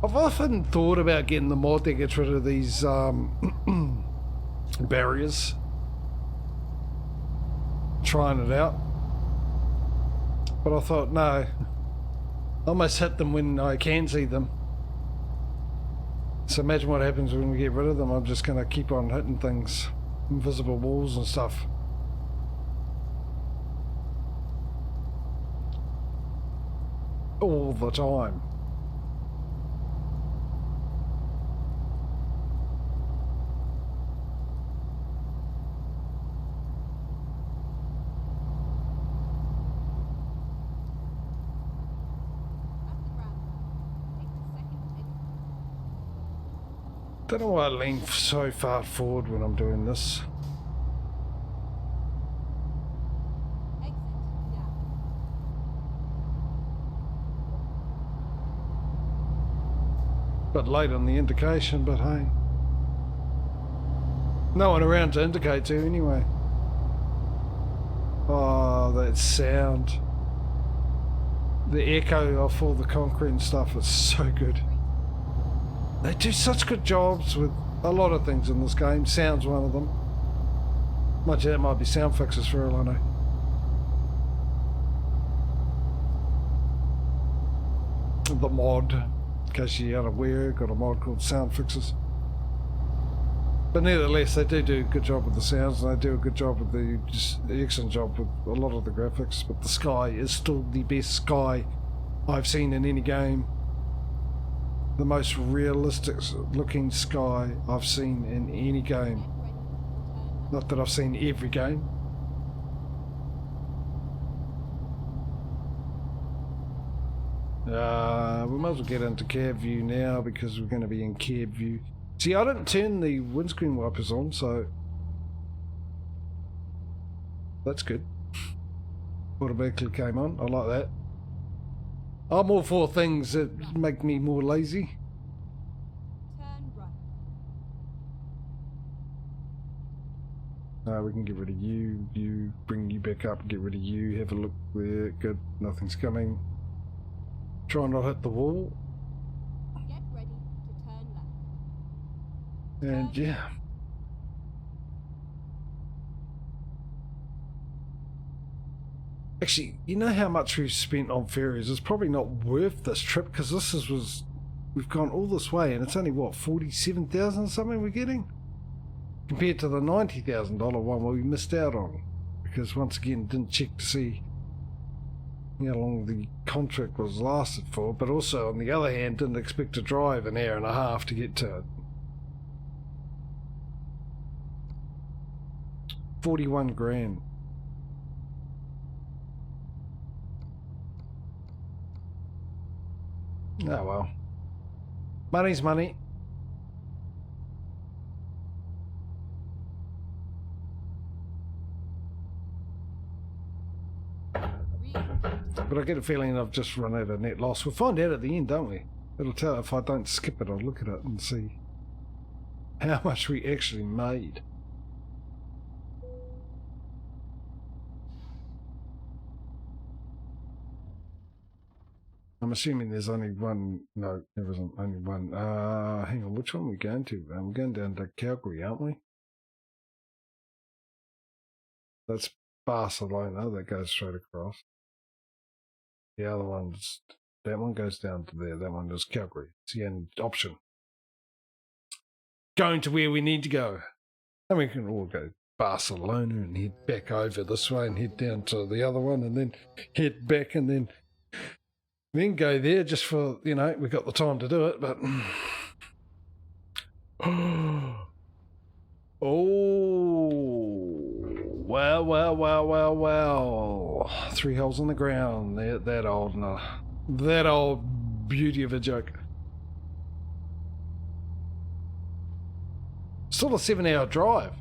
I've often thought about getting the mod that gets rid of these barriers. Trying it out. But I thought, no. I almost hit them when I can see them. So imagine what happens when we get rid of them. I'm just going to keep on hitting things. Invisible walls and stuff. All the time. Don't know why I lean so far forward when I'm doing this. Exit now. Bit late on the indication, but hey. No one around to indicate to anyway. Oh, that sound. The echo off all the concrete and stuff is so good. They do such good jobs with a lot of things in this game. Sound's one of them. Much of that might be sound fixes for all I know. The mod, in case you're unaware, got a mod called Sound Fixes. But nevertheless, they do a good job with the sounds, and they do a good job with the excellent job with a lot of the graphics. But the sky is still the best sky I've seen in any game. The most realistic looking sky I've seen in any game. Not that I've seen every game. We might as well get into cab view now because we're going to be in cab view. See, I didn't turn the windscreen wipers on, so that's good. Automatically came on. I like that. I'm all for things that make me more lazy. Turn right. We can get rid of you, bring you back up, get rid of you, have a look there, good, nothing's coming. Try not to hit the wall. Get ready to turn left. And yeah. Actually, you know how much we've spent on ferries? It's probably not worth this trip because we've gone all this way and it's only what, 47,000 or something we're getting? Compared to the $90,000 one we missed out on. Because once again, didn't check to see how long the contract was lasted for, but also on the other hand, didn't expect to drive an hour and a half to get to it. 41 grand. Oh well. Money's money. But I get a feeling I've just run out of net loss. We'll find out at the end, don't we? It'll tell if I don't skip it. I'll look at it and see how much we actually made. I'm assuming there's only one. No, there isn't only one. Hang on, which one are we going to? We're going down to Calgary, aren't we? That's Barcelona. That goes straight across. The other one's, that one goes down to there. That one is Calgary. It's the end option. Going to where we need to go. And we can all go Barcelona and head back over this way and head down to the other one and then head back and then go there just for, you know, we got the time to do it, but oh, wow. 3 holes in the ground. That old beauty of a joke. Still a 7-hour drive.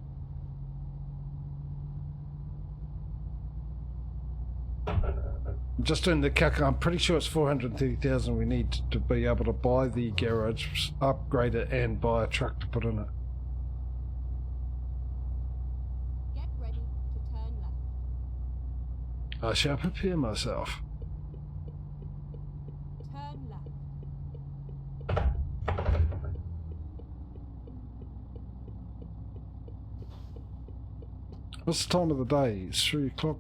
Just doing the calc, I'm pretty sure it's 430,000 we need to be able to buy the garage, upgrade it, and buy a truck to put in it. Get ready to turn left. I shall prepare myself. Turn left. What's the time of the day? It's 3 o'clock.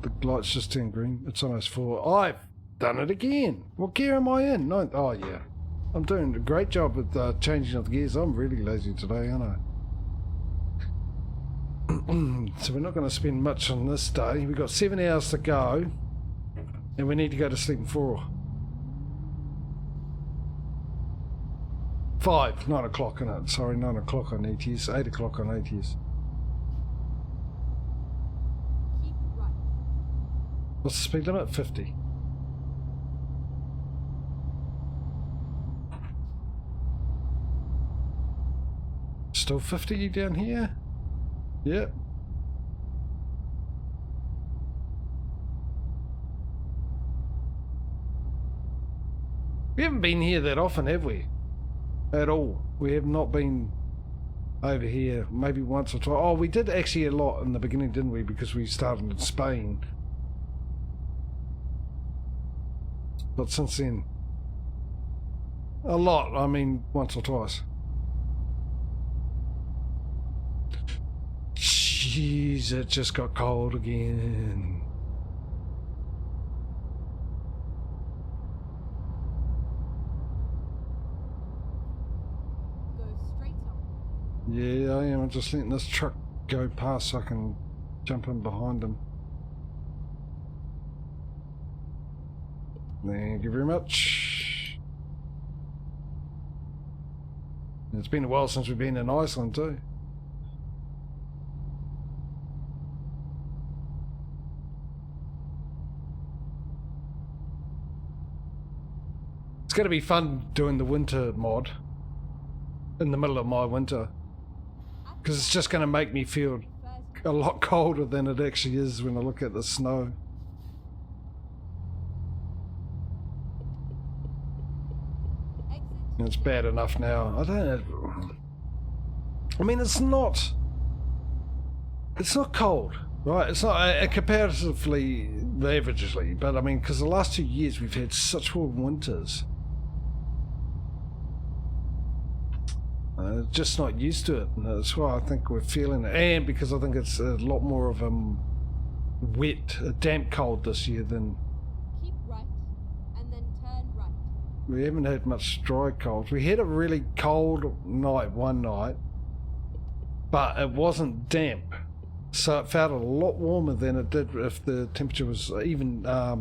The light's just turned green. It's almost 4. I've done it again. What gear am I in? 9th. Oh, yeah. I'm doing a great job with changing of the gears. I'm really lazy today, aren't I? So we're not going to spend much on this day. We've got 7 hours to go. And we need to go to sleep in 4. 5. 9 o'clock in it. Sorry, 9 o'clock on ETS. 8 o'clock on ATS. What's the speed limit? 50. Still 50 down here? Yep. We haven't been here that often, have we? At all. We have not been over here maybe once or twice. Oh, we did actually a lot in the beginning, didn't we? Because we started in Spain. But since then, a lot. I mean, once or twice. Jeez, it just got cold again. Go straight on. Yeah, I am. I'm just letting this truck go past so I can jump in behind him. Thank you very much. It's been a while since we've been in Iceland too. It's going to be fun doing the winter mod in the middle of my winter, because it's just going to make me feel a lot colder than it actually is when I look at the snow. It's bad enough now. I don't know. I mean, it's not cold, right? It's not comparatively, averagely, but I mean, because the last 2 years we've had such warm winters. Just not used to it, and that's why I think we're feeling it. And because I think it's a lot more of a wet, a damp cold this year than... Keep right, and then turn right. We haven't had much dry cold. We had a really cold night one night, but it wasn't damp. So it felt a lot warmer than it did if the temperature was even a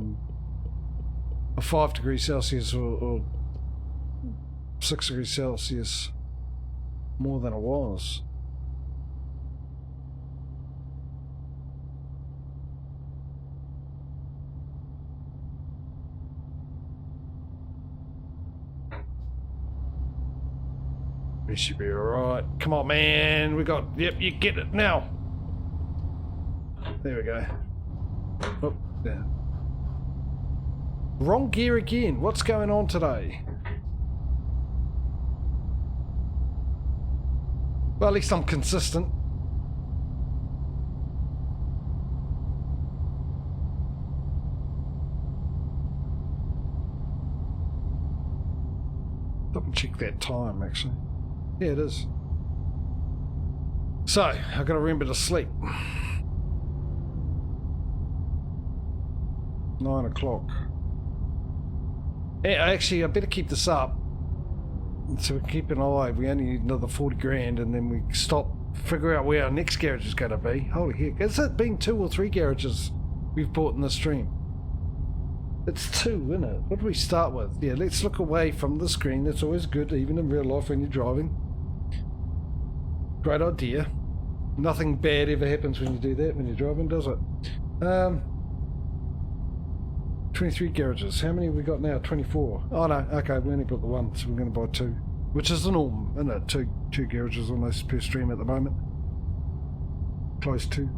5 degrees Celsius or 6 degrees Celsius more than it was. We should be alright. Come on, man. We got... Yep, you get it now. There we go. Oh, yeah. Wrong gear again. What's going on today? Well, at least I'm consistent. Double check that time, actually. Yeah, it is. So, I've got to remember to sleep. 9 o'clock. Yeah, actually, I better keep this up. So we keep an eye. We only need another 40 grand, and then we stop, figure out where our next garage is going to be. Holy heck. Has it been 2 or 3 garages we've bought in the stream? It's 2, isn't it? What do we start with? Yeah, let's look away from the screen. That's always good, even in real life when you're driving. Great idea. Nothing bad ever happens when you do that when you're driving, does it? 23 garages. How many have we got now? 24. Oh no, okay, we only built the one, so we're going to buy 2. Which is the norm, isn't it? Two garages almost per stream at the moment. Close to.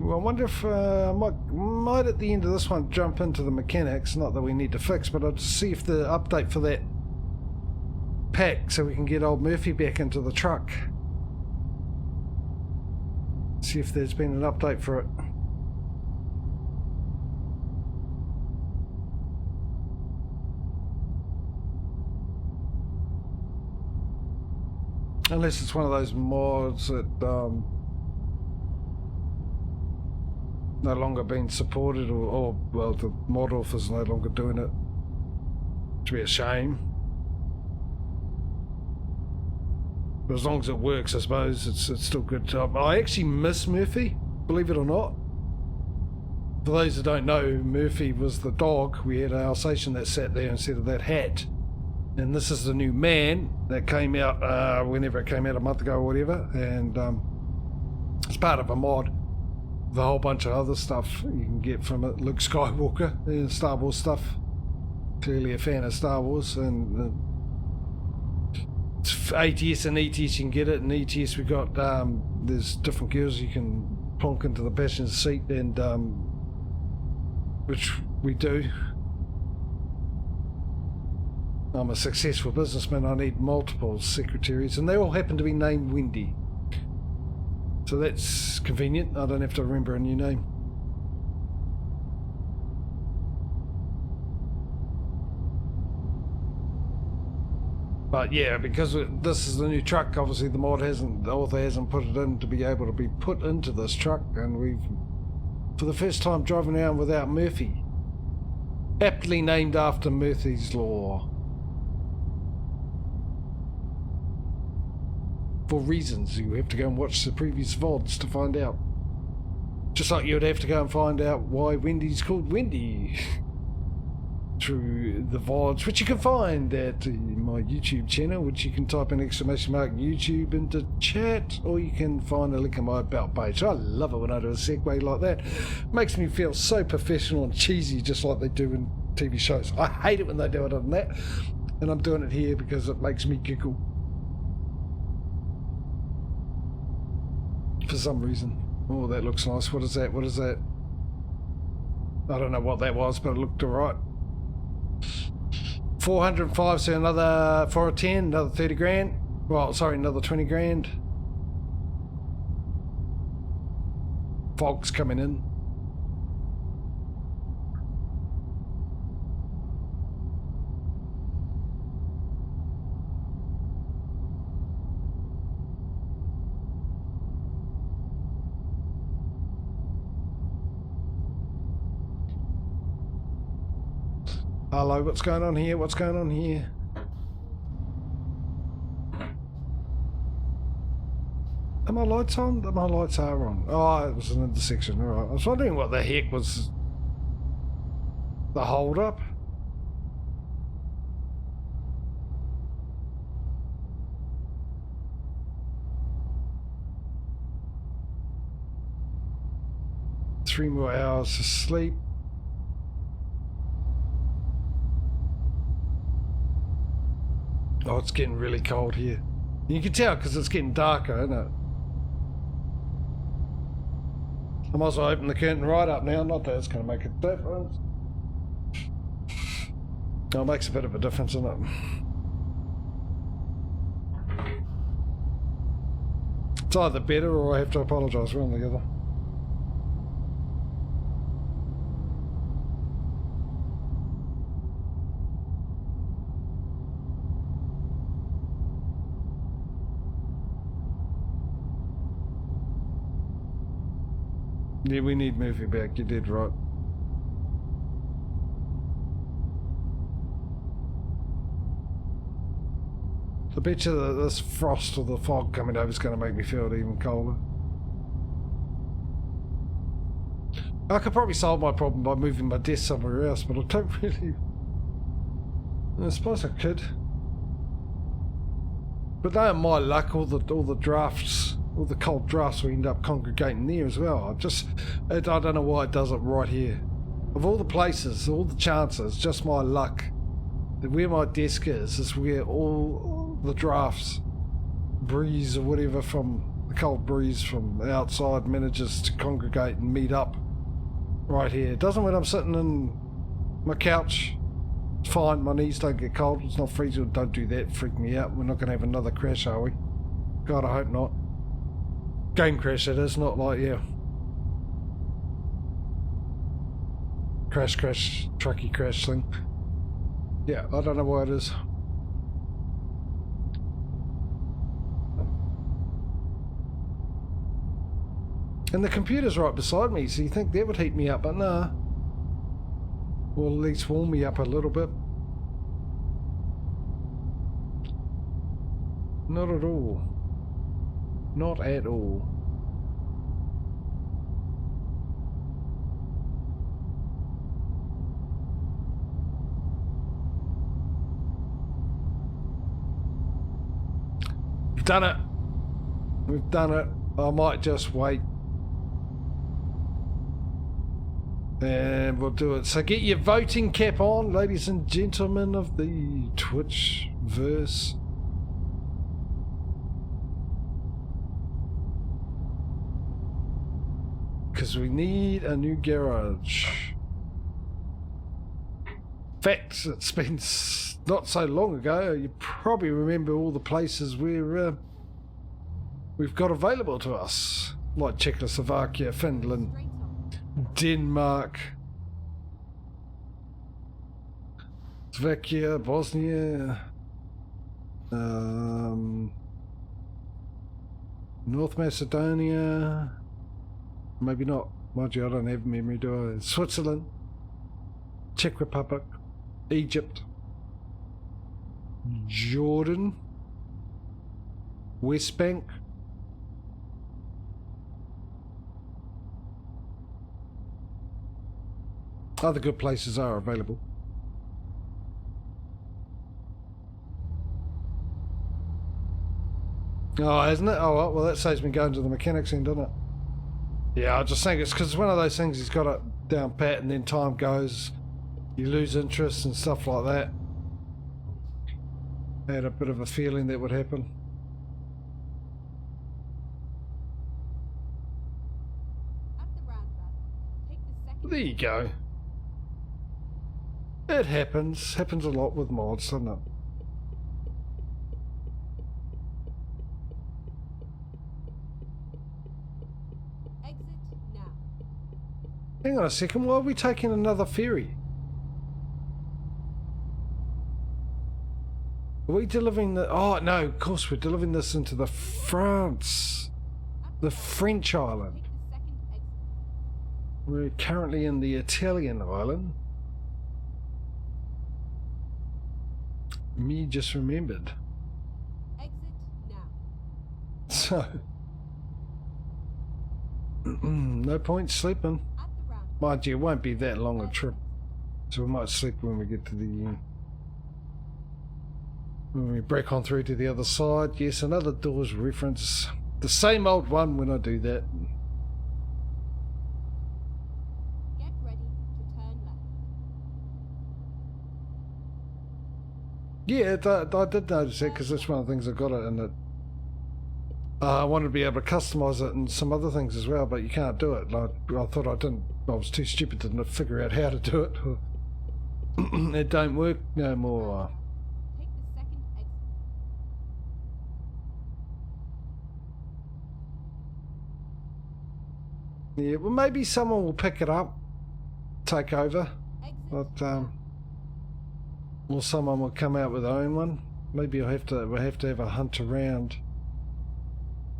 I wonder if I might at the end of this one jump into the mechanics, not that we need to fix, but I'll just see if the update for that pack so we can get old Murphy back into the truck. See if there's been an update for it. Unless it's one of those mods that no longer being supported, or well, the mod author's no longer doing it. Which would be a shame. But as long as it works, I suppose it's still good. I actually miss Murphy, believe it or not. For those that don't know, Murphy was the dog. We had an Alsatian that sat there instead of that hat. And this is the new man that came out whenever it came out, a month ago or whatever. And it's part of a mod. The whole bunch of other stuff you can get from it. Luke Skywalker, Star Wars stuff. Clearly a fan of Star Wars, and it's ATS and ETS you can get it. And ETS we got there's different girls you can plonk into the passenger seat, and which we do. I'm a successful businessman. I need multiple secretaries, and they all happen to be named Wendy. So that's convenient. I don't have to remember a new name. But yeah, because this is the new truck, obviously the author hasn't put it in to be able to be put into this truck, and we've, for the first time, driving around without Murphy. Aptly named after Murphy's Law. For reasons you have to go and watch the previous VODs to find out. Just like you would have to go and find out why Wendy's called Wendy through the VODs, which you can find at my YouTube channel, which you can type in !YouTube into chat, or you can find a link on my about page. I love it when I do a segue like that. Makes me feel so professional and cheesy, just like they do in TV shows. I hate it when they do it on that, and I'm doing it here because it makes me giggle. For some reason. Oh, that looks nice. What is that? What is that? I don't know what that was, but it looked alright. 405, so another 4 or 10, another 30 grand. Well, sorry, another 20 grand. Fog's coming in. Hello, what's going on here? What's going on here? Are my lights on? My lights are on. Oh, it was an intersection. Alright. I was wondering what the heck was the hold up. Three more hours of sleep. Oh, it's getting really cold here. You can tell because it's getting darker, isn't it? I might as well open the curtain right up now. Not that it's going to make a difference. Oh, it makes a bit of a difference, doesn't it? It's either better or I have to apologise, one or the other. Yeah, we need moving back. You did right. I bet you that this frost or the fog coming over is going to make me feel even colder. I could probably solve my problem by moving my desk somewhere else, but I don't really... I suppose I could. But they are my luck, all the drafts, all the cold drafts will end up congregating there as well. I don't know why it does it right here. Of all the places, all the chances, just my luck. That where my desk is where all the drafts, breeze or whatever from the cold breeze from outside manages to congregate and meet up right here. It doesn't when I'm sitting in my couch. It's fine, my knees don't get cold, it's not freezing. Don't do that, freak me out. We're not going to have another crash, are we? God, I hope not. Game crash, that is, not like, yeah. Crash, trucky crash thing. Yeah, I don't know why it is. And the computer's right beside me, so you think that would heat me up, but nah. Or at least warm me up a little bit. Not at all. Not at all. We've done it. We've done it. I might just wait. And we'll do it. So get your voting cap on, ladies and gentlemen of the Twitch-verse. Because we need a new garage. In fact, it's been not so long ago. You probably remember all the places where we've got available to us. Like Czechoslovakia, Finland, Denmark, Slovakia, Bosnia, North Macedonia, maybe not, mind you, I don't have memory, do I? Switzerland, Czech Republic, Egypt, Jordan, West Bank, other good places are available. Oh, isn't it? Oh, well, that saves me going to the mechanics end, doesn't it? Yeah, I just think it's because it's one of those things he's got it down pat and then time goes, you lose interest and stuff like that. I had a bit of a feeling that would happen. There you go. It happens. Happens a lot with mods, doesn't it? Exit now. Hang on a second, why are we taking another ferry? Are we delivering the... Oh, no, of course we're delivering this into the France. The French island. Take the second exit. We're currently in the Italian island. Me just remembered. Exit now. So... no point sleeping. At the roundabout. Mind you, it won't be that long a trip. So we might sleep when we get to the... when we break on through to the other side. Yes, another doors reference. The same old one when I do that. Get ready to turn left. Yeah, I did notice it because that's one of the things I got it in it. I wanted to be able to customize it and some other things as well, but you can't do it. Like, I thought I was too stupid to figure out how to do it. It don't work no more. Take the second exit. Yeah, well, maybe someone will pick it up, take over, Exit but now. or someone will come out with their own one. Maybe we'll have to have a hunt around,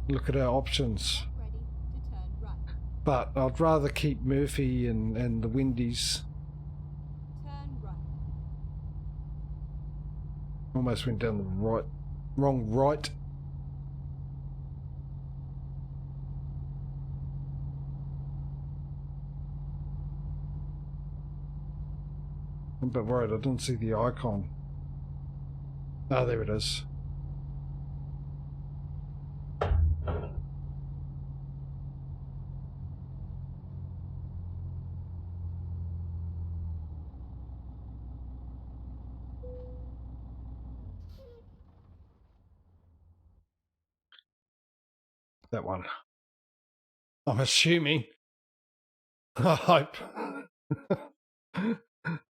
look at our options. Get ready to turn right. But I'd rather keep Murphy and the Wendy's. Turn right. Almost went down the wrong right. I'm a bit worried I didn't see the icon. Oh, there it is. That one. I'm assuming. I hope.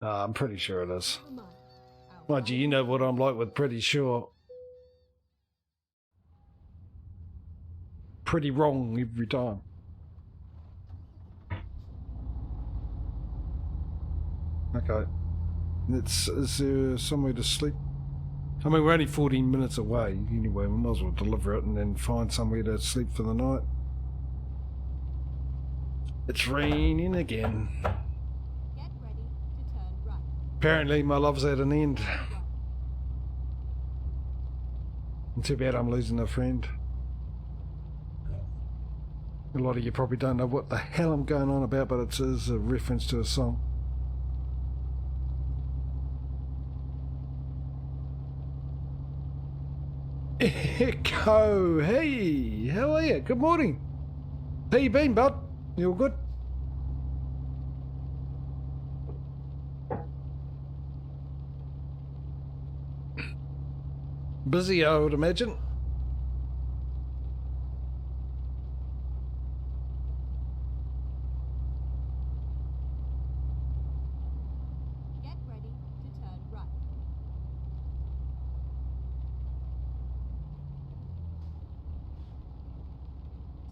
I'm pretty sure it is. Never mind. Mind you know what I'm like with pretty sure. Pretty wrong every time. Okay. Is there somewhere to sleep? I mean, we're only 14 minutes away anyway. We might as well deliver it and then find somewhere to sleep for the night. It's raining again. Get ready to turn right. Apparently my love's at an end. Right. Too bad I'm losing a friend. A lot of you probably don't know what the hell I'm going on about, but it is a reference to a song. Echo, hey, how are you? Good morning. How you been, bud? You all good? Busy, I would imagine. Get ready to turn right.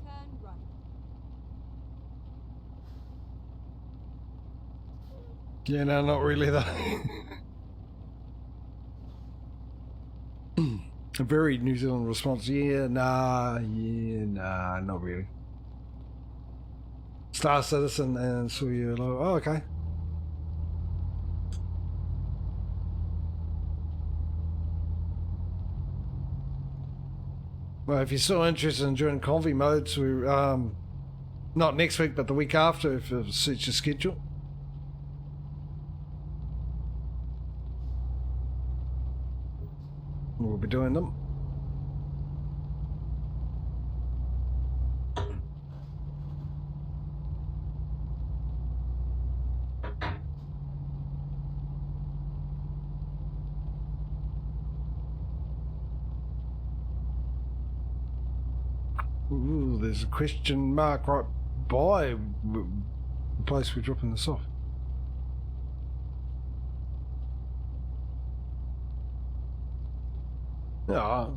Turn right. Yeah, no, not really though. A very New Zealand response. Yeah, nah, not really. Star Citizen and saw you. Oh, okay. Well, if you're still interested in doing convy modes, we're not next week, but the week after, if it suits your schedule. We'll be doing them. Ooh, there's a question mark right by the place we're dropping this off. Yeah,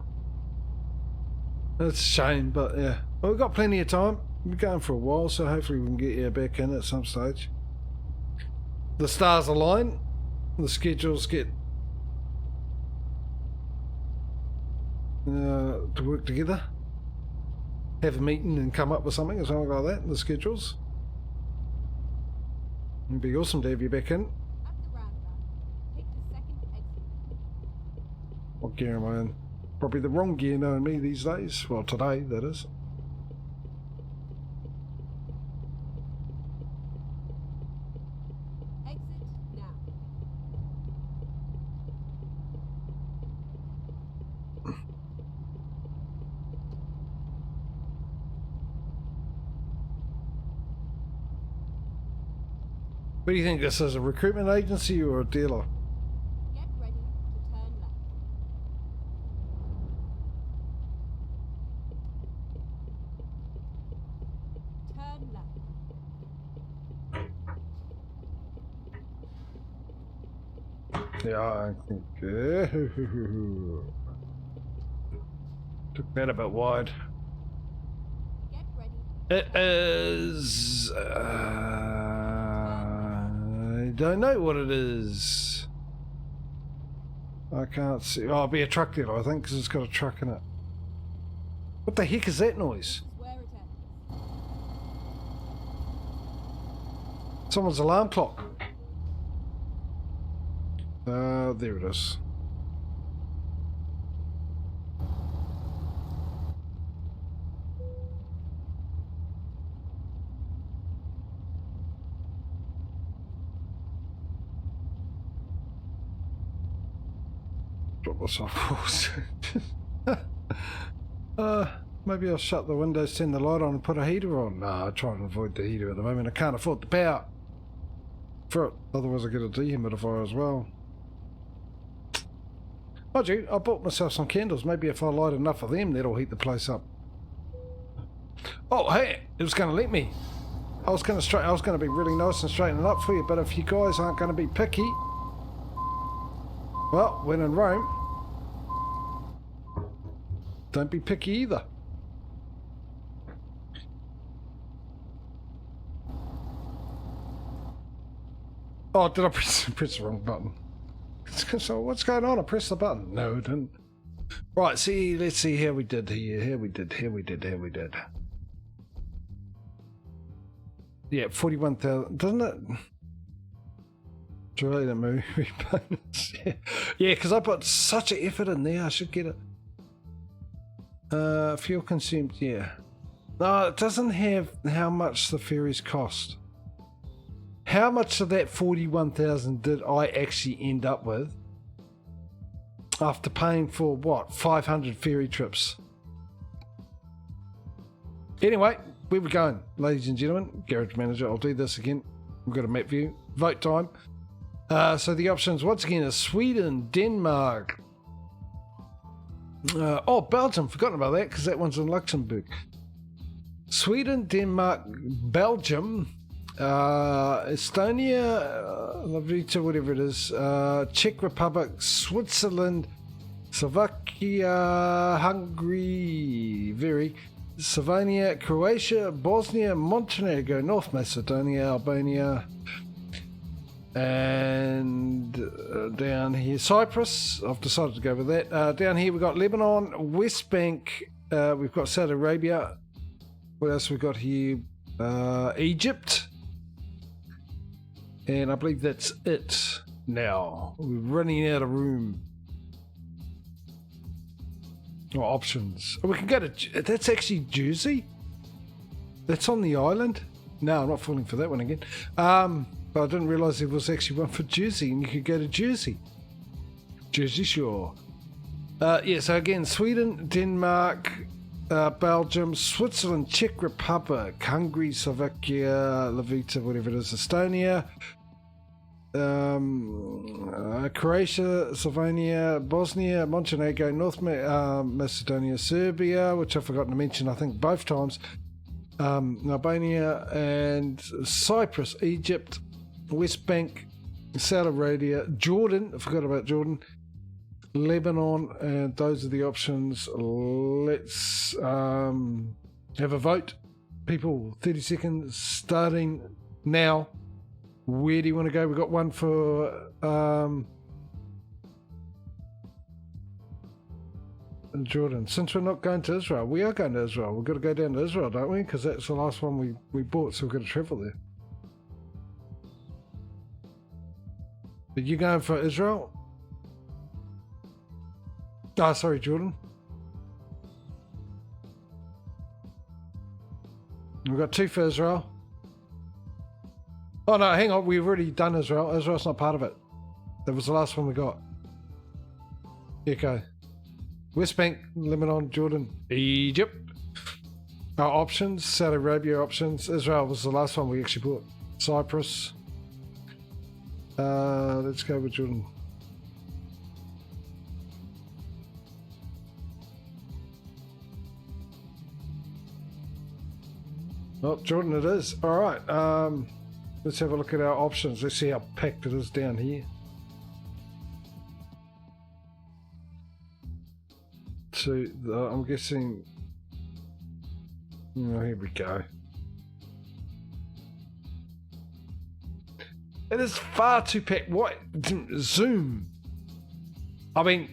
that's a shame, but yeah. Well, we've got plenty of time. We're going for a while, so hopefully we can get you back in at some stage. The stars align, the schedules get to work together. Have a meeting and come up with something or something like that, the schedules. It'd be awesome to have you back in. At the roundabout, take the second exit. What gear am I in? Probably the wrong gear knowing me these days. Well, today, that is. Exit now. What do you think this is, a recruitment agency or a dealer? Get ready to turn left. turn left. Yeah, I think. Took that a bit wide. Get ready. It is. I don't know what it is. I can't see. Oh, it'll be a truck there, I think, because it's got a truck in it. What the heck is that noise? This is where it ends. Someone's alarm clock. There it is. Drop this off. Maybe I'll shut the windows, turn the light on and put a heater on. Nah, I try and avoid the heater at the moment. I can't afford the power for it. Otherwise I get a dehumidifier as well. Mind you, I bought myself some candles. Maybe if I light enough of them, that'll heat the place up. Oh, hey, it was going to let me. I was going to be really nice and straighten it up for you, but if you guys aren't going to be picky, well, when in Rome, don't be picky either. Oh, did I press the wrong button? So what's going on? I pressed the button. No, I didn't. Right, see, let's see how we did here. Here we did. Yeah, 41,000. Doesn't it? Delay the movie bonus. Yeah, because I put such an effort in there. I should get it. Fuel consumed, yeah. No, it doesn't have how much the ferries cost. How much of that 41,000 did I actually end up with after paying for what, 500 ferry trips? Anyway, where we going, ladies and gentlemen? Garage manager, I'll do this again. We've got a map view. Vote time. So the options once again are Sweden, Denmark. Oh, Belgium. Forgotten about that because that one's in Luxembourg. Sweden, Denmark, Belgium. Estonia, Livita, whatever it is, Czech Republic, Switzerland, Slovakia, Hungary, Slovenia, Croatia, Bosnia, Montenegro, North Macedonia, Albania, and down here, Cyprus. I've decided to go with that. Down here we've got Lebanon, West Bank, we've got Saudi Arabia. What else we've got here? Egypt. And I believe that's it now. We're running out of room. Or options. Oh, we can go to... That's actually Jersey? That's on the island? No, I'm not falling for that one again. But I didn't realise there was actually one for Jersey, and you could go to Jersey. Jersey Shore. Yeah, so again, Sweden, Denmark, Belgium, Switzerland, Czech Republic, Hungary, Slovakia, Livita, whatever it is, Estonia, Croatia, Slovenia, Bosnia, Montenegro, North Macedonia, Serbia, which I've forgotten to mention, I think both times, Albania, and Cyprus, Egypt, West Bank, Saudi Arabia, Jordan, I forgot about Jordan, Lebanon, and those are the options. Let's have a vote. People, 30 seconds starting now. Where do you want to go? We've got one for Jordan. Since we're not going to Israel, we are going to Israel. We've got to go down to Israel, don't we? Because that's the last one we bought, so we've got to travel there. Are you going for Israel? Oh, sorry, Jordan. We've got two for Israel. Oh, no, hang on. We've already done Israel. Israel's not part of it. That was the last one we got. Here you go. West Bank, Lebanon, Jordan, Egypt. Our options, Saudi Arabia options. Israel was the last one we actually bought. Cyprus. Let's go with Jordan. Oh, Jordan it is. Alright, let's have a look at our options. Let's see how packed it is down here. So, I'm guessing... Oh, here we go. It is far too packed. What? Zoom. I mean,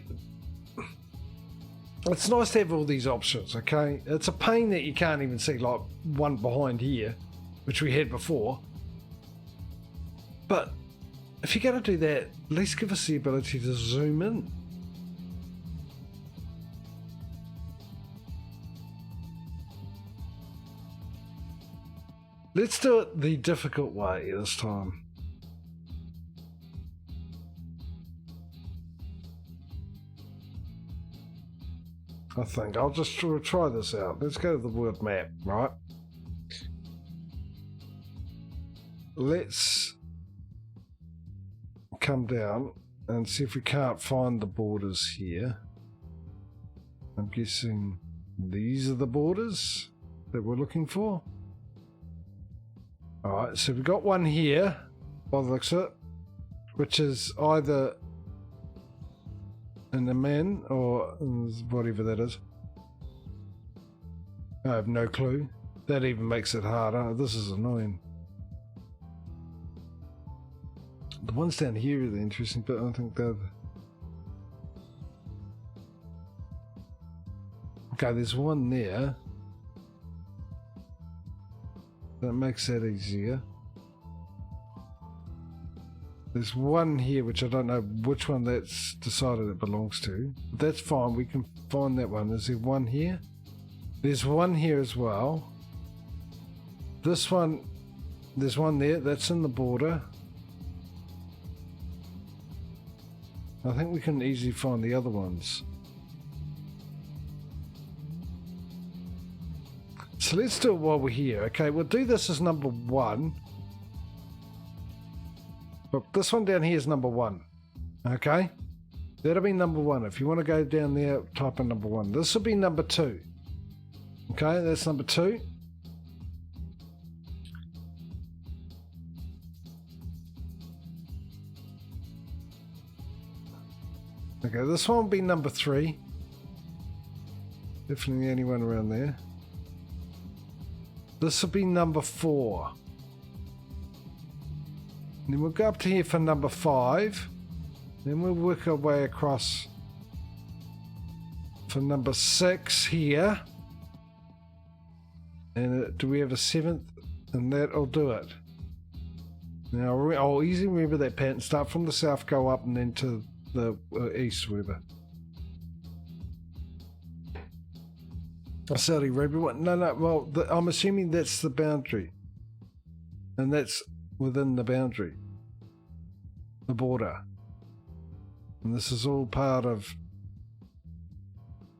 it's nice to have all these options, okay? It's a pain that you can't even see, like, one behind here, which we had before. But if you're going to do that, at least give us the ability to zoom in. Let's do it the difficult way this time. I think I'll just try this out. Let's go to the world map, right? Let's come down and see if we can't find the borders here. I'm guessing these are the borders that we're looking for. Alright, so we've got one here, by the looks of it, which is either in the men or whatever that is. I have no clue. That even makes it harder. This is annoying. The ones down here are the interesting, but I don't think they're... Okay, there's one there. That makes that easier. There's one here which I don't know which one that's decided it belongs to. But that's fine, we can find that one. Is there one here? There's one here as well. This one, there's one there, that's in the border. I think we can easily find the other ones. So let's do it while we're here. Okay, we'll do this as number 1. Look, this one down here is number 1. Okay? That'll be number 1. If you want to go down there, type in number 1. This will be number 2. Okay, that's number 2. Okay, this one will be number 3. Definitely the only one around there. This will be number 4. And then we'll go up to here for number 5. Then we'll work our way across for number 6 here. And do we have a 7th? And that'll do it. Now I'll easily remember that pattern. Start from the south, go up, and then to the east, whatever. Saudi Arabia. What? No. Well, I'm assuming that's the boundary, and that's within the boundary, the border, and this is all part of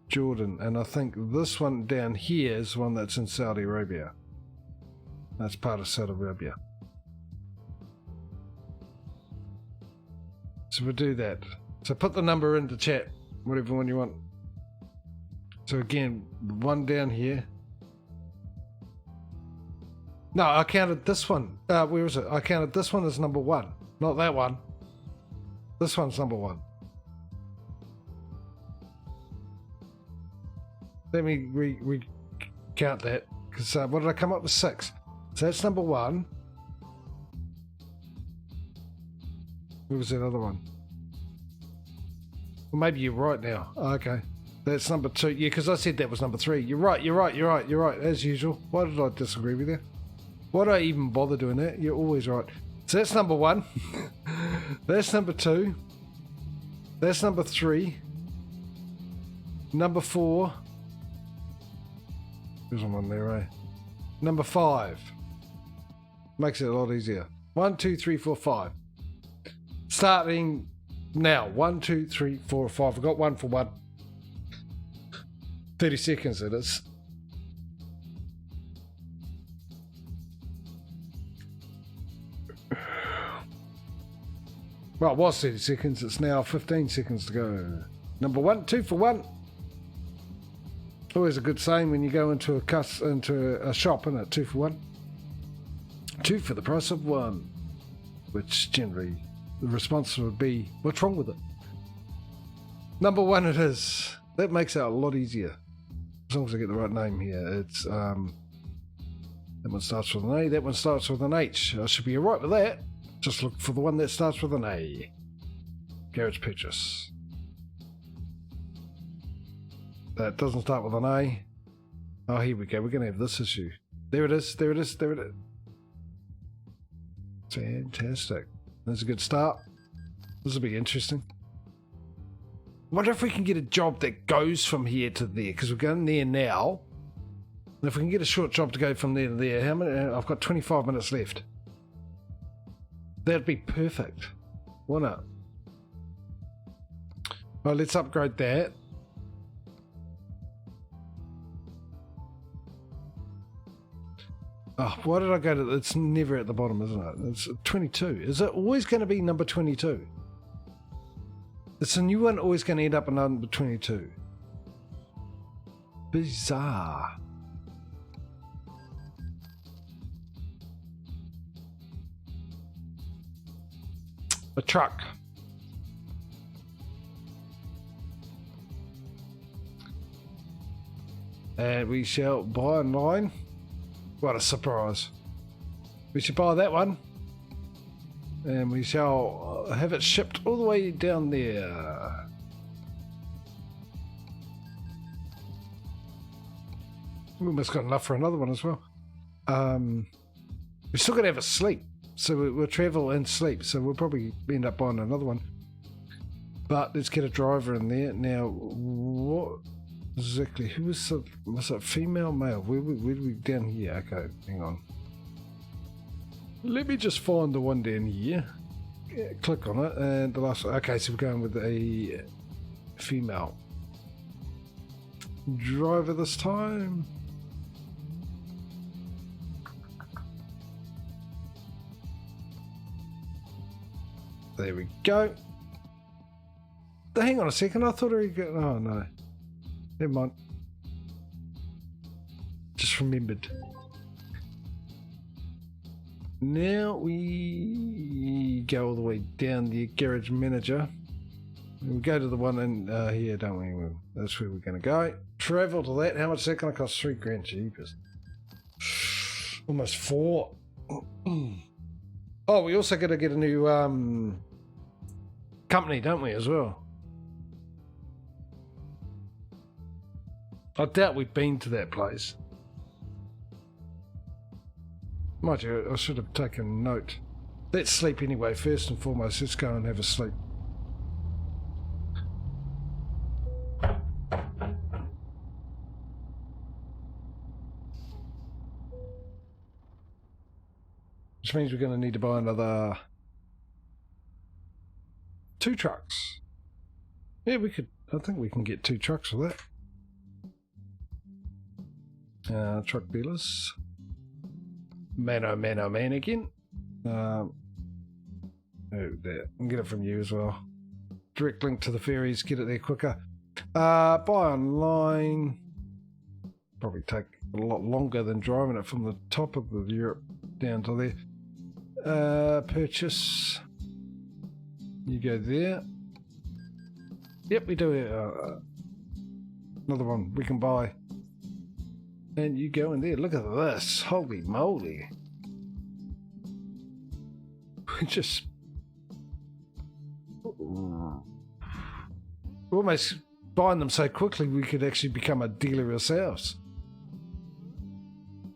Jordan. And I think this one down here is the one that's in Saudi Arabia. That's part of Saudi Arabia. So we'll do that. So put the number into chat, whatever one you want. So again, one down here. No, I counted this one. Where is it? I counted this one as number 1, not that one. This one's number 1. Let me recount that, because what did I come up with? 6. So that's number 1. Where was that other one? Well, maybe you're right now. Oh, okay. That's number 2. Yeah, because I said that was number 3. You're right, as usual. Why did I disagree with you? Why did I even bother doing that? You're always right. So that's number 1. That's number 2. That's number 3. Number 4. There's one there, eh? Number 5. Makes it a lot easier. 1, 2, 3, 4, 5. Starting now. 1, 2, 3, 4, 5. I've got 1 for 1. 30 seconds it is. Well, it was 30 seconds. It's now 15 seconds to go. Number 1, 2 for 1. Always a good saying when you go into a shop, isn't it? 2 for 1. 2 for the price of 1. Which generally the response would be, what's wrong with it? Number 1 it is. That makes it a lot easier. As long as I get the right name here. It's that one starts with an A, that one starts with an H. I should be alright with that. Just look for the one that starts with an A. Garage purchase. That doesn't start with an A. Oh, here we go. We're going to have this issue. There it is. There it is. There it is. Fantastic. That's a good start. This will be interesting. Wonder if we can get a job that goes from here to there, because we're going there now. And if we can get a short job to go from there to there, how many? I've got 25 minutes left. That'd be perfect. Why not? Well, let's upgrade that. Oh, why did I go to... It's never at the bottom, isn't it? It's 22. Is it always going to be number 22? It's a new one always going to end up at number 22. Bizarre. A truck. And we shall buy online. What a surprise. We should buy that one. And we shall have it shipped all the way down there. We almost got enough for another one as well. We still got to have a sleep. So we'll travel and sleep. So we'll probably end up buying another one. But let's get a driver in there. Now, what... Exactly. Who was it female, male? Where we down here? Okay, hang on. Let me just find the one down here. Yeah, click on it, and the last one. Okay, so we're going with a female driver this time. There we go. Hang on a second. I thought we got. Oh no. Never mind. Just remembered. Now we go all the way down the garage manager. We go to the one in here, don't we? That's where we're going to go. Travel to that. How much is that going to cost? 3 grand. Jeepers. Almost 4. Oh, we also got to get a new company, don't we, as well? I doubt we've been to that place. Mind you, I should have taken note. Let's sleep anyway, first and foremost. Let's go and have a sleep. Which means we're going to need to buy another 2 trucks. Yeah, we could. I think we can get 2 trucks for that. Truck dealers. Man, oh man again. Oh, there. I can get it from you as well. Direct link to the ferries, get it there quicker. Buy online. Probably take a lot longer than driving it from the top of the Europe down to there. Purchase. You go there. Yep, we do. Another one we can buy. And you go in there. Look at this. Holy moly. We just... almost buying them so quickly we could actually become a dealer ourselves.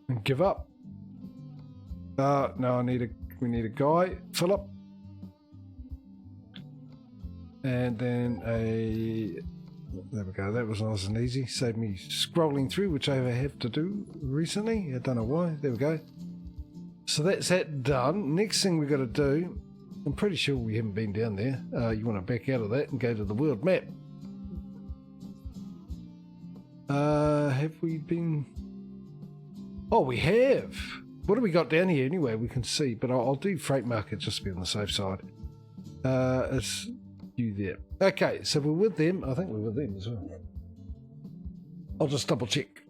And give up. No, we need a guy. Philip. And then a... There we go, that was nice and easy. Saved me scrolling through, which I have to do recently. I don't know why. There we go. So that's that done. Next thing we've got to do, I'm pretty sure we haven't been down there. You want to back out of that and go to the world map. Have we been... Oh, we have. What have we got down here anyway? We can see, but I'll do freight market just to be on the safe side. It's... you there. Okay, so we're with them. I think we're with them as well. I'll just double check.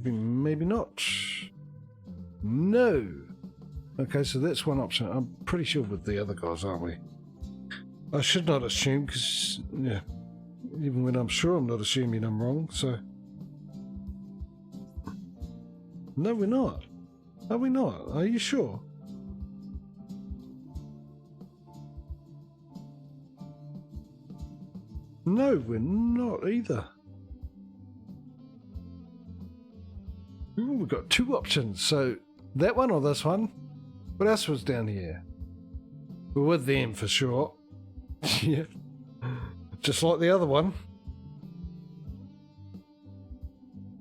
Maybe not. No. Okay, so that's one option. I'm pretty sure with the other guys, aren't we? I should not assume, because, yeah, even when I'm sure, I'm not assuming I'm wrong, so... No, we're not. Are we not? Are you sure? No, we're not either. Ooh, we've got two options, so that one or this one? What else was down here? We're with them for sure. Yeah. Just like the other one.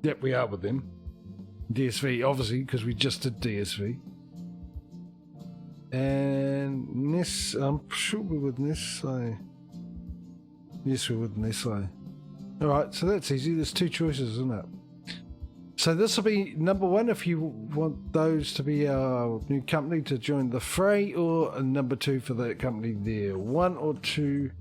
Yep, we are with them. DSV, obviously, because we just did DSV. And Ness, I'm sure we're with Ness. Yes, we're with Ness. Alright, so that's easy. There's two choices, isn't it? So this will be number one if you want those to be our new company to join the fray, or number two for that company there. One or two.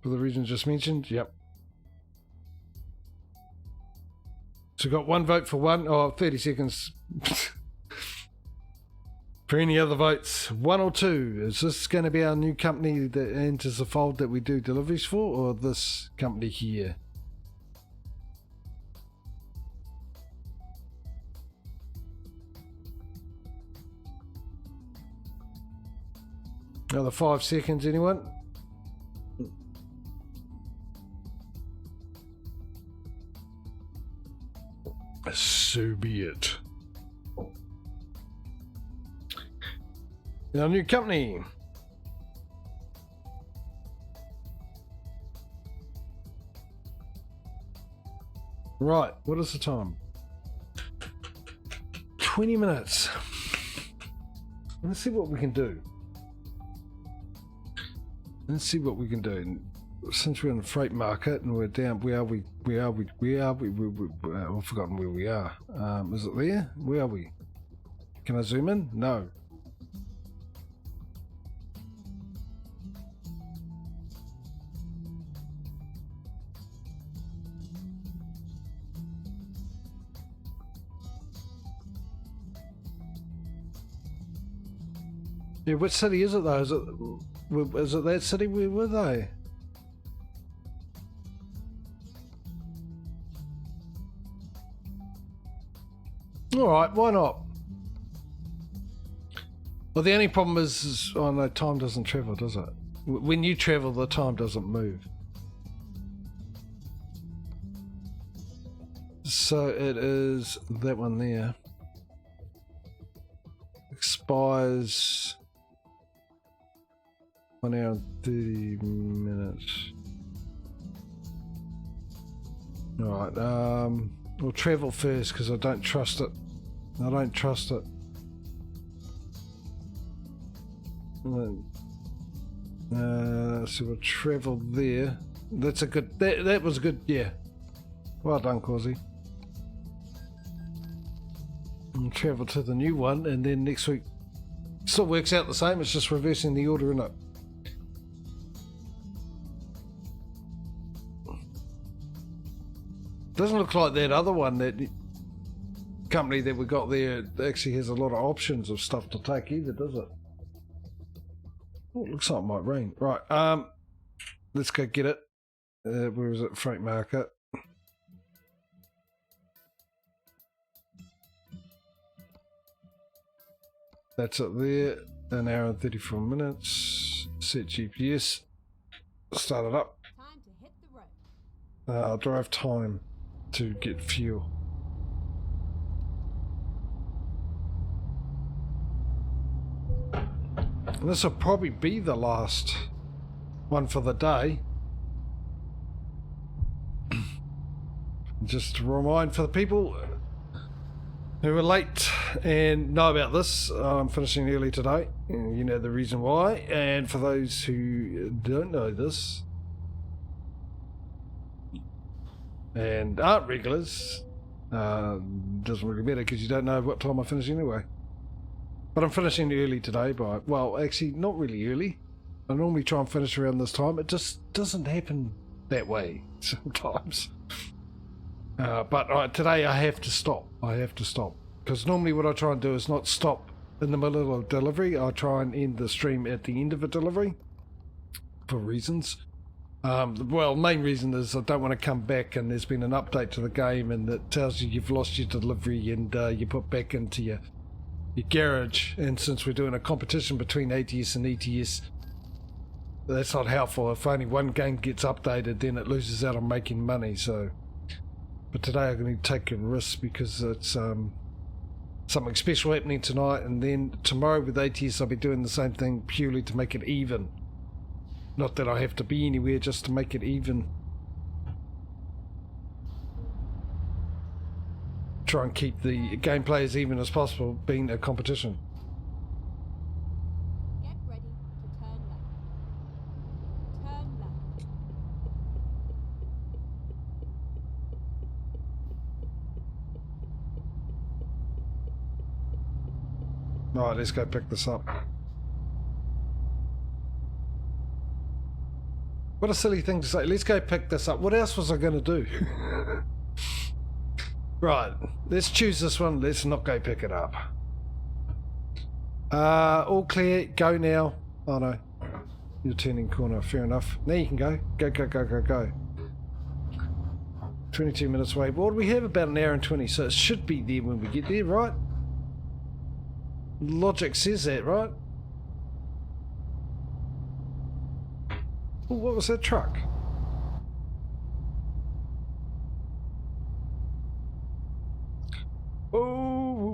For the reasons just mentioned, yep. So got one vote for one. Oh, 30 seconds. For any other votes, one or two. Is this going to be our new company that enters the fold that we do deliveries for, or this company here? Another 5 seconds, anyone? So be it. Our new company. Right, what is the time? 20 minutes. Let's see what we can do. Let's see what we can do. Since we're in the freight market and we're down, I've forgotten where we are. Is it there? Where are we? Can I zoom in? No. Yeah, which city is it though? Is it that city? Where were they? Alright, why not? Well, the only problem is, oh no, time doesn't travel, does it? When you travel, the time doesn't move. So it is that one there. Expires 1 hour and 30 minutes. Alright, we'll travel first because I don't trust it. I don't trust it. So we'll travel there. That's a good, that was good, yeah. Well done, Causey. And travel to the new one, and then next week still works out the same, it's just reversing the order, innit? Doesn't look like that other one, that company that we got there actually has a lot of options of stuff to take either, does it? Oh, it looks like it might rain. Right, let's go get it. Where is it? Freight market. That's it there. 1 hour and 34 minutes. Set GPS. Start it up. Time to hit the road. I'll drive time to get fuel. And this will probably be the last one for the day. Just to remind for the people who are late and know about this, I'm finishing early today. You know the reason why. And for those who don't know this, and aren't regulars, doesn't really matter because you don't know what time I finish anyway. But I'm finishing early today by, well, actually not really early. I normally try and finish around this time. It just doesn't happen that way sometimes. But today I have to stop. Because normally what I try and do is not stop in the middle of delivery. I try and end the stream at the end of a delivery for reasons. Well, main reason is I don't want to come back and there's been an update to the game and it tells you you've lost your delivery and you put back into your garage. And since we're doing a competition between ATS and ETS, that's not helpful. If only one game gets updated, then it loses out on making money. So, but today I'm going to take a risk because it's something special happening tonight, and then tomorrow with ATS I'll be doing the same thing purely to make it even. Not that I have to be anywhere, just to make it even. Try and keep the gameplay as even as possible, being a competition. Get ready to turn left. Turn left. Right, let's go pick this up. What a silly thing to say. Let's go pick this up. What else was I going to do? Right, let's choose this one. Let's not go pick it up. All clear. Go now. Oh no, you're turning corner. Fair enough. Now you can go. Go, go, go, go, go. 22 minutes away. What do we have? About an hour and 20. So it should be there when we get there, right? Logic says that, right? Oh, what was that truck? Oh.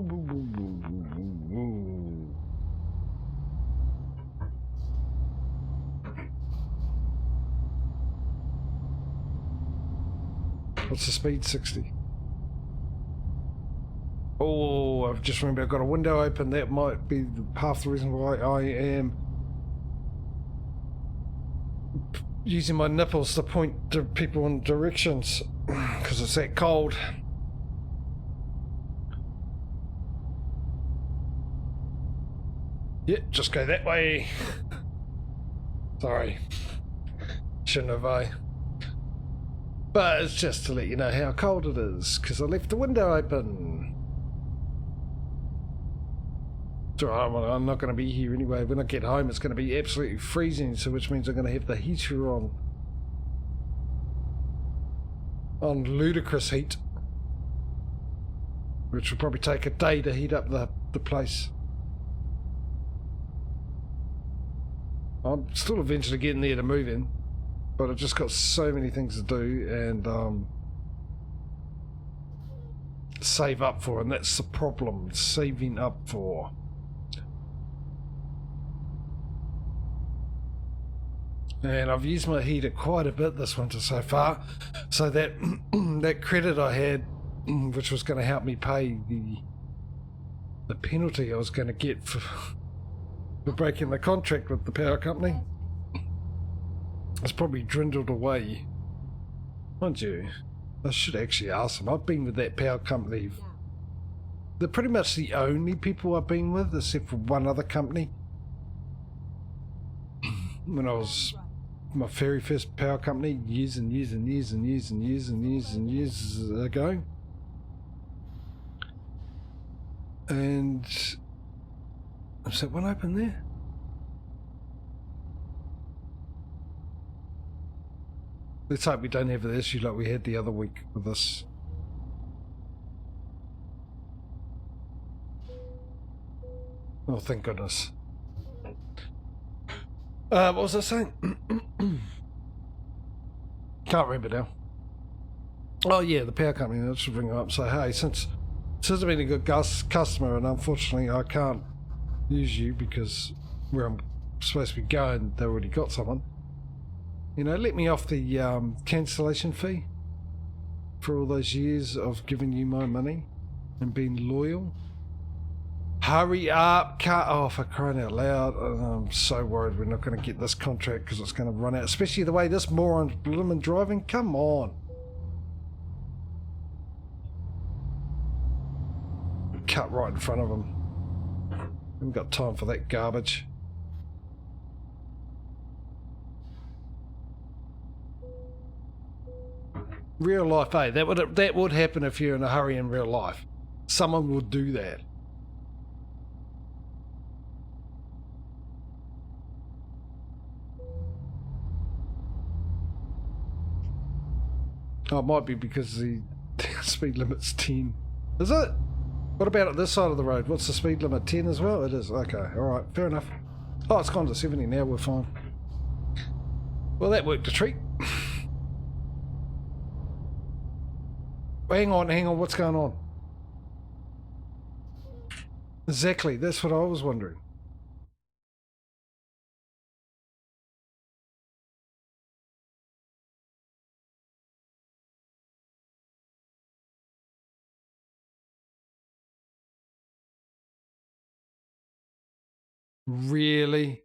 What's the speed? 60. Oh, I've just remembered I've got a window open. That might be half the reason why I am using my nipples to point to people in directions, because it's that cold. Yeah, just go that way. Sorry. Shouldn't have I? But it's just to let you know how cold it is, because I left the window open. So I'm not going to be here anyway. When I get home it's going to be absolutely freezing, so which means I'm going to have the heater on ludicrous heat, which will probably take a day to heat up the place. I'm still eventually getting there to move in, but I've just got so many things to do and save up for, and that's the problem, saving up for. And I've used my heater quite a bit this winter so far, so that that credit I had, which was going to help me pay the penalty I was going to get for breaking the contract with the power company, it's probably dwindled away. Mind you, I should actually ask them. I've been with that power company. They're pretty much the only people I've been with, except for one other company. When I was my very first power company, years and years and years and years and years and years and years ago. And is that one open there? Let's hope we don't have the issue like we had the other week with this. Oh, thank goodness. What was I saying? Can't remember now. Oh yeah, the power company. I should bring it up. So hey, since I've been a good customer, and unfortunately I can't use you because where I'm supposed to be going, they already got someone. You know, let me off the cancellation fee for all those years of giving you my money and being loyal. Hurry up, cut off, for crying out loud. I'm so worried we're not going to get this contract because it's going to run out, especially the way this moron's blooming driving. Come on. cut right in front of him. Haven't got time for that garbage. Real life, eh? That would happen if you're in a hurry in real life. Someone would do that. Oh, it might be because the speed limit's 10. Is it? What about at this side of the road? What's the speed limit? 10 as well? It is. Okay, alright, fair enough. Oh, it's gone to 70 now, we're fine. Well, that worked a treat. Hang on, what's going on? Exactly, that's what I was wondering. Really?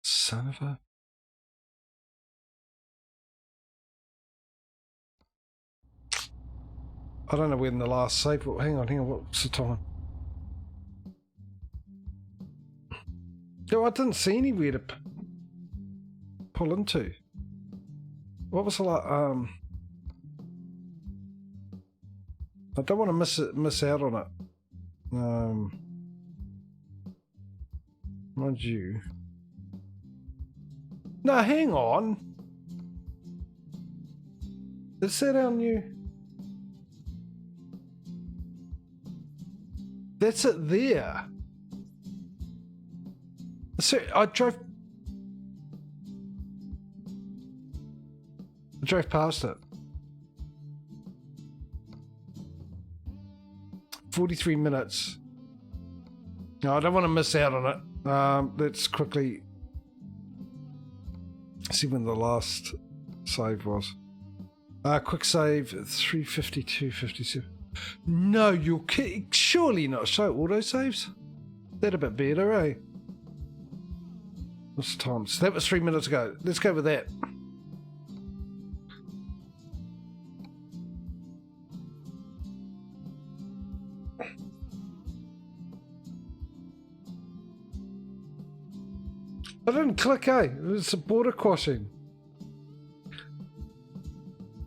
Son of a... I don't know when the last save... Hang on, what's the time? No, I didn't see anywhere to pull into. What was the last... I don't want to miss out on it. Mind you... No, hang on. Is that our new... That's it there. So I drove past it. 43 minutes. No, I don't want to miss out on it. Let's quickly see when the last save was. Quick save 352.57. No, you're kidding. Surely not show autosaves. That a bit better, eh? What's the time? So that was 3 minutes ago. Let's go with that. I didn't click, eh? It was a border crossing.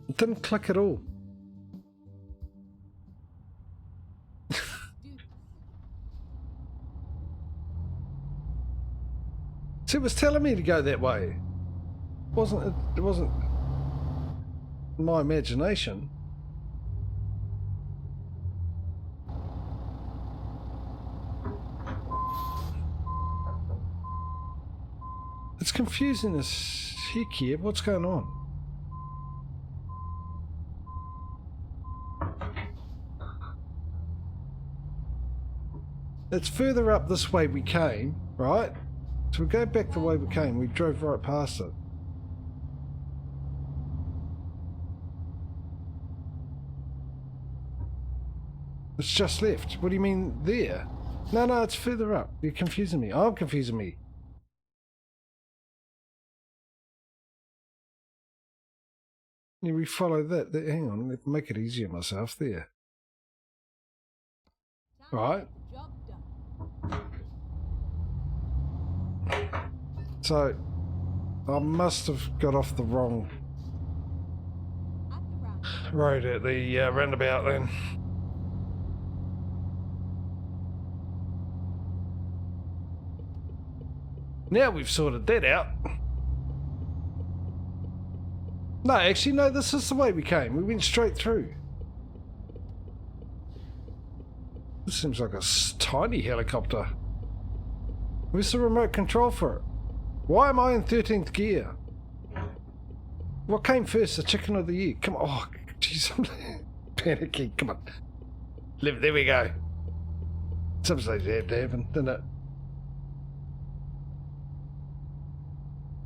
It didn't click at all. See, it was telling me to go that way. It wasn't my imagination. It's confusing as heck here. What's going on? It's further up this way we came, right? So we go back the way we came. We drove right past it. It's just left. What do you mean there? No, it's further up. You're confusing me. I'm confusing me. Yeah, we follow that. Hang on, let me make it easier myself there. Right. So, I must have got off the wrong road at the roundabout then. Now we've sorted that out. No, actually, no, this is the way we came. We went straight through. This seems like a tiny helicopter. Where's the remote control for it? Why am I in 13th gear? What came first, the chicken or the egg? Come on. Oh, jeez, I'm panicking. Come on. There we go. Some stage it had to happen, didn't it?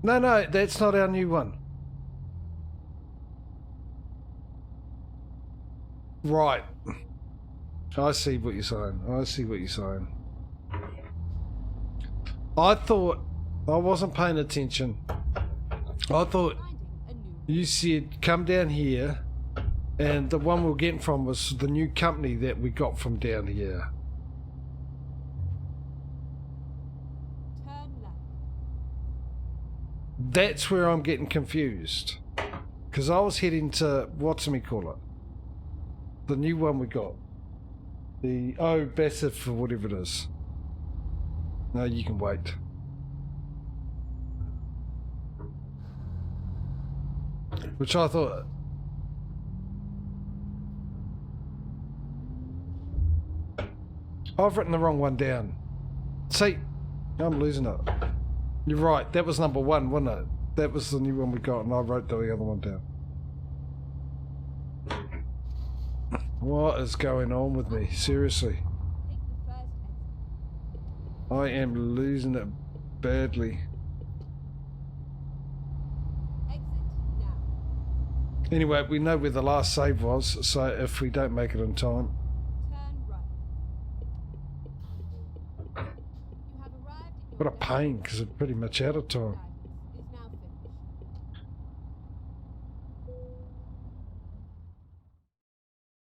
No, that's not our new one. Right. I see what you're saying. I thought I wasn't paying attention. I thought you said come down here And the one we were getting from was the new company that we got from down here. Turn left. That's where I'm getting confused. Because I was heading to, whatchamacallit? The new one we got. The, oh, better for whatever it is. No, you can wait. Which I thought... I've written the wrong one down. See, I'm losing it. You're right, that was number one, wasn't it? That was the new one we got, and I wrote the other one down. What is going on with me? Seriously. Take the first exit. I am losing it badly. Exit now. Anyway, we know where the last save was, so if we don't make it in time... Turn right. You have arrived at your What a pain, because it's pretty much out of time. guidance is now finished.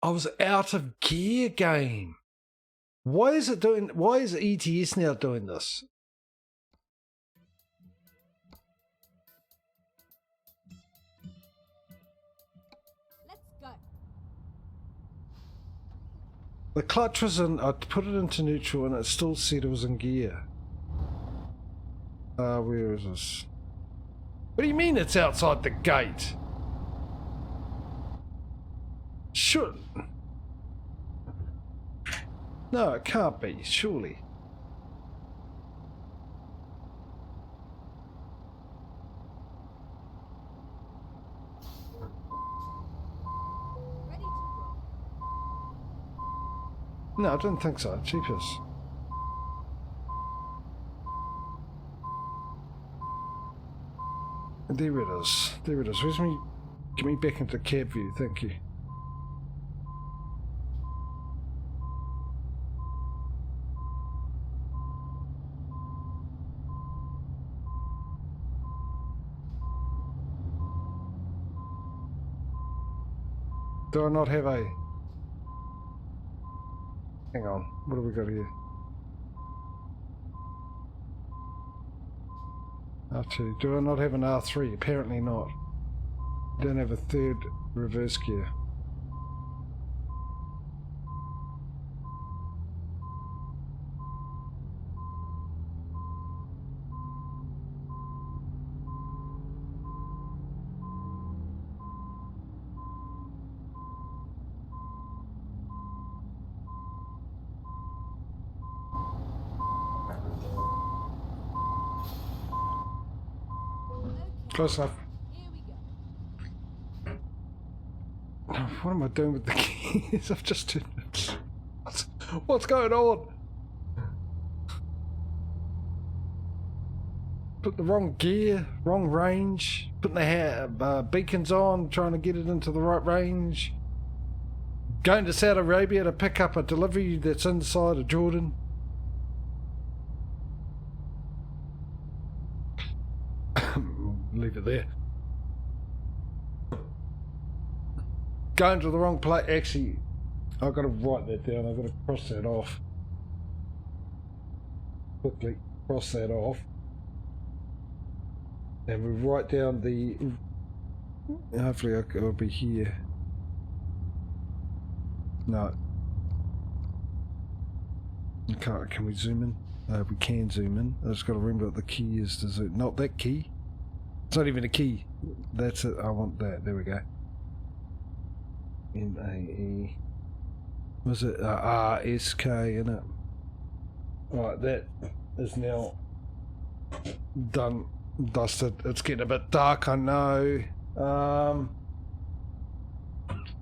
I was out of gear game. Why is it doing... Why is ETS now doing this? Let's go. The clutch was in... I put it into neutral and it still said it was in gear. Where is this? What do you mean it's outside the gate? Sure. No, it can't be, surely. Ready to roll. No, I don't think so. Cheapest. There it is. There it is. Where's me? Get me back into cab view. Thank you. Do I not have a... Hang on. What have we got here? R2. Do I not have an R3? Apparently not. Don't have a third reverse gear. Close enough. Here we go. What am I doing with the keys? I've just turned it. What's going on? Put the wrong gear, wrong range. Putting the beacons on, trying to get it into the right range. Going to Saudi Arabia to pick up a delivery that's inside of Jordan. Leave it there. Going to the wrong place. Actually, I've got to write that down. I've got to cross that off. Quickly cross that off. And we write down the... Hopefully I'll be here. No. Can we zoom in? We can zoom in. I just got to remember what the key is to zoom. Not that key. It's not even a key. That's it. I want that. There we go. M-A-E. Was it R-S-K in it? Right, that is now done. Dusted. It's getting a bit dark, I know.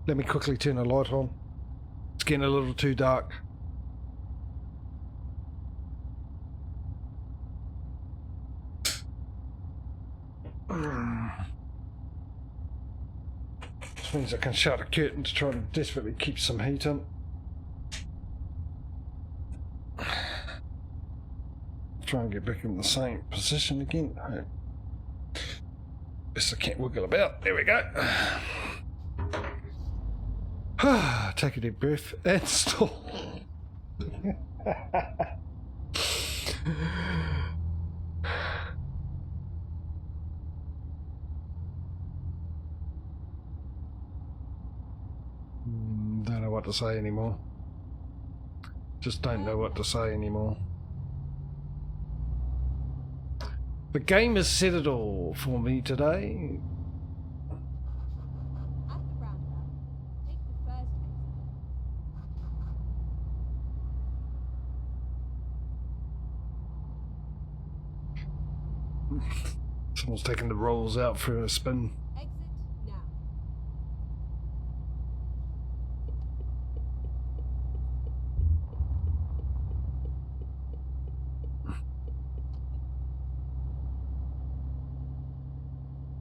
Let me quickly turn the light on. It's getting a little too dark. This means I can shut a curtain to try to desperately keep some heat in. Try and get back in the same position again. Guess I can't wiggle about. There we go. Take a deep breath and stall. Don't know what to say anymore. Just don't know what to say anymore. The game has said it all for me today. At the roundabout, take the first exit. Someone's taking the rolls out for a spin. Exit now.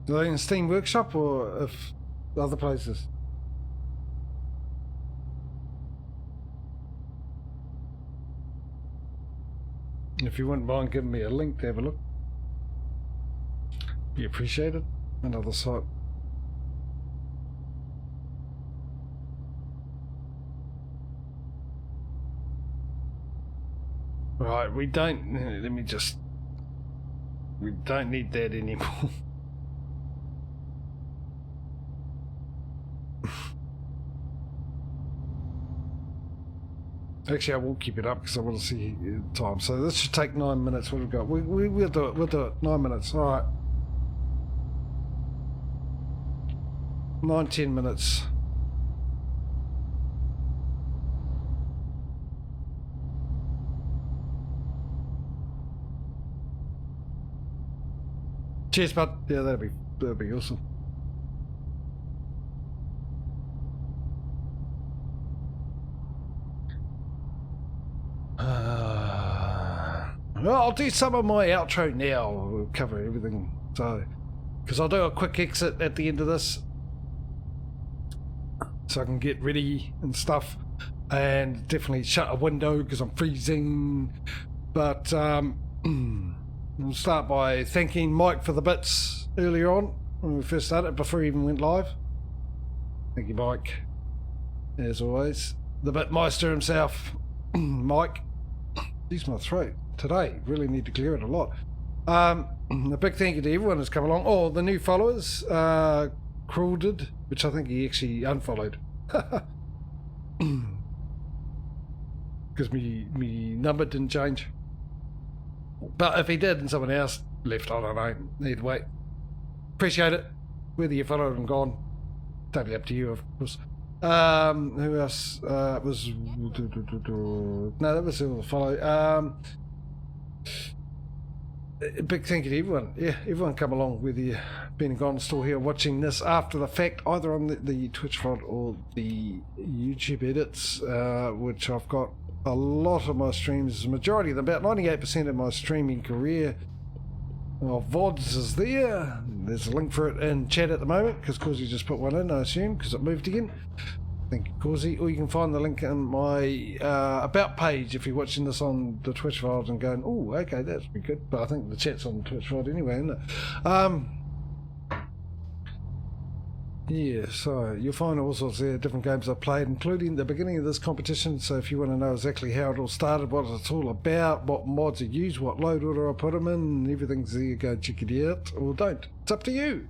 Are they in Steam Workshop or if other places? If you wouldn't mind giving me a link to have a look, be appreciated. Another site. Right, we don't. Let me just. We don't need that anymore. Actually, I will keep it up because I want to see time. So this should take 9 minutes. What have we got? We'll do it. We'll do it. 9 minutes. All right. 9-10 minutes. Cheers, bud. Yeah, that'd be awesome. Well, I'll do some of my outro now. We'll cover everything. So, because I'll do a quick exit at the end of this, so I can get ready and stuff, and definitely shut a window because I'm freezing. But we'll start by thanking Mike for the bits earlier on when we first started, before he even went live. Thank you, Mike. As always, the Bitmeister himself, Mike. Jeez, my throat today. Really need to clear it a lot. A big thank you to everyone who's come along. Oh, the new followers. Cruel did, which I think he actually unfollowed. Because me number didn't change. But if he did and someone else left, I don't know. Either way. Appreciate it. Whether you followed and gone, totally up to you, of course. Who else was? No, that was all the follow. A big thank you to everyone. Yeah, everyone come along, whether you've been and gone, still here watching this after the fact, either on the Twitch VOD or the YouTube edits, which I've got a lot of my streams, the majority of them, about 98% of my streaming career of VODs is there. There's a link for it in chat at the moment, because Causey just put one in, I assume, because it moved again. Thank you, Causey. Or you can find the link in my about page if you're watching this on the Twitch VOD and going, oh, okay, that's pretty good. But I think the chat's on the Twitch VOD anyway, isn't it? Yeah, so you'll find all sorts of different games I've played, including the beginning of this competition. So if you want to know exactly how it all started, what it's all about, what mods are used, what load order I put them in, everything's there, go check it out, or don't. It's up to you.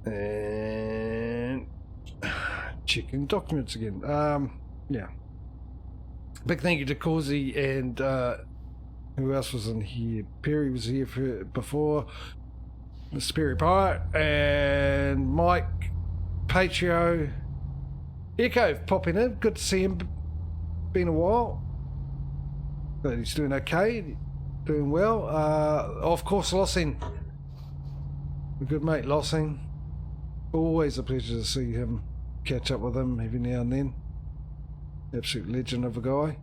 And checking documents again. Yeah. Big thank you to Causey and who else was in here? Perry was here before. Mr. Perry Pirate and Mike, Patrio, Echo popping in. Good to see him. Been a while. But he's doing okay. Doing well. Of course, Lossing. A good mate, Lossing. Always a pleasure to see him. Catch up with him every now and then. Absolute legend of a guy.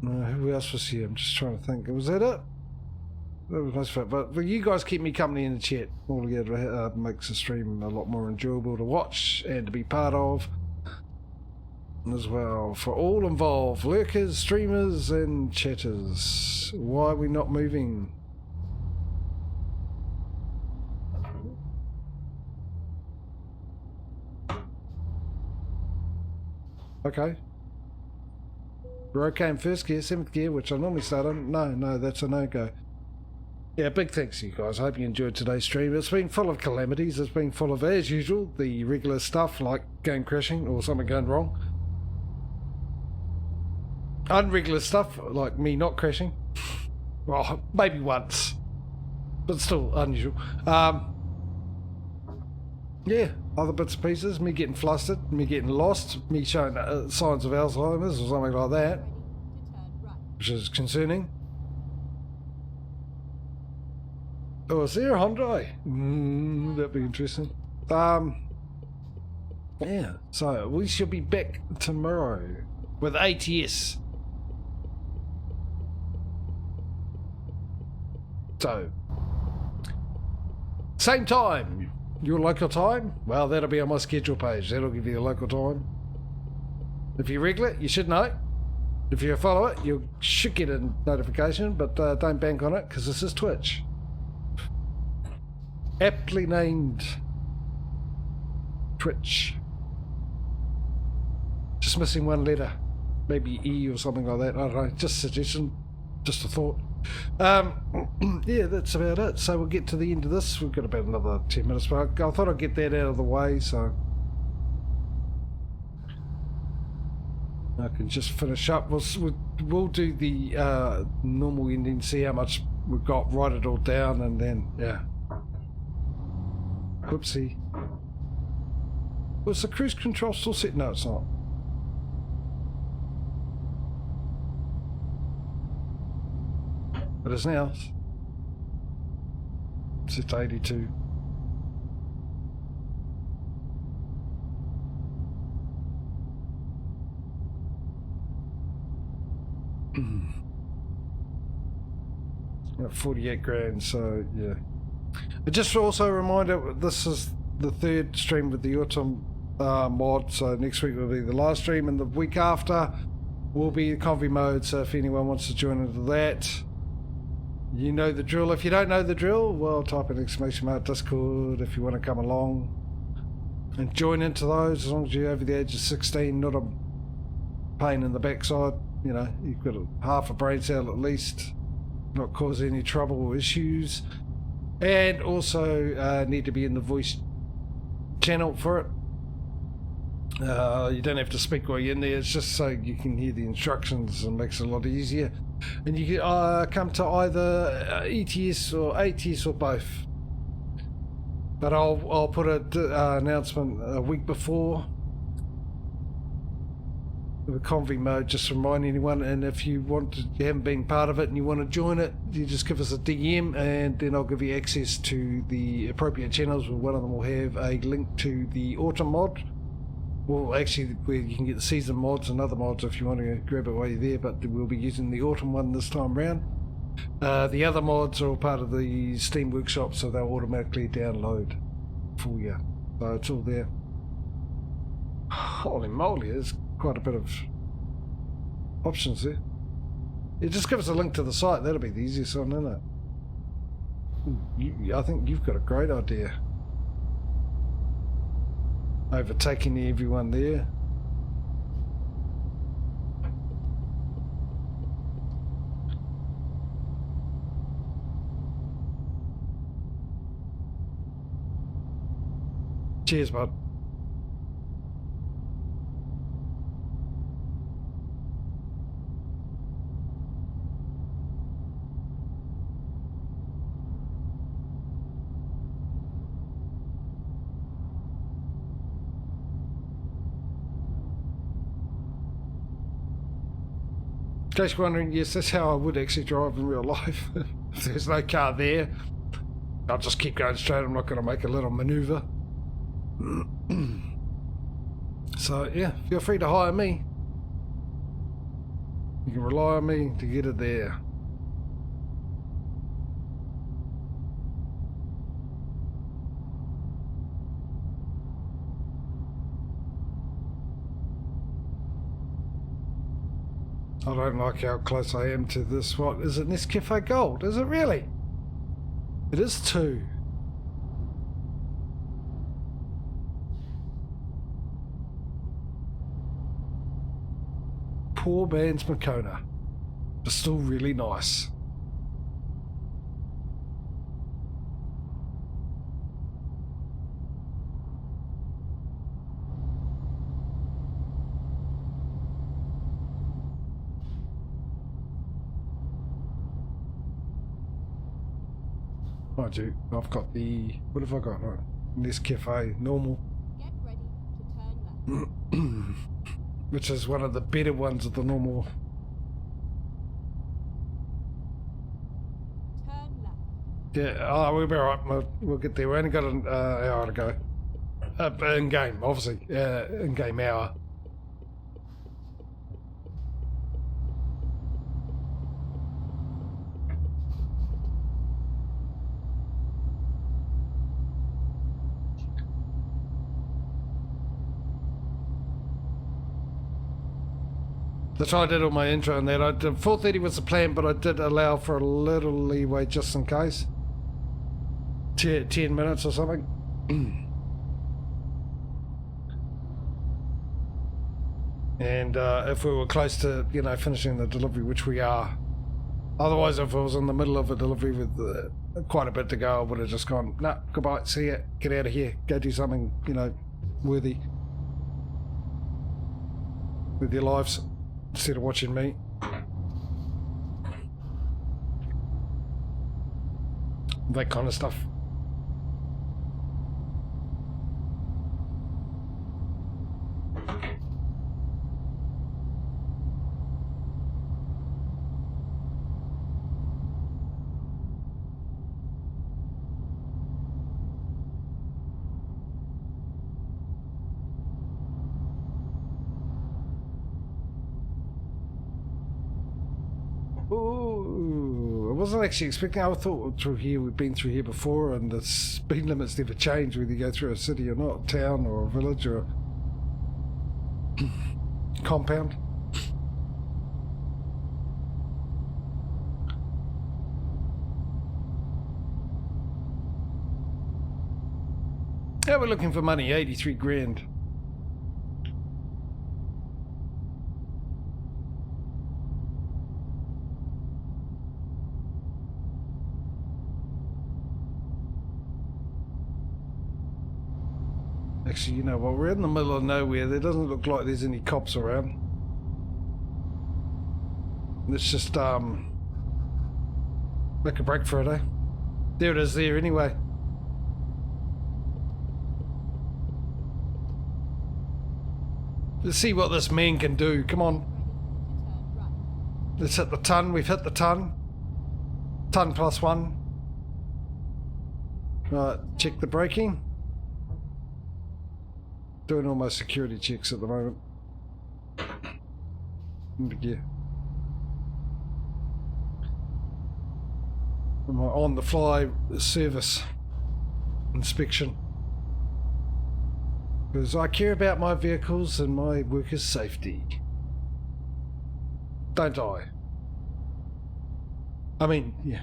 Who else was here? I'm just trying to think. Was that it? That was most of it. But you guys keep me company in the chat. All together makes the stream a lot more enjoyable to watch and to be part of. As well, for all involved, lurkers, streamers and chatters. Why are we not moving? Okay. We're okay in first gear, 7th gear, which I normally start on. No, that's a no-go. Yeah, big thanks to you guys. I hope you enjoyed today's stream. It's been full of calamities. It's been full of, as usual, the regular stuff like game crashing or something going wrong. Unregular stuff like me not crashing. Well, maybe once, but still unusual. Yeah, other bits and pieces. Me getting flustered, me getting lost, me showing signs of Alzheimer's or something like that, Ready to turn right. which is concerning. Oh, is there a Hyundai? That'd be interesting. Yeah, so we shall be back tomorrow with ATS. So, same time. Your local time? Well, that'll be on my schedule page. That'll give you the local time. If you're regular, you should know. If you're a follower, you should get a notification, but don't bank on it because this is Twitch. Aptly named Twitch. Just missing one letter. Maybe E or something like that. I don't know. Just a suggestion. Just a thought. Yeah, that's about it. So we'll get to the end of this. We've got about another 10 minutes, but I thought I'd get that out of the way so I can just finish up. We'll do the normal ending, see how much we've got, write it all down, and then, yeah. Whoopsie. Was the cruise control still set? No, it's not. It is now. It's at 82. Got 48 grand, so yeah. But just also a reminder, this is the third stream with the autumn mod, so next week will be the live stream, and the week after will be the convy mode, so if anyone wants to join into that, you know the drill. If you don't know the drill, well, type in ! Discord if you want to come along and join into those, as long as you're over the age of 16, not a pain in the backside, you know, you've got half a brain cell at least, not cause any trouble or issues, and also need to be in the voice channel for it. You don't have to speak while you're in there, it's just so you can hear the instructions and makes it a lot easier. And you can come to either ETS or ATS or both. But I'll put an announcement a week before the convy mode, just to remind anyone. And if you haven't been part of it and you want to join it, you just give us a DM, and then I'll give you access to the appropriate channels. One of them will have a link to the autumn mod. Well, actually, where you can get the season mods and other mods if you want to grab it while you're there, but we'll be using the autumn one this time round. The other mods are all part of the Steam Workshop, so they'll automatically download for you. So it's all there. Holy moly, there's quite a bit of options there. Yeah, just give us a link to the site, that'll be the easiest one, isn't it? I think you've got a great idea. Overtaking everyone there. Cheers, bud. In case you're wondering, yes, that's how I would actually drive in real life. If there's no car there, I'll just keep going straight. I'm not going to make a little maneuver. So, yeah, feel free to hire me. You can rely on me to get it there. I don't like how close I am to this. What is it? Nescafe Gold? Is it really? It is 2. poor man's Makona. But still really nice. Mind you, I've got the... What have I got? This cafe, normal. Get ready to turn left. Which is one of the better ones of the normal. Turn left. Yeah, oh, we'll be alright. We'll get there. We only got an hour to go. In game, obviously. In game hour. That's why I did all my intro and that. I did 4:30 was the plan, but I did allow for a little leeway just in case. 10 minutes or something. And if we were close to, you know, finishing the delivery, which we are. Otherwise, if I was in the middle of a delivery with quite a bit to go, I would have just gone, nah, goodbye, see ya, get out of here, go do something, you know, worthy with your lives instead of watching me. That kind of stuff. Ooh, I wasn't actually expecting. I thought through here we've been through here before, and the speed limits never change whether you go through a city or not, a town or a village or a compound. Yeah, we're looking for money. 83 grand. Actually, you know what? We're in the middle of nowhere. There doesn't look like there's any cops around. Let's just make a break for it, eh? There it is there anyway. Let's see what this man can do. Come on. Ready to turn right. Let's hit the ton. We've hit the ton. Ton plus one. Right, check the braking. Doing all my security checks at the moment. Yeah. My on-the-fly service inspection. Because I care about my vehicles and my workers' safety. Don't I? I mean, yeah.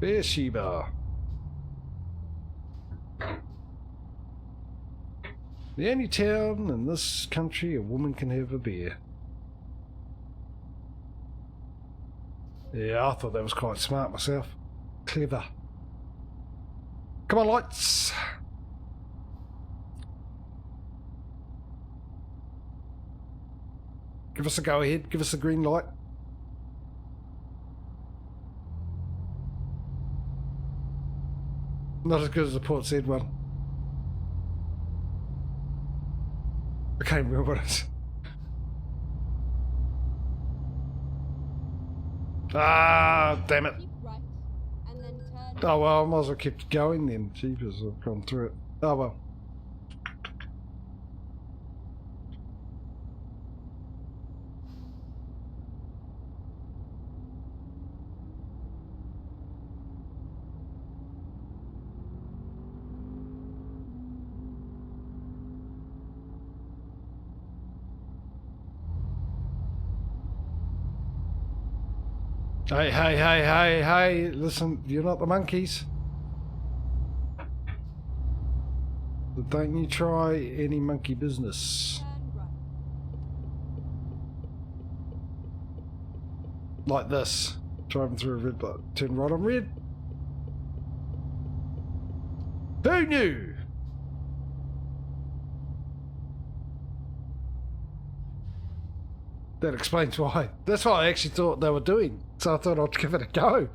Beersheba. The only town in this country a woman can have a beer. Yeah, I thought that was quite smart myself. Clever. Come on, lights. Give us a go ahead. Give us a green light. Not as good as the Port Said one. I can't remember what it is. Ah, damn it. Keep right and then turn. Oh well, I might as well keep going then. Jeepers, I've gone through it. Oh well. Hey, hey, hey, hey, hey, listen, you're not the monkeys. But don't you try any monkey business. Turn right. Like this. Driving through a red light. Turn right on red. Who knew? That explains why. That's what I actually thought they were doing. So I thought I'd give it a go.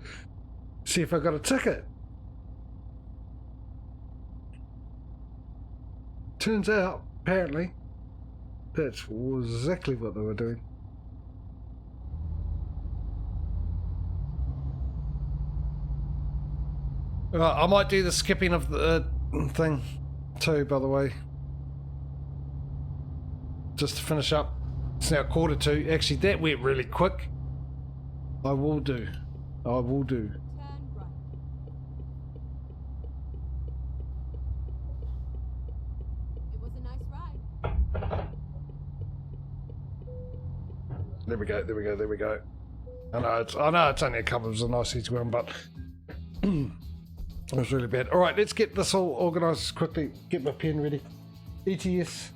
See if I got a ticket. Turns out, apparently, that's exactly what they were doing. I might do the skipping of the thing too, by the way. Just to finish up. It's now 1:45. Actually, that went really quick. I will do. I will do. Turn right. It was a nice ride. There we go, there we go, there we go. I know it's only a couple of a nice easy one, but it was really bad. Alright, let's get this all organised quickly. Get my pen ready. ETS.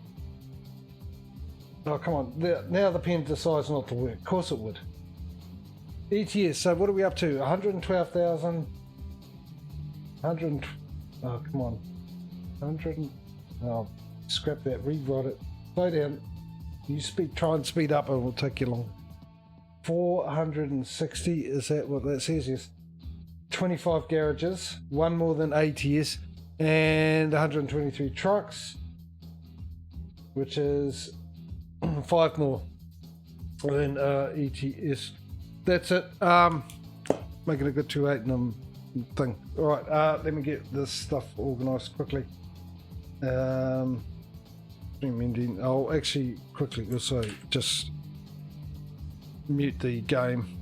Oh, come on. Now the pen decides not to work. Of course it would. ETS, so what are we up to? 112,000. 100. Oh, come on. 100. Oh, scrap that. Rewrite it. Slow down. You try and speed up and it will take you long. 460, is that what that says? Yes. 25 garages, one more than ATS, and 123 trucks, which is 5 more than ETS. That's it. Making a good 2.8 thing. All right, let me get this stuff organised quickly. I'll actually quickly also just mute the game.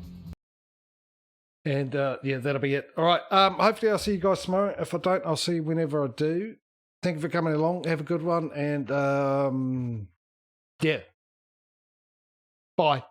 And yeah, that'll be it. All right. Hopefully I'll see you guys tomorrow. If I don't, I'll see you whenever I do. Thank you for coming along. Have a good one. And yeah. Bye.